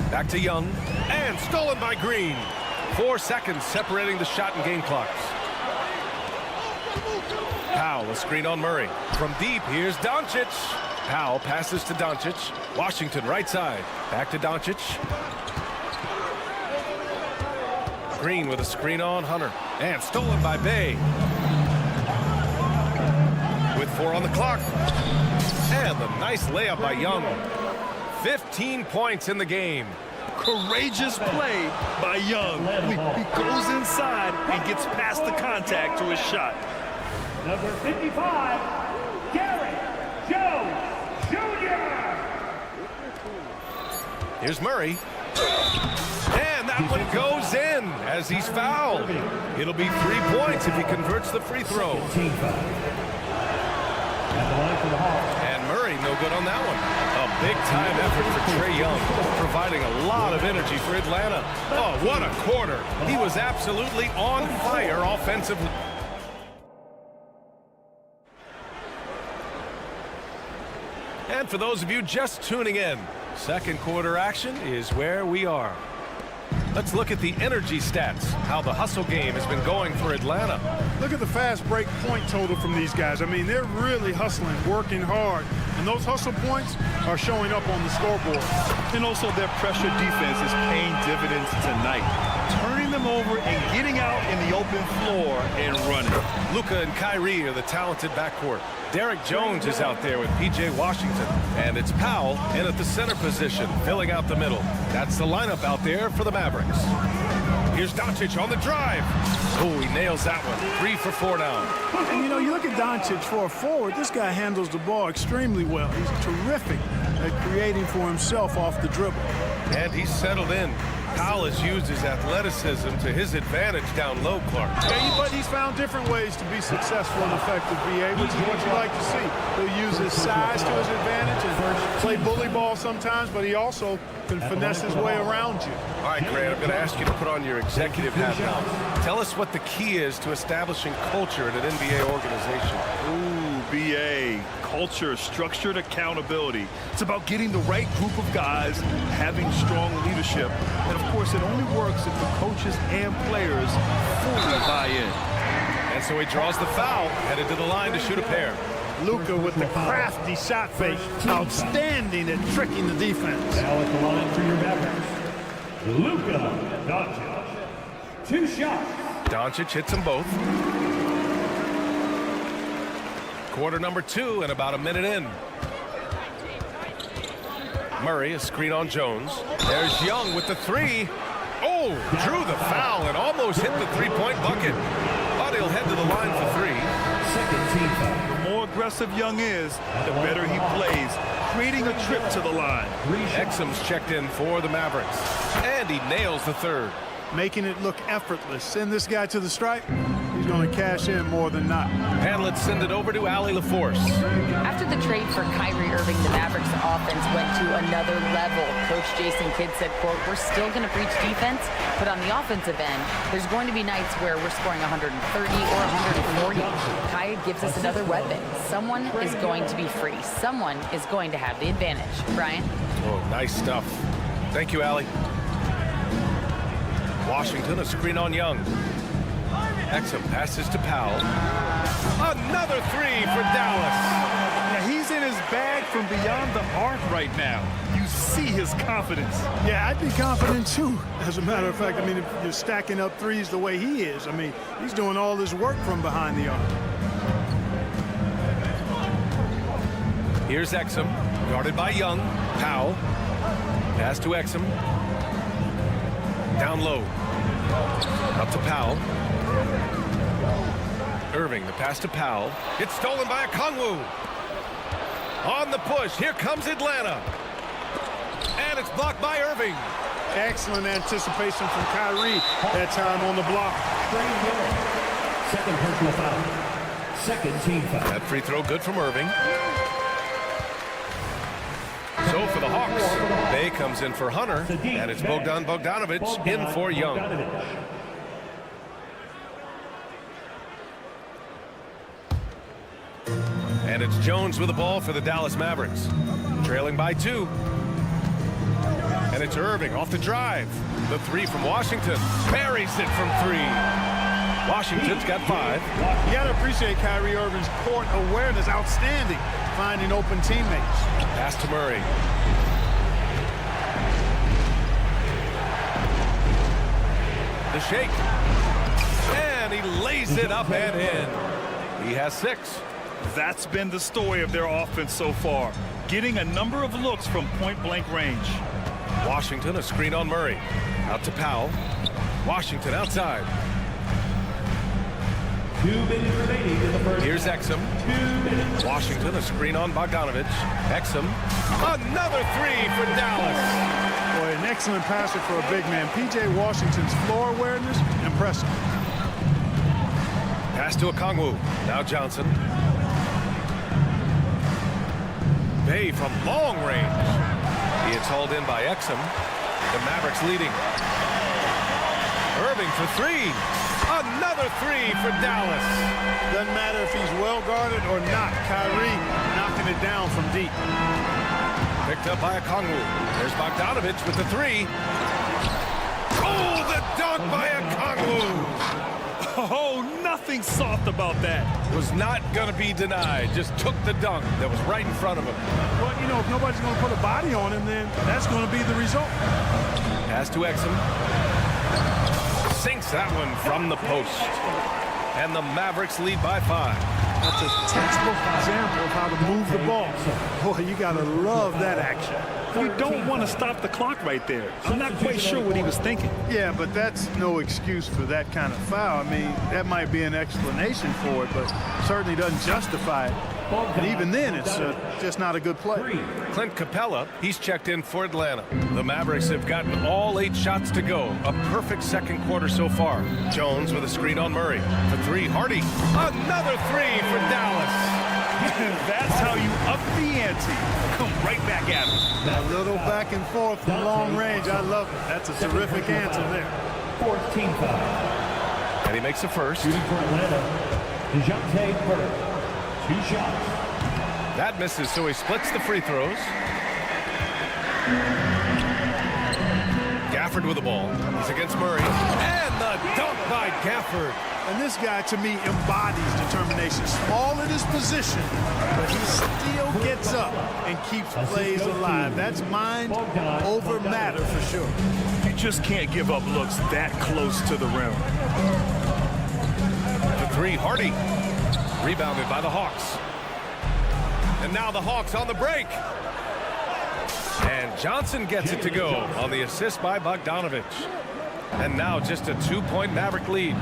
Back to Young. And stolen by Green. 4 seconds separating the shot and game clocks. Powell, a screen on Murray. From deep, here's Doncic. Powell passes to Doncic. Washington, right side. Back to Doncic. Green with a screen on Hunter. And stolen by Bay. With 4 on the clock. And the nice layup by Young. 15 points in the game.
Courageous play by Young. He goes inside and gets past the contact to his shot.
Number 55, Gary Jones Jr.
Here's Murray. And that one goes in as he's fouled. It'll be 3 points if he converts the free throw. And Murray, no good on that one. A big-time effort for Trae Young, providing a lot of energy for Atlanta. Oh, what a quarter. He was absolutely on fire offensively. And for those of you just tuning in, second quarter action is where we are. Let's look at the energy stats, how the hustle game has been going for Atlanta.
Look at the fast break point total from these guys. I mean, they're really hustling, working hard. And those hustle points are showing up on the scoreboard.
And also their pressure defense is paying dividends tonight. Turning them over and getting out in the open floor and running.
Luka and Kyrie are the talented backcourt. Derek Jones is out there with P.J. Washington. And it's Powell in at the center position, filling out the middle. That's the lineup out there for the Mavericks. Here's Doncic on the drive. Oh, he nails that one. 3 for 4 now.
And, you know, you look at Doncic for a forward, this guy handles the ball extremely well. He's terrific at creating for himself off the dribble.
And he's settled in. Powell has used his athleticism to his advantage down low, Clark.
Yeah, but he's found different ways to be successful and effective, BA, which is what you like to see. He'll use his size to his advantage and play bully ball sometimes, but he also can finesse his way around you.
All right, Grant, I'm going to ask you to put on your executive hat now. Tell us what the key is to establishing culture at an NBA organization.
Ooh, BA. Culture, structured accountability. It's about getting the right group of guys, having strong leadership. And, of course, it only works if the coaches and players fully buy in.
And so he draws the foul, headed to the line to shoot a pair.
Luka with the crafty shot fake. Outstanding at tricking the defense.
Now at the line for your Mavericks, Luka Doncic. 2 shots.
Doncic hits them both. Quarter number 2 and about a minute in. Murray, a screen on Jones. There's Young with the 3. Oh, drew the foul and almost hit the 3-point bucket. But he'll head to the line for 3.
Second team foul.
The more aggressive Young is, the better he plays, creating a trip to the line.
Exum's checked in for the Mavericks. And he nails the 3rd.
Making it look effortless. Send this guy to the stripe. He's going to cash in more than not.
And let's send it over to Allie LaForce.
After the trade for Kyrie Irving, the Mavericks offense went to another level. Coach Jason Kidd said, quote, "We're still going to preach defense, but on the offensive end, there's going to be nights where we're scoring 130 or 140. Kyrie gives us another weapon. Someone is going to be free. Someone is going to have the advantage." Brian?
Oh, nice stuff. Thank you, Allie. Washington, a screen on Young. Exum passes to Powell. Another 3 for Dallas.
Now he's in his bag from beyond the arc right now. You see his confidence.
Yeah, I'd be confident too. As a matter of fact, I mean, if you're stacking up threes the way he is, I mean, he's doing all his work from behind the arc.
Here's Exum, guarded by Young. Powell. Pass to Exum. Down low. Up to Powell. Irving, the pass to Powell. It's stolen by Okongwu. On the push, here comes Atlanta. And it's blocked by Irving.
Excellent anticipation from Kyrie that time on the block.
Second personal foul. Second team foul.
That free throw good from Irving. So for the Hawks, Bay comes in for Hunter, and it's Bogdan Bogdanovic in for Young. And it's Jones with the ball for the Dallas Mavericks. Trailing by 2. And it's Irving off the drive. The 3 from Washington. Buries it from 3. Washington's got 5.
You got to appreciate Kyrie Irving's court awareness. Outstanding. Finding open teammates.
Pass to Murray. The shake. And he lays it up and in. He has 6.
That's been the story of their offense so far, getting a number of looks from point-blank range.
Washington, a screen on Murray. Out to Powell. Washington outside.
2 minutes remaining in the first.
Here's Exum.
2 minutes.
Washington, a screen on Bogdanovic. Exum. Another 3 for Dallas.
Boy, an excellent passer for a big man. P.J. Washington's floor awareness, impressive.
Pass to Okongwu. Now Johnson. Bay from long range. He is hauled in by Exum. The Mavericks leading. Irving for 3. Another 3 for Dallas.
Doesn't matter if he's well guarded or not. Kyrie knocking it down from deep.
Picked up by Okongwu. There's Bogdanovic with the 3. Oh, the dunk by Okongwu.
Oh, nothing soft about that.
Was not going to be denied. Just took the dunk that was right in front of him.
Well, you know, if nobody's going to put a body on him, then that's going to be the result.
Pass to Exum. Sinks that one from the post. And the Mavericks lead by 5.
That's a textbook example of how to move the ball. Boy, you got to love that action.
You don't want to stop the clock right there. I'm not quite sure what he was thinking.
Yeah, but that's no excuse for that kind of foul. I mean, that might be an explanation for it, but certainly doesn't justify it. And even then, it's just not a good play.
Clint Capella, he's checked in for Atlanta. The Mavericks have gotten all 8 shots to go. A perfect second quarter so far. Jones with a screen on Murray. For 3, Hardy. Another 3 for Dallas.
That's how you up the ante. Come right back at him.
A little back and forth from long range. I love it. That's a terrific answer there.
14 foul.
And he makes the first.
Shooting for Atlanta, DeJounte Murray. 2 shots.
That misses, so he splits the free throws. Gafford with the ball. He's against Murray. And the dunk by Gafford.
And this guy, to me, embodies determination. Small in his position, but he still gets up and keeps plays alive. That's mind over matter for sure.
You just can't give up looks that close to the rim.
The 3, Hardy. Rebounded by the Hawks. And now the Hawks on the break. And Johnson gets it to go on the assist by Bogdanovic. And now just a 2-point Maverick lead.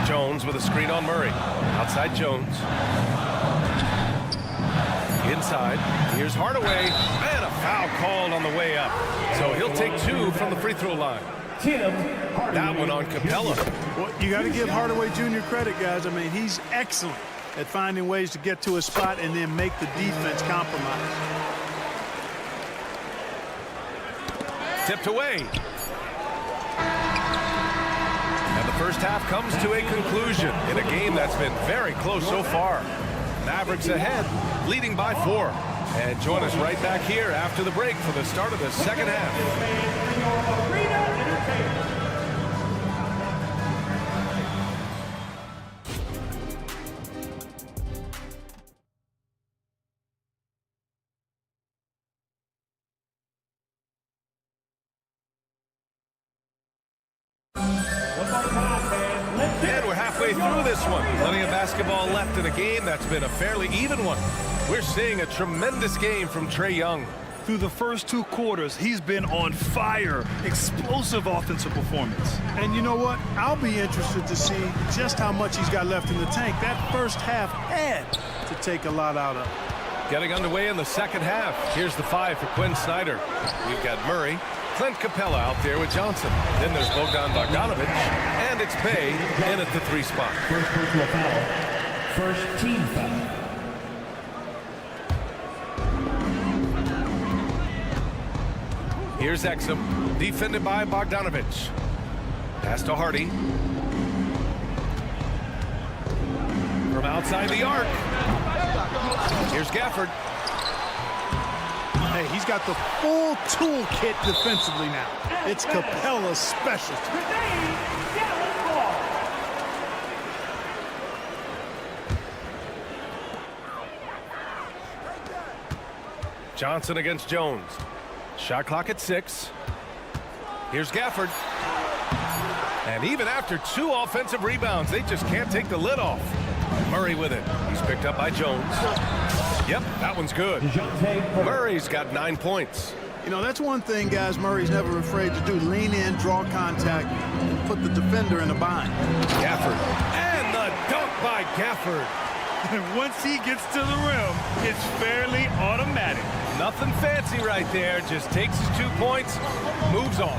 Jones with a screen on Murray. Outside Jones. Inside. Here's Hardaway. And a foul called on the way up. So he'll take 2 from the free throw line. That one on Capella.
Well, you got to give Hardaway Jr. credit, guys. I mean, he's excellent at finding ways to get to a spot and then make the defense compromise.
Tipped away. And the first half comes to a conclusion in a game that's been very close so far. Mavericks ahead, leading by 4. And join us right back here after the break for the start of the second half. And we're halfway through this one. Plenty of basketball left in a game that's been a fairly even one. We're seeing a tremendous game from Trae Young.
Through the first 2 quarters, he's been on fire. Explosive offensive performance.
And you know what? I'll be interested to see just how much he's got left in the tank. That first half had to take a lot out of it.
Getting underway in the second half. Here's the 5 for Quinn Snyder. We've got Murray. Clint Capella out there with Johnson. Then there's Bogdan Bogdanovic. And it's Bay in at the 3 spot.
First personal foul. First team foul.
Here's Exum, defended by Bogdanovich. Pass to Hardy. From outside the arc. Here's Gafford.
Hey, he's got the full toolkit defensively now. It's Capella's specialty.
Johnson against Jones. Shot clock at 6. Here's Gafford. And even after 2 offensive rebounds, they just can't take the lid off. Murray with it. He's picked up by Jones. Yep, that one's good. Murray's got 9 points.
You know, that's one thing, guys, Murray's never afraid to do. Lean in, draw contact, and put the defender in a bind.
Gafford. And the dunk by Gafford.
And once he gets to the rim, it's fairly automatic.
Nothing fancy right there. Just takes his 2 points, moves on.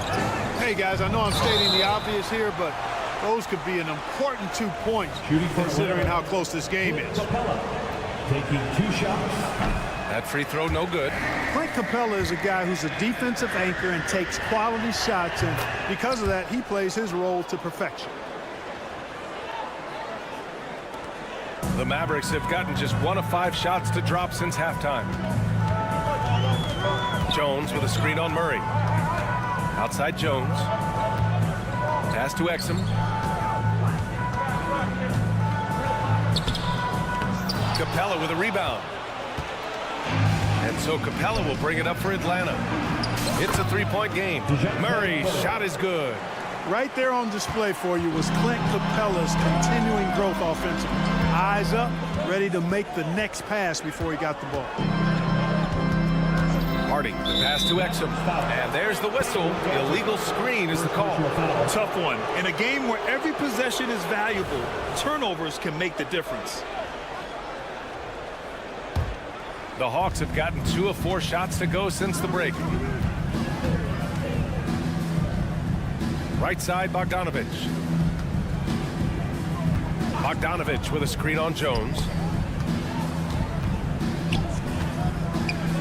Hey, guys, I know I'm stating the obvious here, but those could be an important 2 points considering how close this game is.
Taking 2 shots.
That free throw no good.
Clint Capella is a guy who's a defensive anchor and takes quality shots, and because of that, he plays his role to perfection.
The Mavericks have gotten just 1 of 5 shots to drop since halftime. Jones with a screen on Murray. Outside Jones. Pass to Exum. Capella with a rebound. And so Capella will bring it up for Atlanta. It's a 3-point game. Murray's shot is good.
Right there on display for you was Clint Capella's continuing growth offensively. Eyes up, ready to make the next pass before he got the ball.
Hardy, the pass to Exum. And there's the whistle. Illegal screen is the call.
Tough one. In a game where every possession is valuable, turnovers can make the difference.
The Hawks have gotten 2 of 4 shots to go since the break. Right side, Bogdanovich. Bogdanovich with a screen on Jones.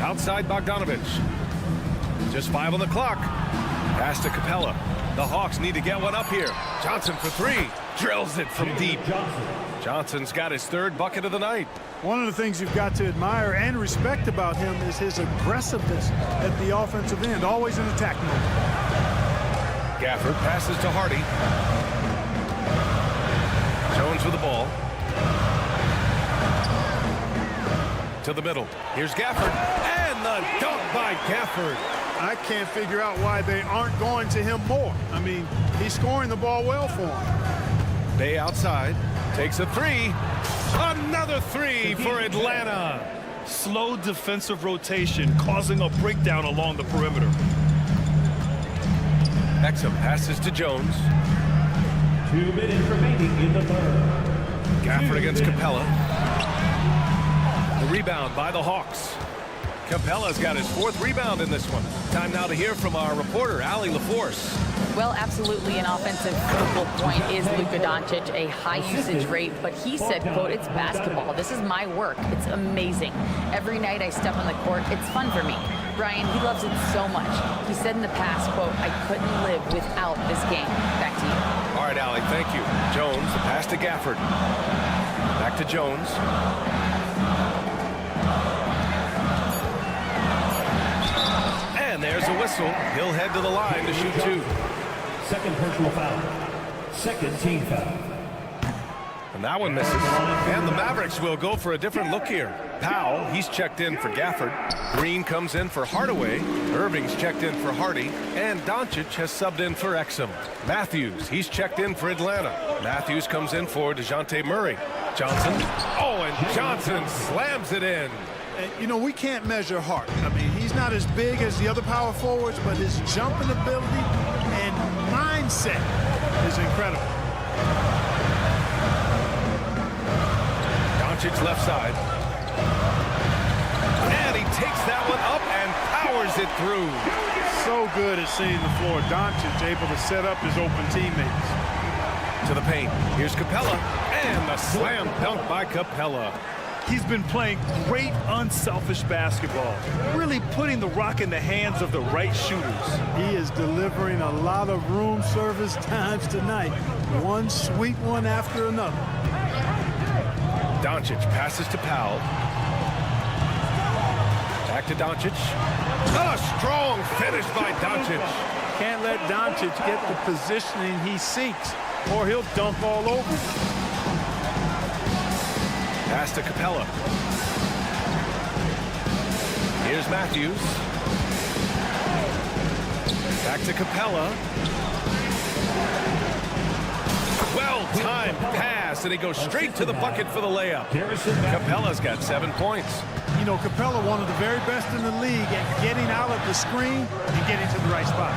Outside Bogdanovich. Just 5 on the clock. Pass to Capella. The Hawks need to get one up here. Johnson for 3. Drills it from deep. Johnson's got his 3rd bucket of the night.
One of the things you've got to admire and respect about him is his aggressiveness at the offensive end, always in attack mode.
Gafford passes to Hardy. Jones with the ball. To the middle. Here's Gafford. And the dunk by Gafford.
I can't figure out why they aren't going to him more. I mean, he's scoring the ball well for him.
Bay outside. Takes a 3. Another 3 for Atlanta.
Slow defensive rotation causing a breakdown along the perimeter.
Exum passes to Jones.
2 minutes remaining in the 3rd.
Gafford against Capella. The rebound by the Hawks. Capella's got his 4th rebound in this one. Time now to hear from our reporter, Allie LaForce.
Well, absolutely an offensive focal point is Luka Doncic, a high usage rate, but he said, quote, it's basketball. This is my work. It's amazing. Every night I step on the court, it's fun for me. Brian, he loves it so much. He said in the past, quote, I couldn't live without this game. Back to you.
All right, Allie, thank you. Jones, the pass to Gafford. Back to Jones. And there's a whistle. He'll head to the line to shoot 2.
Second personal foul. Second team foul.
And that one misses. And the Mavericks will go for a different look here. Powell, he's checked in for Gafford. Green comes in for Hardaway. Irving's checked in for Hardy. And Doncic has subbed in for Exum. Matthews, he's checked in for Atlanta. Matthews comes in for DeJounte Murray. Johnson. Oh, and Johnson slams it in.
And, you know, we can't measure heart. I mean, he's not as big as the other power forwards, but his jumping ability and mindset is incredible.
Doncic left side. And he takes that one up and powers it through.
So good at seeing the floor. Doncic able to set up his open teammates.
To the paint. Here's Capella. And the slam dunk by Capella.
He's been playing great, unselfish basketball, really putting the rock in the hands of the right shooters.
He is delivering a lot of room service times tonight. One sweet one after another.
Doncic passes to Powell. Back to Doncic. A strong finish by Doncic.
Can't let Doncic get the positioning he seeks, or he'll dunk all over.
Pass to Capella. Here's Matthews. Back to Capella. Well-timed pass, and he goes straight to the bucket for the layup. Capella's got 7 points.
You know, Capella, one of the very best in the league at getting out of the screen and getting to the right spot.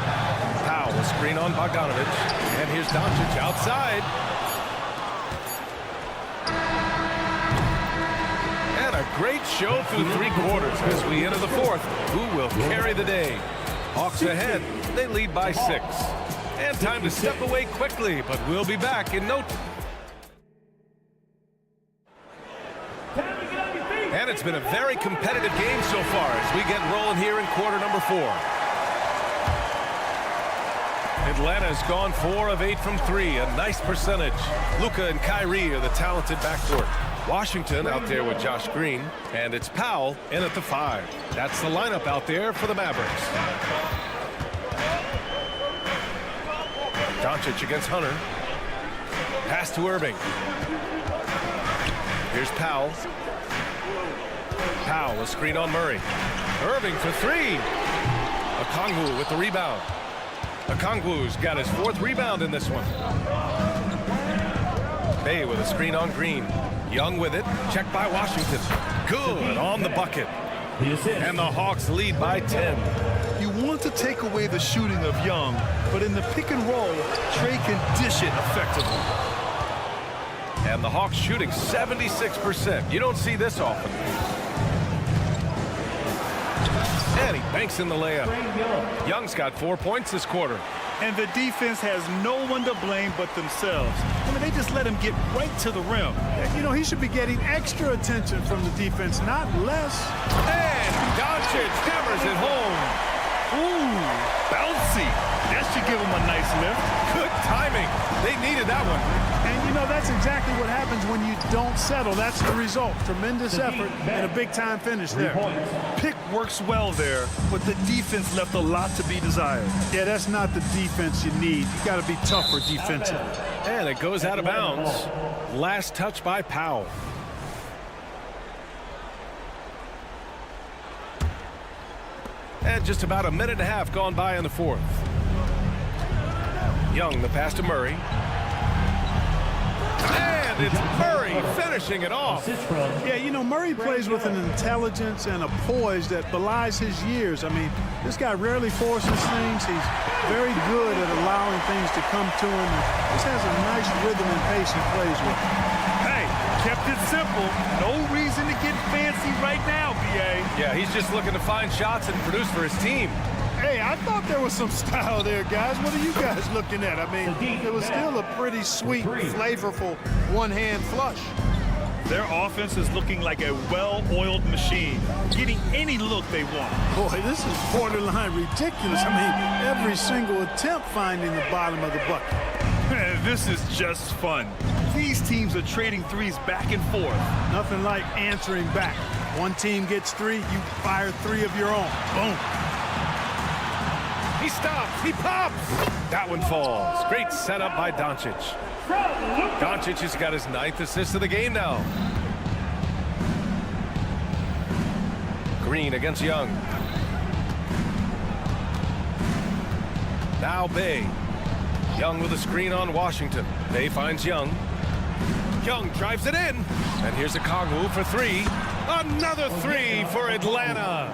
Powell will screen on Bogdanovich. And here's Doncic outside. And a great show through 3 quarters as we enter the 4th. Who will carry the day? Hawks ahead. They lead by 6. And time to step away quickly, but we'll be back in no time. And it's been a very competitive game so far as we get rolling here in quarter number 4. Atlanta's gone 4 of 8 from 3, a nice percentage. Luka and Kyrie are the talented backcourt. Washington out there with Josh Green, and it's Powell in at the 5. That's the lineup out there for the Mavericks. Doncic against Hunter. Pass to Irving. Here's Powell. Powell, a screen on Murray. Irving for 3. Okongwu with the rebound. Okongwu's got his 4th rebound in this one. Bay with a screen on Green. Young with it. Checked by Washington. Good on the bucket. And the Hawks lead by 10.
You want to take away the shooting of Young, but in the pick and roll, Trey can dish it effectively.
And the Hawks shooting 76%. You don't see this often. And he banks in the layup. Young's got 4 points this quarter.
And the defense has no one to blame but themselves. I mean, they just let him get right to the rim.
You know, he should be getting extra attention from the defense, not less.
And Doncic hammers it home.
Ooh, bouncy. That should give him a nice lift.
Good timing. They needed that one.
And, you know, that's exactly what happens when you don't settle. That's the result. Tremendous effort and a big-time finish there.
Pick works well there, but the defense left a lot to be desired.
Yeah, that's not the defense you need. You got to be tougher defensively.
And it goes out of bounds. Last touch by Powell. And just about a minute and a half gone by in the 4th. Young, the pass to Murray. And it's Murray finishing it off.
Yeah, you know, Murray plays with an intelligence and a poise that belies his years. I mean, this guy rarely forces things. He's very good at allowing things to come to him. This has a nice rhythm and pace he plays with.
Hey, kept it simple. No reason to get fancy right now, B.A.
Yeah, he's just looking to find shots and produce for his team.
Hey, I thought there was some style there, guys. What are you guys looking at? I mean, it was still a pretty sweet, flavorful one-hand flush.
Their offense is looking like a well-oiled machine, getting any look they want.
Boy, this is borderline ridiculous. I mean, every single attempt finding the bottom of the bucket.
This is just fun. These teams are trading threes back and forth.
Nothing like answering back. One team gets 3, you fire 3 of your own. Boom.
He stops. He pops. That one falls. Great setup by Doncic. Doncic has got his 9th assist of the game now. Green against Young. Now Bay. Young with a screen on Washington. Bay finds Young. Young drives it in. And here's Okongwu for 3. Another 3 for Atlanta.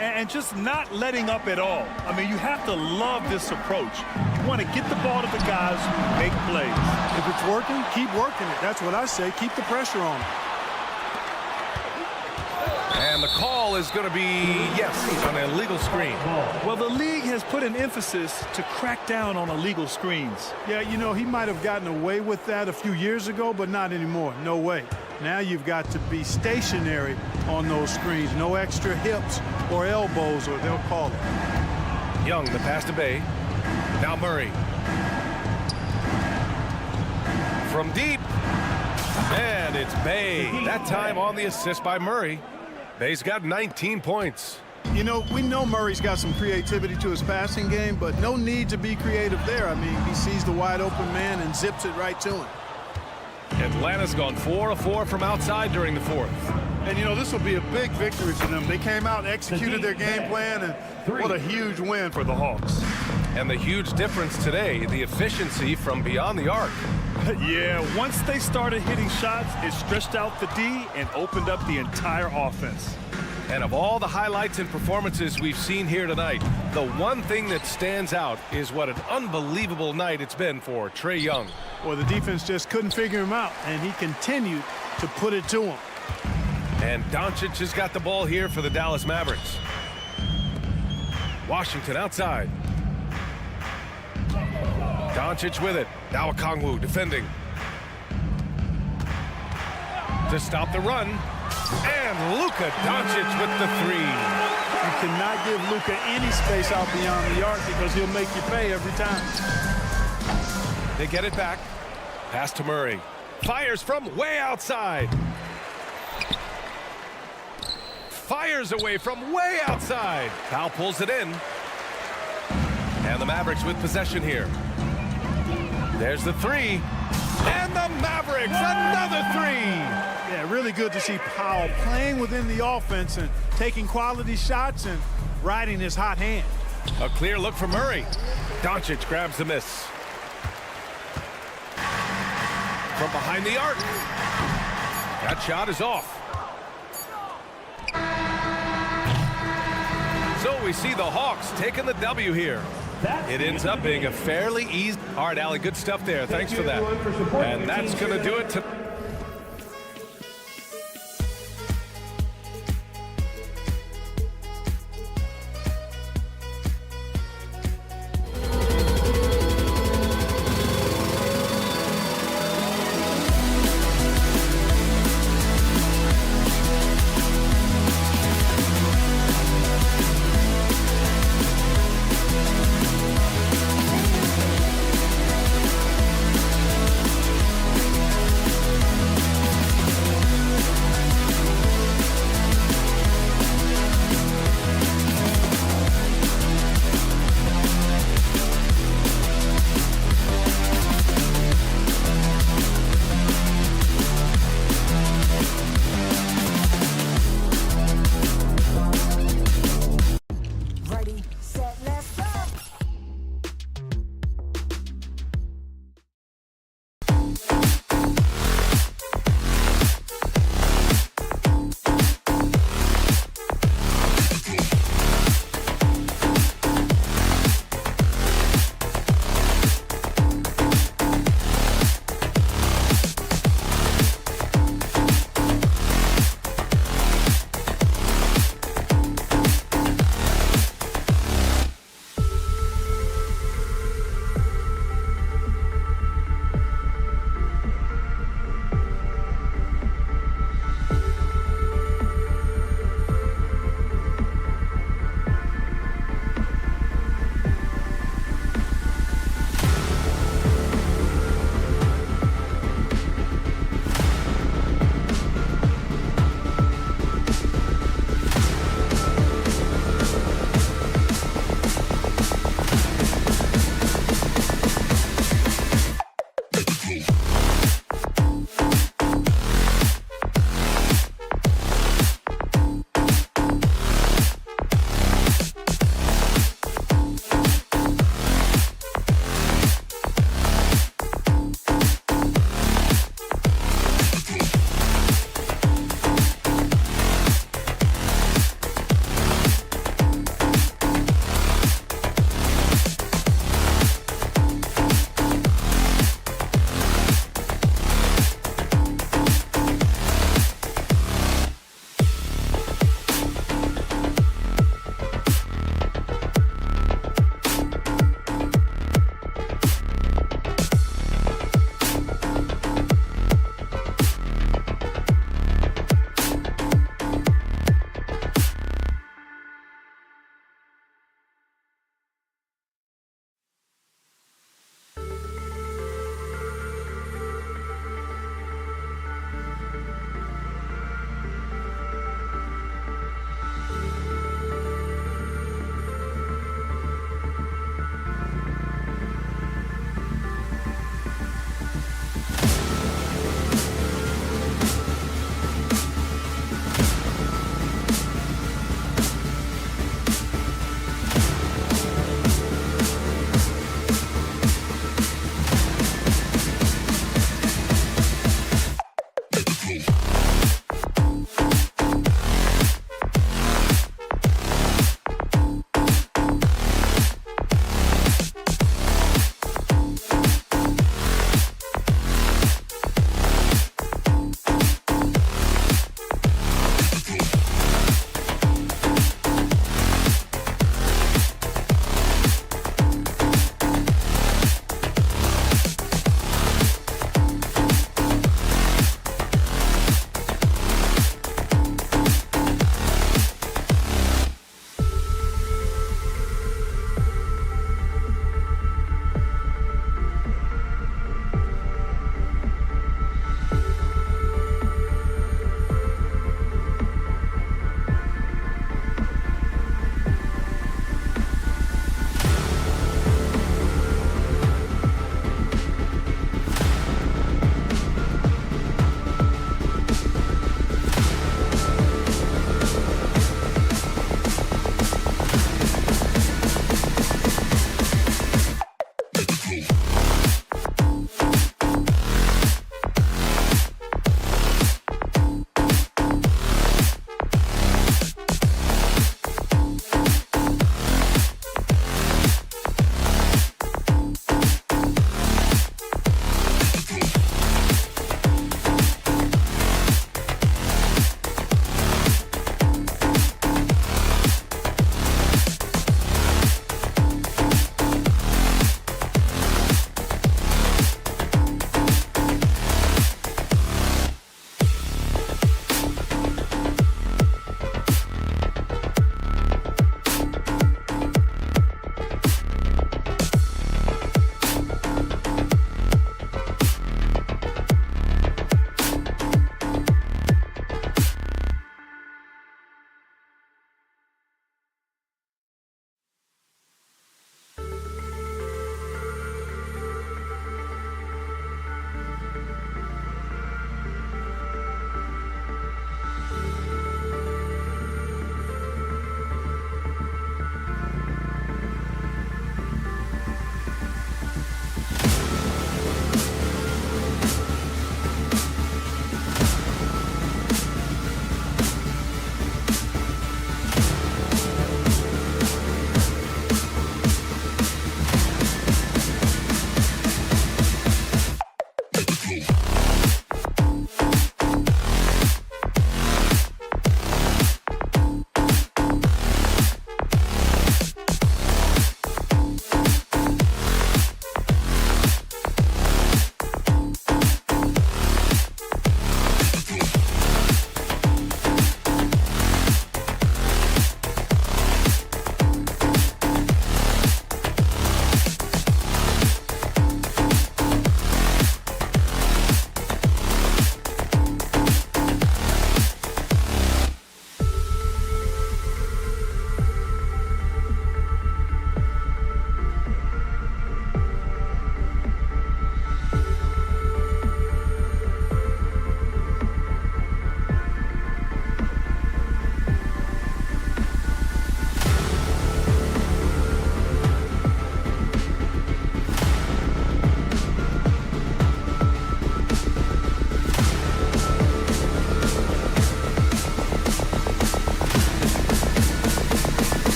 And just not letting up at all. I mean, you have to love this approach. You want to get the ball to the guys who make plays.
If it's working, keep working it. That's what I say. Keep the pressure on.
And the call is going to be, yes, an illegal screen.
Well, the league has put an emphasis to crack down on illegal screens.
Yeah, you know, he might have gotten away with that a few years ago, but not anymore. No way. Now you've got to be stationary on those screens. No extra hips or elbows, or they'll call it.
Young, the pass to Bay. Now Murray. From deep. And it's Bay. That time on the assist by Murray. Bay's got 19 points.
You know, we know Murray's got some creativity to his passing game, but no need to be creative there. I mean, he sees the wide open man and zips it right to him.
Atlanta's gone 4 of 4 from outside during the fourth.
And, you know, this will be a big victory for them. They came out, executed their game plan, and what a huge win for the Hawks.
And the huge difference today, the efficiency from beyond the arc.
Yeah, once they started hitting shots, it stretched out the D and opened up the entire offense.
And of all the highlights and performances we've seen here tonight, the one thing that stands out is what an unbelievable night it's been for Trae Young.
Well, the defense just couldn't figure him out, and he continued to put it to him.
And Doncic has got the ball here for the Dallas Mavericks. Washington outside. Doncic with it. Now Okongwu defending. To stop the run. And Luka Doncic with the three.
You cannot give Luka any space out beyond the arc because he'll make you pay every time.
They get it back. Pass to Murray. Fires from way outside. Fires away from way outside. Powell pulls it in. And the Mavericks with possession here. There's the three. And the Mavericks, another three.
Yeah, really good to see Powell playing within the offense and taking quality shots and riding his hot hand.
A clear look for Murray. Doncic grabs the miss. From behind the arc. That shot is off. So we see the Hawks taking the W here. It ends up being a fairly easy. All right, Allie, good stuff there. Thanks for that. And that's going to do it.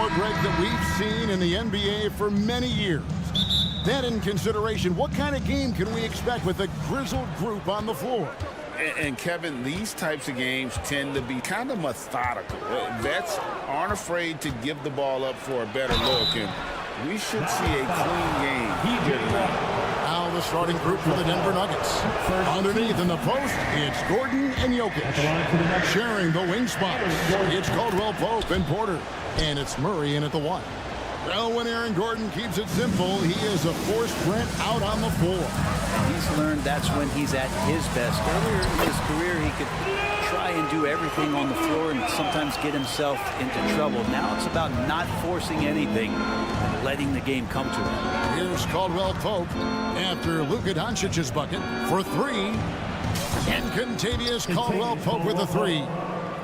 floor break that we've seen in the NBA for many years. That in consideration, what kind of game can we expect with a grizzled group on the floor?
And Kevin, these types of games tend to be kind of methodical. Vets aren't afraid to give the ball up for a better look, and we should see a clean game here tonight.
Now the starting group for the Denver Nuggets. Underneath in the post, it's Gordon and Jokic. Sharing the wing spots, it's Caldwell Pope and Porter. And it's Murray in at the 1. Well, when Aaron Gordon keeps it simple, he is a force threat out on the floor.
And he's learned that's when he's at his best. Earlier in his career, he could try and do everything on the floor and sometimes get himself into trouble. Now it's about not forcing anything and letting the game come to him.
Here's Caldwell Pope after Luka Doncic's bucket for 3. And Contavious Caldwell Pope with a 3.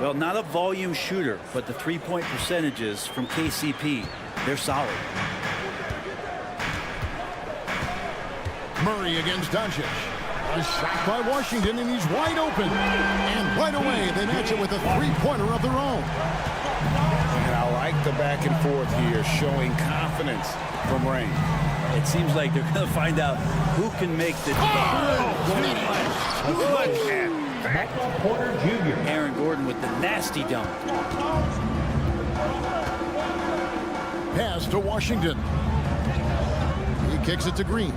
Well, not a volume shooter, but the three-point percentages from KCP, they're solid.
Murray against Doncic. A shot by Washington, and he's wide open. And right away, they match it with a three-pointer of their own.
And I like the back and forth here, showing confidence from Rain.
It seems like they're going to find out who can make the
Look at
Michael Porter Jr.
Aaron Gordon with the nasty dunk.
Pass to Washington. He kicks it to Green.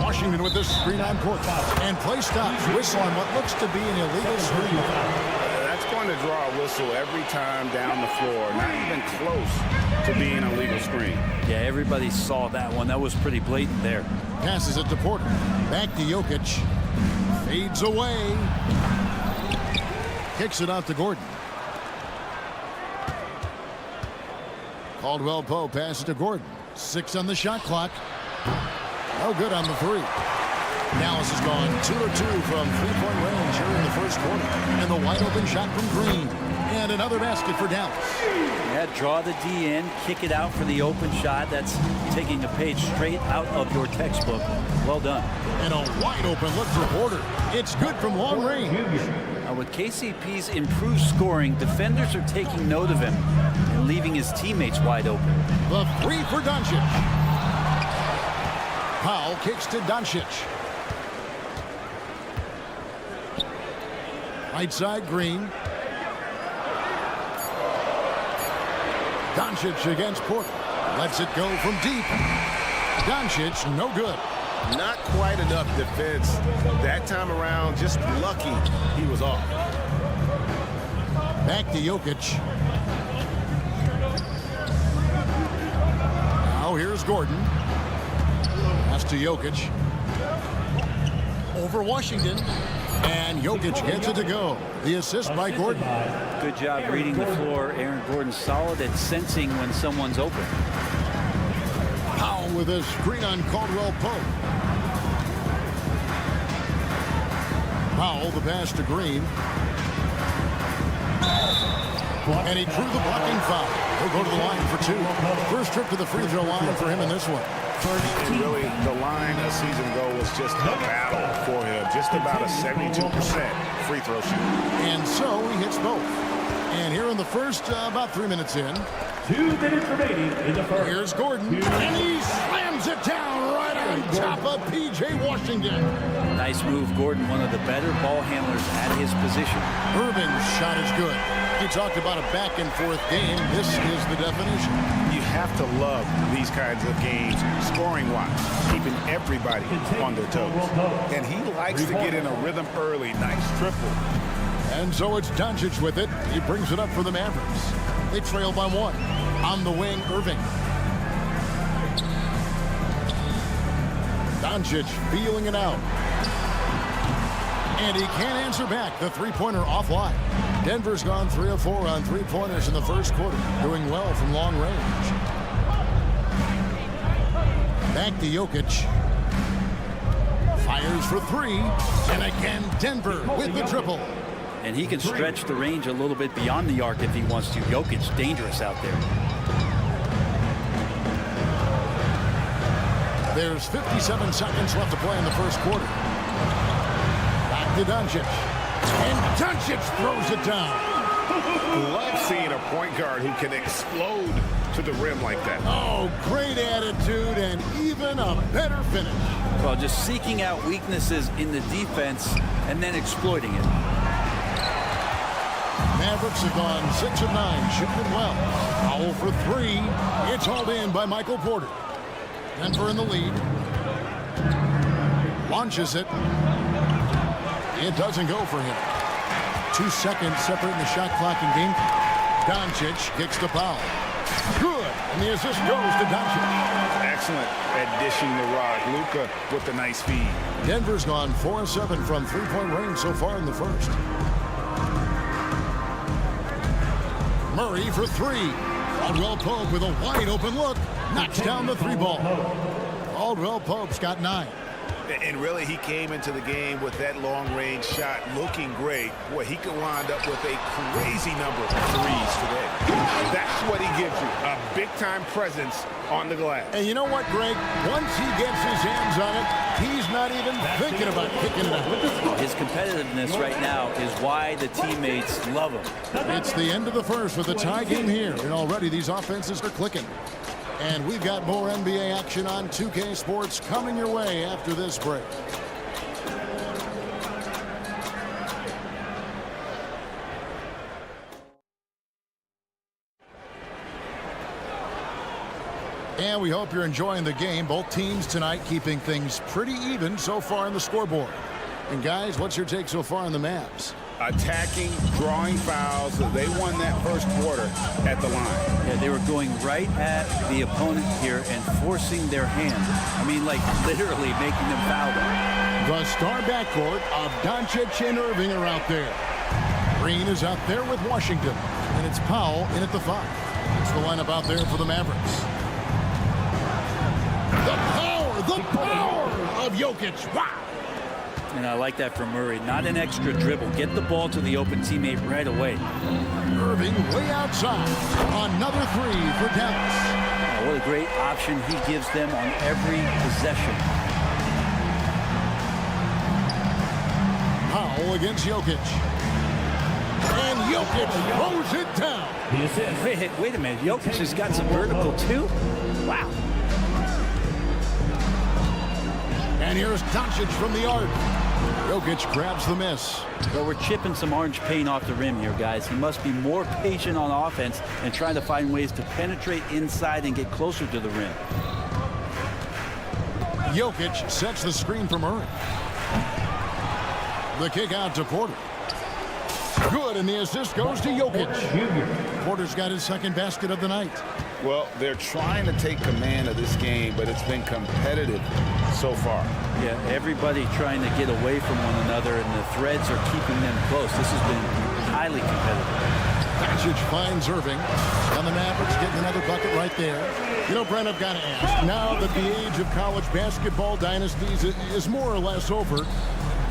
Washington with this screen on court. And play stops. Whistle on what looks to be an illegal screen.
That's going to draw a whistle every time down the floor. Not even close to being a legal screen.
Yeah, everybody saw that one. That was pretty blatant there.
Passes it to Porter. Back to Jokic. Fades away. Kicks it out to Gordon. Caldwell Pope passes to Gordon. 6 on the shot clock. No good on the 3. Dallas has gone 2 of 2 from three-point range here in the first quarter. And the wide open shot from Green. And another basket for Dallas.
Yeah, draw the D in, kick it out for the open shot. That's taking a page straight out of your textbook. Well done.
And a wide open look for Porter. It's good from long range.
Now with KCP's improved scoring, defenders are taking note of him and leaving his teammates wide open.
The 3 for Doncic. Powell kicks to Doncic. Right side, Green. Doncic against Porter. Lets it go from deep. Doncic, no good.
Not quite enough defense that time around. Just lucky he was off.
Back to Jokic. Now here's Gordon. Pass to Jokic. Over Washington. And Jokic gets it to go. The assist by Gordon.
Good job reading the floor. Aaron Gordon solid at sensing when someone's open.
Powell with a screen on Caldwell Pope. Powell, the pass to Green. And he drew the blocking foul. He'll go to the line for 2. First trip to the free throw line for him in this one.
And really, the line a season ago was just a battle for him. Just about a 72% free throw shoot.
And so he hits both. And here in the first, about 3 minutes in.
2 minutes remaining in the first.
Here's Gordon. And he slams it down right on top of P.J. Washington.
Nice move, Gordon, one of the better ball handlers at his position.
Irving's shot is good. You talked about a back and forth game. This is the definition.
You have to love these kinds of games, scoring-wise, keeping everybody on their toes. And he likes to get in a rhythm early. Nice triple.
And so it's Doncic with it. He brings it up for the Mavericks. They trail by 1. On the wing, Irving. Doncic feeling it out. And he can't answer back. The three-pointer offline. Denver's gone 3 of 4 on three-pointers in the first quarter. Doing well from long range. Back to Jokic. Fires for 3. And again, Denver with the triple.
And he can stretch the range a little bit beyond the arc if he wants to. Jokic dangerous out there.
There's 57 seconds left to play in the first quarter. Back to Doncic. And Doncic throws it down.
Love seeing a point guard who can explode to the rim like that.
Oh, great attitude and even a better finish.
Well, just seeking out weaknesses in the defense and then exploiting it.
Mavericks have gone 6 of 9, shooting it well. Foul for 3. It's hauled in by Michael Porter. Denver in the lead. Launches it. It doesn't go for him. 2 seconds separating the shot clock and game. Doncic kicks the foul. Good. And the assist goes to Doncic.
Excellent at dishing the rock. Luka with a nice feed.
Denver's gone 4 of 7 from three-point range so far in the first. Murray for 3. Caldwell Pope with a wide open look. Knocks down the 3 ball. Caldwell Pope's got 9.
And really, he came into the game with that long-range shot looking great. Boy, he could wind up with a crazy number of threes today. That's what he gives you, a big-time presence on the glass.
And you know what, Greg? Once he gets his hands on it, he's not even thinking about kicking it out.
His competitiveness right now is why the teammates love him.
It's the end of the first with a tie game here, and already these offenses are clicking. And we've got more NBA action on 2K Sports coming your way after this break. And we hope you're enjoying the game. Both teams tonight keeping things pretty even so far in the scoreboard. And guys, what's your take so far on the Mavs?
Attacking, drawing fouls. They won that first quarter at the line.
Yeah, they were going right at the opponent here and forcing their hand. I mean, like literally making them foul them.
The star backcourt of Doncic and Irving are out there. Green is out there with Washington. And it's Powell in at the 5. It's the lineup out there for the Mavericks. The power of Jokic. Wow.
And I like that from Murray. Not an extra dribble. Get the ball to the open teammate right away.
Irving way outside. Another 3 for Dallas.
Oh, what a great option he gives them on every possession.
Powell against Jokic. And Jokic throws it down.
Wait a minute. Jokic has got some vertical too? Wow.
And here's Doncic from the arc. Jokic grabs the miss.
Well, we're chipping some orange paint off the rim here, guys. He must be more patient on offense and trying to find ways to penetrate inside and get closer to the rim.
Jokic sets the screen for Murray. The kick out to Porter. Good, and the assist goes to Jokic. Porter's got his second basket of the night.
Well, they're trying to take command of this game, but it's been competitive so far.
Yeah, everybody trying to get away from one another, and the threads are keeping them close. This has been highly competitive.
Doncic finds Irving, and the Mavericks getting another bucket right there. You know, Brent, I've got to ask, now that the age of college basketball dynasties is more or less over,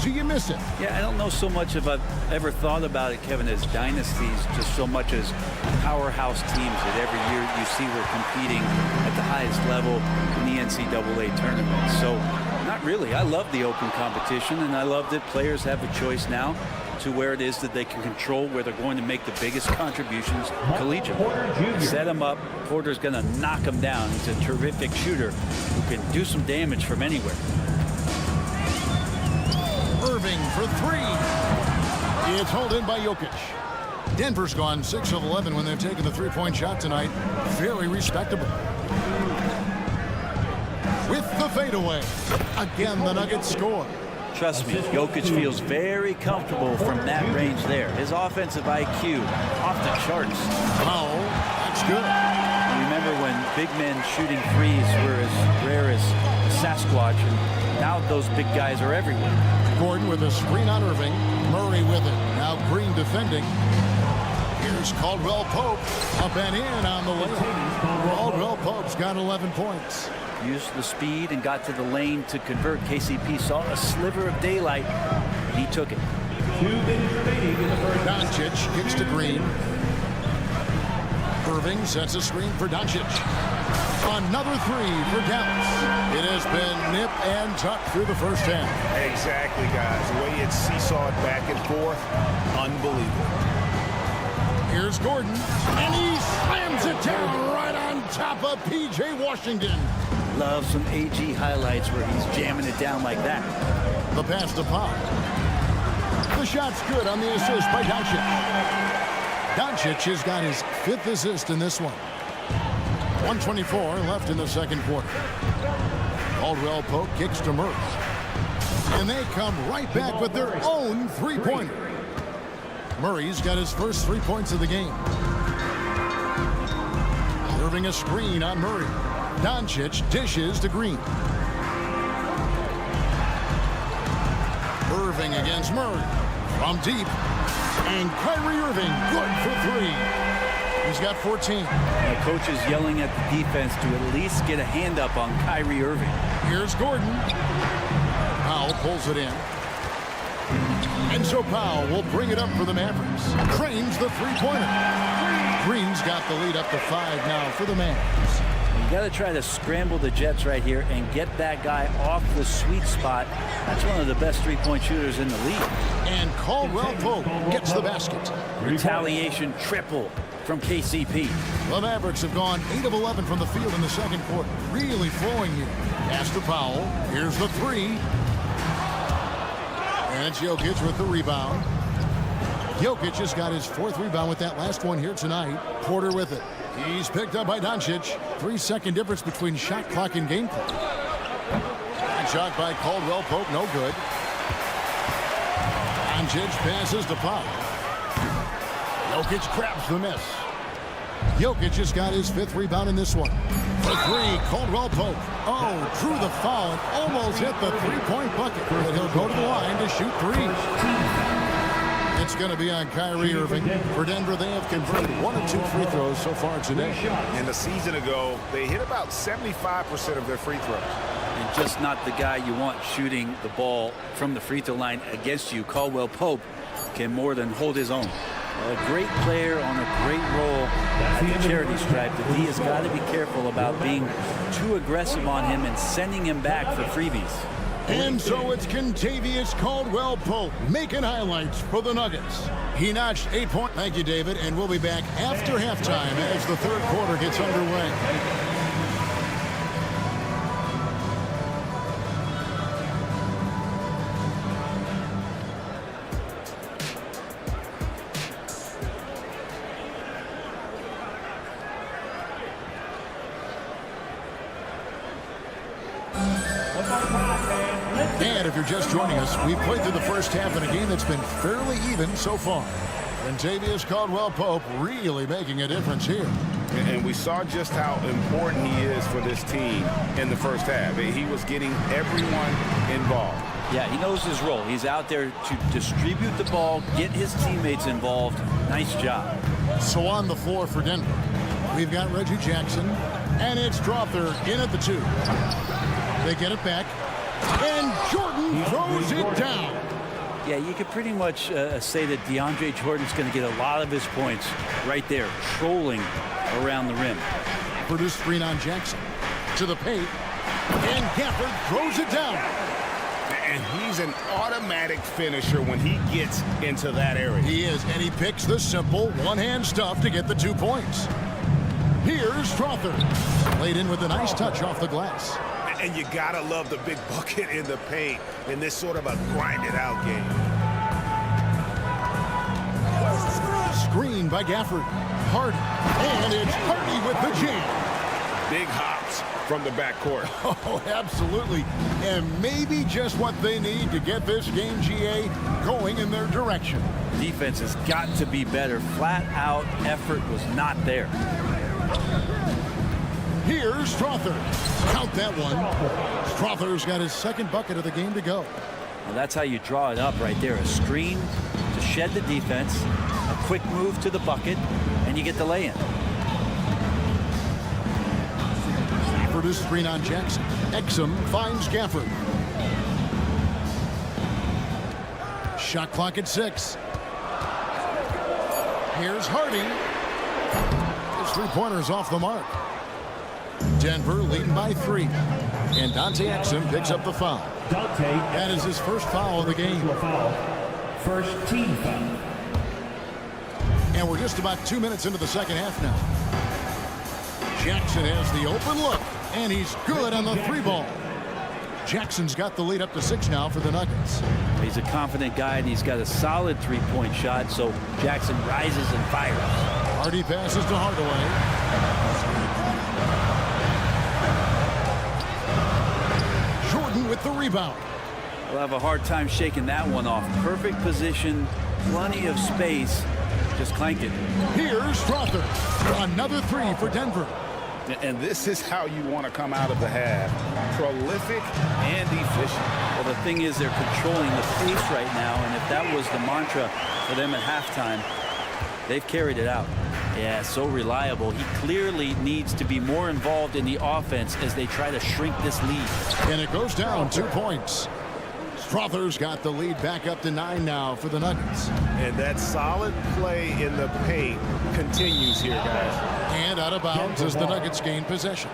do you miss it?
Yeah, I don't know so much if I've ever thought about it, Kevin, as dynasties, just so much as powerhouse teams that every year you see we're competing at the highest level in the NCAA tournament. So, not really. I love the open competition, and I love that players have a choice now to where it is that they can control where they're going to make the biggest contributions collegiately. Set him up. Porter's going to knock him down. He's a terrific shooter who can do some damage from anywhere.
Irving for 3. It's hauled in by Jokic. Denver's gone 6 of 11 when they've taken the three-point shot tonight. Very respectable. With the fadeaway. Again, the Nuggets score.
Trust me, Jokic feels very comfortable from that range there. His offensive IQ off the charts.
Oh, that's good.
Remember when big men shooting threes were as rare as Sasquatch, and now those big guys are everywhere.
Gordon with a screen on Irving. Murray with it. Now Green defending. Here's Caldwell Pope. Up and in on the layup. Caldwell Pope's got 11 points.
Used the speed and got to the lane to convert. KCP saw a sliver of daylight. He took it.
Doncic kicks to Green. Irving sets a screen for Doncic. Another 3 for Dallas. It has been nip and tuck through the first half.
Exactly, guys. The way it's seesawed back and forth, unbelievable.
Here's Gordon, and he slams it down right on top of P.J. Washington.
Love some AG highlights where he's jamming it down like that.
The pass to Pop. The shot's good on the assist by Doncic. Doncic has got his 5th assist in this one. 1:24 left in the second quarter. Caldwell Pope kicks to Murray. And they come right back with their own three-pointer. Murray's got his first 3 points of the game. Serving a screen on Murray. Doncic dishes to Green. Irving against Murray. From deep. And Kyrie Irving good for 3. He's got 14.
The coach is yelling at the defense to at least get a hand up on Kyrie Irving.
Here's Gordon. Powell pulls it in. And so Powell will bring it up for the Mavericks. Cranes the three-pointer. Green's got the lead up to 5 now for the Mavs.
You got to try to scramble the Jets right here and get that guy off the sweet spot. That's one of the best three-point shooters in the league.
And Caldwell Pope gets the basket.
Retaliation triple from KCP.
The Mavericks have gone 8 of 11 from the field in the second quarter. Really flowing here. Pass to Powell. Here's the 3. And it's Jokic with the rebound. Jokic has got his 4th rebound with that last one here tonight. Porter with it. He's picked up by Doncic. 3-second difference between shot clock and game clock. And shot by Caldwell Pope, no good. Doncic passes to Pop. Jokic grabs the miss. Jokic has got his 5th rebound in this one. For 3, Caldwell Pope. Oh, drew the foul and almost hit the three-point bucket. But he'll go to the line to shoot 3. It's going to be on Kyrie Irving. For Denver, they have converted 1 of 2 free throws so far today.
And a season ago, they hit about 75% of their free throws.
And just not the guy you want shooting the ball from the free throw line against you. Caldwell Pope can more than hold his own. A great player on a great role at the charity stripe. The D has got to be careful about being too aggressive on him and sending him back for freebies.
And so it's Kentavious Caldwell Pope making highlights for the Nuggets. He notched 8 points. Thank you, David. And we'll be back after halftime as the third quarter gets underway. And if you're just joining us, we've played through the first half in a game that's been fairly even so far. Kentavious Caldwell Pope really making a difference here.
And we saw just how important he is for this team in the first half. He was getting everyone involved.
Yeah, he knows his role. He's out there to distribute the ball, get his teammates involved. Nice job.
So on the floor for Denver, we've got Reggie Jackson, and it's Strother in at the 2. They get it back, and Jordan throws it down.
Yeah, you could pretty much say that DeAndre Jordan's going to get a lot of his points right there, trolling around the rim.
Produced screen on Jackson. To the paint, and Gafford throws it down.
And he's an automatic finisher when he gets into that area.
He is, and he picks the simple one-hand stuff to get the 2 points. Here's Strother. Laid in with a nice touch off the glass.
And you gotta love the big bucket in the paint in this sort of a grinded-out game.
Screen by Gafford. Hardy. And it's Hardy with the jam.
Big hops from the backcourt.
Oh, absolutely. And maybe just what they need to get this game, GA, going in their direction.
Defense has got to be better. Flat-out effort was not there.
Here's Strother. Count that one. Strother's got his 2nd bucket of the game to go.
Well, that's how you draw it up right there. A screen to shed the defense, a quick move to the bucket, and you get the lay-in.
Produced screen on Jackson. Exum finds Gafford. Shot clock at 6. Here's Hardy. His 3-pointer's off the mark. Denver leading by 3. And Dante Exum picks up the foul. That is his first foul of the game.
First team foul.
And we're just about 2 minutes into the second half now. Jackson has the open look, and he's good on the 3-ball. Jackson's got the lead up to 6 now for the Nuggets.
He's a confident guy, and he's got a solid 3-point shot, so Jackson rises and fires.
Hardy passes to Hardaway. Jordan with the rebound.
We'll have a hard time shaking that one off. Perfect position, plenty of space. Just clank it.
Here's Strother. Another 3 for Denver.
And this is how you want to come out of the half. Prolific and efficient.
Well, the thing is they're controlling the pace right now, and if that was the mantra for them at halftime, they've carried it out. Yeah, so reliable. He clearly needs to be more involved in the offense as they try to shrink this lead.
And it goes down 2 points. Strother's got the lead back up to 9 now for the Nuggets.
And that solid play in the paint continues here, guys.
And out of bounds as the Nuggets gain possession.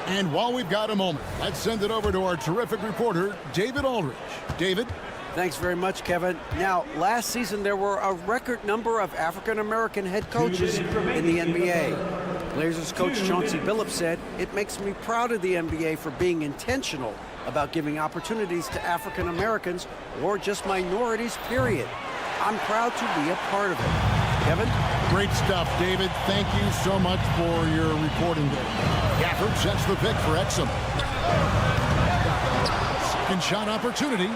And while we've got a moment, let's send it over to our terrific reporter, David Aldridge. David?
Thanks very much, Kevin. Now, last season there were a record number of African-American head coaches in the NBA. Blazers coach Chauncey Billups said, "It makes me proud of the NBA for being intentional about giving opportunities to African Americans or just minorities, period. I'm proud to be a part of it." Kevin?
Great stuff, David. Thank you so much for your reporting there. Gafford sets the pick for Exum. Second shot opportunity.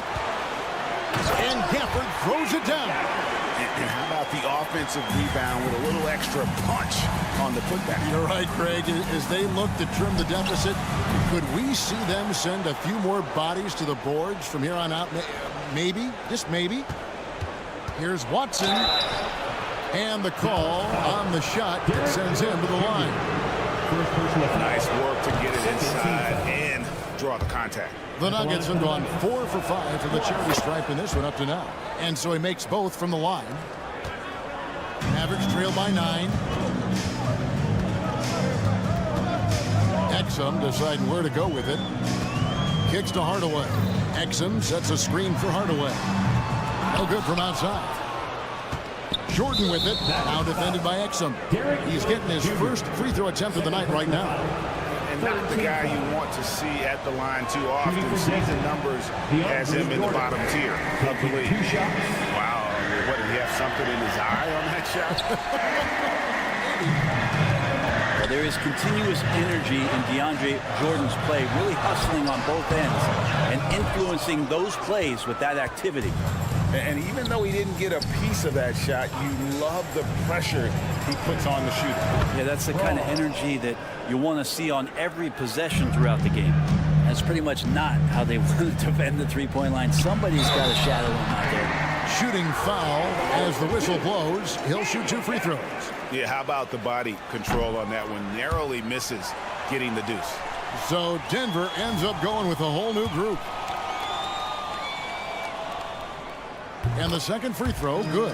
And Gafford throws it down.
And how about the offensive rebound with a little extra punch on the putback?
You're right, Craig. As they look to trim the deficit, could we see them send a few more bodies to the boards from here on out? Maybe, just maybe. Here's Watson. And the call on the shot that sends him to the line.
Nice work to get it inside and draw the contact.
The Nuggets have gone 4 for 5 for the charity stripe in this one up to now. And so he makes both from the line. Mavericks trail by 9. Exum deciding where to go with it. Kicks to Hardaway. Exum sets a screen for Hardaway. No good from outside. Jordan with it. Now defended by Exum. He's getting his first free throw attempt of the night right now.
And not the guy you want to see at the line too often. Season numbers has him in the bottom tier of the league. Wow. What, did he have something in his eye on that shot?
Well, there is continuous energy in DeAndre Jordan's play, really hustling on both ends and influencing those plays with that activity.
And even though he didn't get a piece of that shot, you love the pressure he puts on the shooter.
Yeah, that's the kind of energy that you want to see on every possession throughout the game. That's pretty much not how they want to defend the three-point line. Somebody's got to shadow him out there.
Shooting foul as the whistle blows. He'll shoot 2 free throws.
Yeah, how about the body control on that one? Narrowly misses getting the deuce.
So Denver ends up going with a whole new group. And the second free throw, good.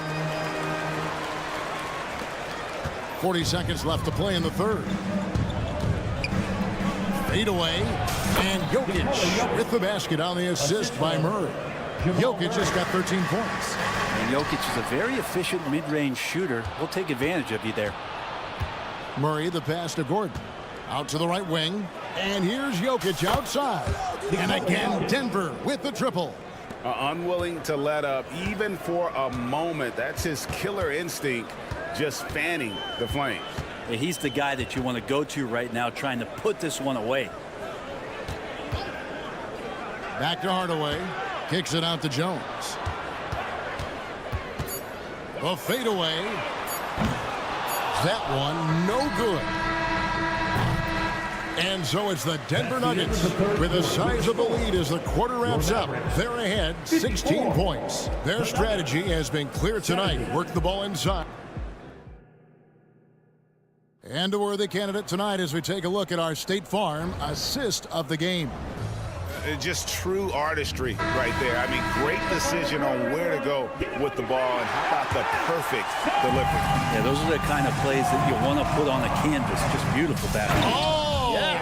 40 seconds left to play in the third. Fade away. And Jokic with the basket on the assist by Murray. Jokic just got 13 points.
And Jokic is a very efficient mid-range shooter. We'll take advantage of you there.
Murray the pass to Gordon. Out to the right wing. And here's Jokic outside. And again, Denver with the triple.
Unwilling to let up even for a moment. That's his killer instinct, just fanning the flames.
Yeah, he's the guy that you want to go to right now, trying to put this one away.
Back to Hardaway. Kicks it out to Jones. A fadeaway. That one no good. And so it's the Denver Nuggets with a sizable lead as the quarter wraps up. They're ahead 16 points. Their strategy has been clear tonight. Work the ball inside. And a worthy candidate tonight as we take a look at our State Farm assist of the game.
Just true artistry right there. I mean, great decision on where to go with the ball, and how about the perfect delivery.
Yeah, those are the kind of plays that you want to put on the canvas. Just beautiful basketball.
Oh!
Yeah.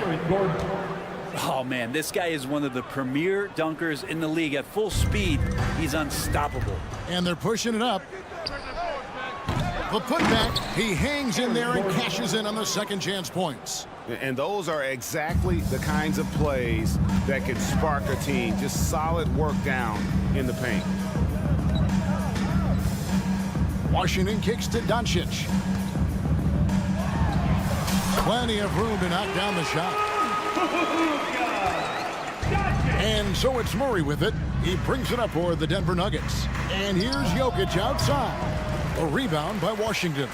Oh, man, this guy is one of the premier dunkers in the league. At full speed, he's unstoppable.
And they're pushing it up. The putback, he hangs in there and cashes in on the second chance points.
And those are exactly the kinds of plays that can spark a team. Just solid work down in the paint.
Washington kicks to Doncic. Plenty of room to knock down the shot. And so it's Murray with it. He brings it up for the Denver Nuggets. And here's Jokic outside. A rebound by Washington.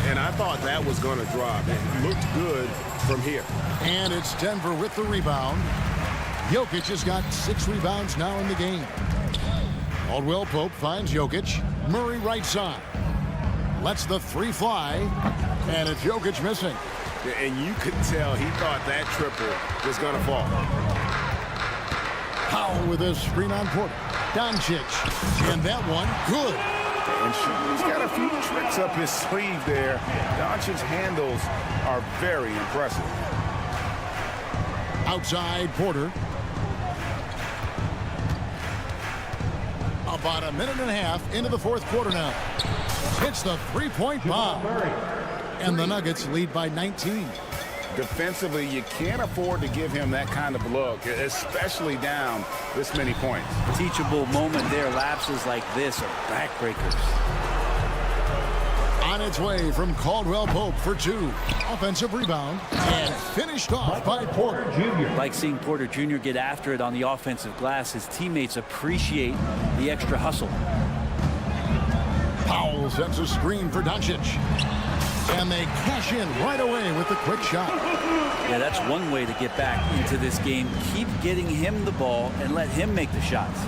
And I thought that was going to drop. It looked good from here.
And it's Denver with the rebound. Jokic has got 6 rebounds now in the game. Caldwell Pope finds Jokic. Murray right side. Lets the 3 fly. And it's Jokic missing.
And you could tell he thought that triple was going to fall.
Powell with a screen on Porter. Doncic. And that one, good.
And he's got a few tricks up his sleeve there. Doncic's handles are very impressive.
Outside Porter. About a minute and a half into the fourth quarter now. Hits the 3-point bomb. And the Nuggets lead by 19.
Defensively, you can't afford to give him that kind of look, especially down this many points.
Teachable moment there. Lapses like this are backbreakers.
On its way from Caldwell Pope for 2. Offensive rebound. And finished off by Porter Jr.
Like seeing Porter Jr. get after it on the offensive glass. His teammates appreciate the extra hustle.
Powell sets a screen for Doncic. And they cash in right away with the quick shot.
Yeah, that's one way to get back into this game. Keep getting him the ball and let him make the shots.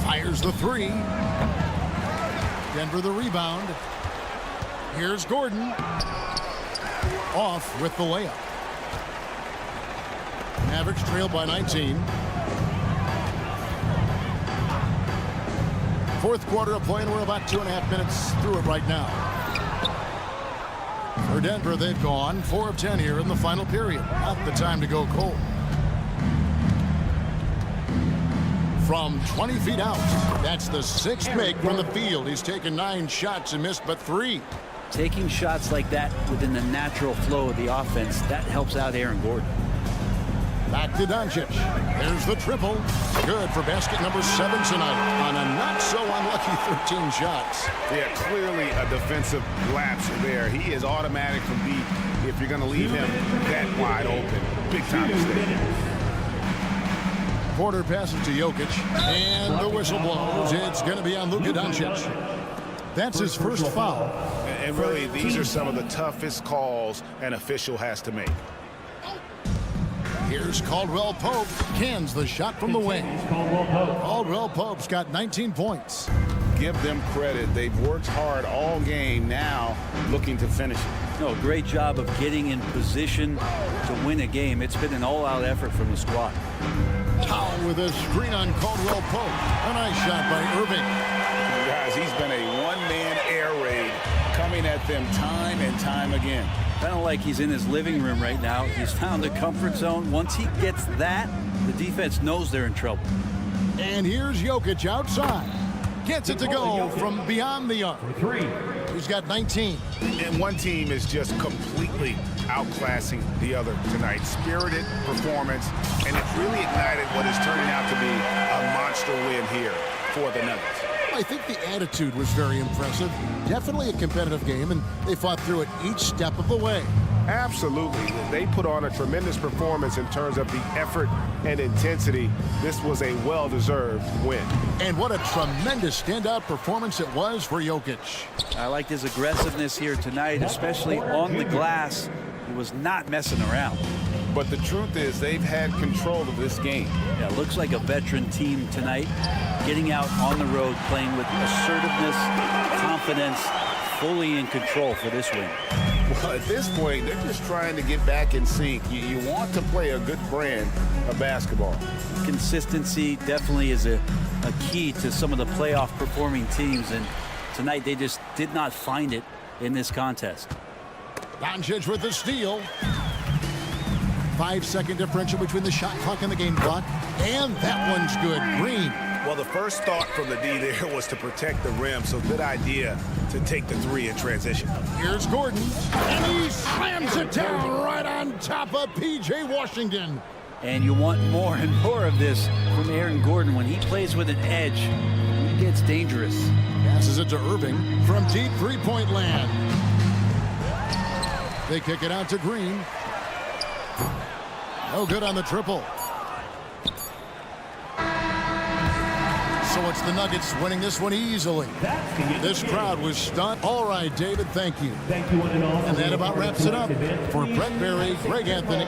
Fires the 3. Denver the rebound. Here's Gordon. Off with the layup. Mavericks trail by 19. Fourth quarter of play, and we're about 2.5 minutes through it right now. For Denver, they've gone 4 of 10 here in the final period. Not the time to go cold. From 20 feet out, that's the 6th make from the field. He's taken 9 shots and missed but 3.
Taking shots like that within the natural flow of the offense, that helps out Aaron Gordon.
Back to Doncic. There's the triple. Good for basket number 7 tonight on a not-so-unlucky 13 shots.
Yeah, clearly a defensive lapse there. He is automatic from deep if you're going to leave him that wide open. Big-time mistake.
Porter passes to Jokic, and the whistle blows. It's going to be on Luka Doncic. That's his first foul.
And really, these are some of the toughest calls an official has to make.
Here's Caldwell Pope. Cans the shot from the wing. Caldwell Pope's got 19 points.
Give them credit. They've worked hard all game, now looking to finish it.
No, great job of getting in position to win a game. It's been an all-out effort from the squad.
Powell with a screen on Caldwell Pope. A nice shot by Irving.
Guys, he's been a one-man air raid coming at them time and time again.
Kind of like he's in his living room right now. He's found the comfort zone. Once he gets that, the defense knows they're in trouble.
And here's Jokic outside. Gets it to go from beyond the arc. He's got 19.
And one team is just completely outclassing the other tonight. Spirited performance, and it really ignited what is turning out to be a monster win here for the Nuggets.
I think the attitude was very impressive. Definitely a competitive game, and they fought through it each step of the way.
Absolutely. They put on a tremendous performance in terms of the effort and intensity. This was a well-deserved win.
And what a tremendous standout performance it was for Jokic.
I liked his aggressiveness here tonight, especially on the glass. He was not messing around.
But the truth is they've had control of this game.
Yeah, looks like a veteran team tonight, getting out on the road, playing with assertiveness, confidence, fully in control for this win.
Well, at this point, they're just trying to get back in sync. You want to play a good brand of basketball.
Consistency definitely is a key to some of the playoff performing teams, and tonight they just did not find it in this contest.
Doncic with the steal. 5-second differential between the shot clock and the game clock. And that one's good. Green
Well, the first thought from the D there was to protect the rim, so good idea to take the three in transition.
Here's Gordon, and he slams it down right on top of P.J. Washington.
And you want more and more of this from Aaron Gordon. When he plays with an edge, he gets dangerous.
Passes it to Irving from deep three-point land. They kick it out to Green. No good on the triple. So it's the Nuggets winning this one easily. This crowd was stunned. All right, David, thank you.
Thank you, one and all.
And that about wraps it up. For Brett Berry, Greg Anthony.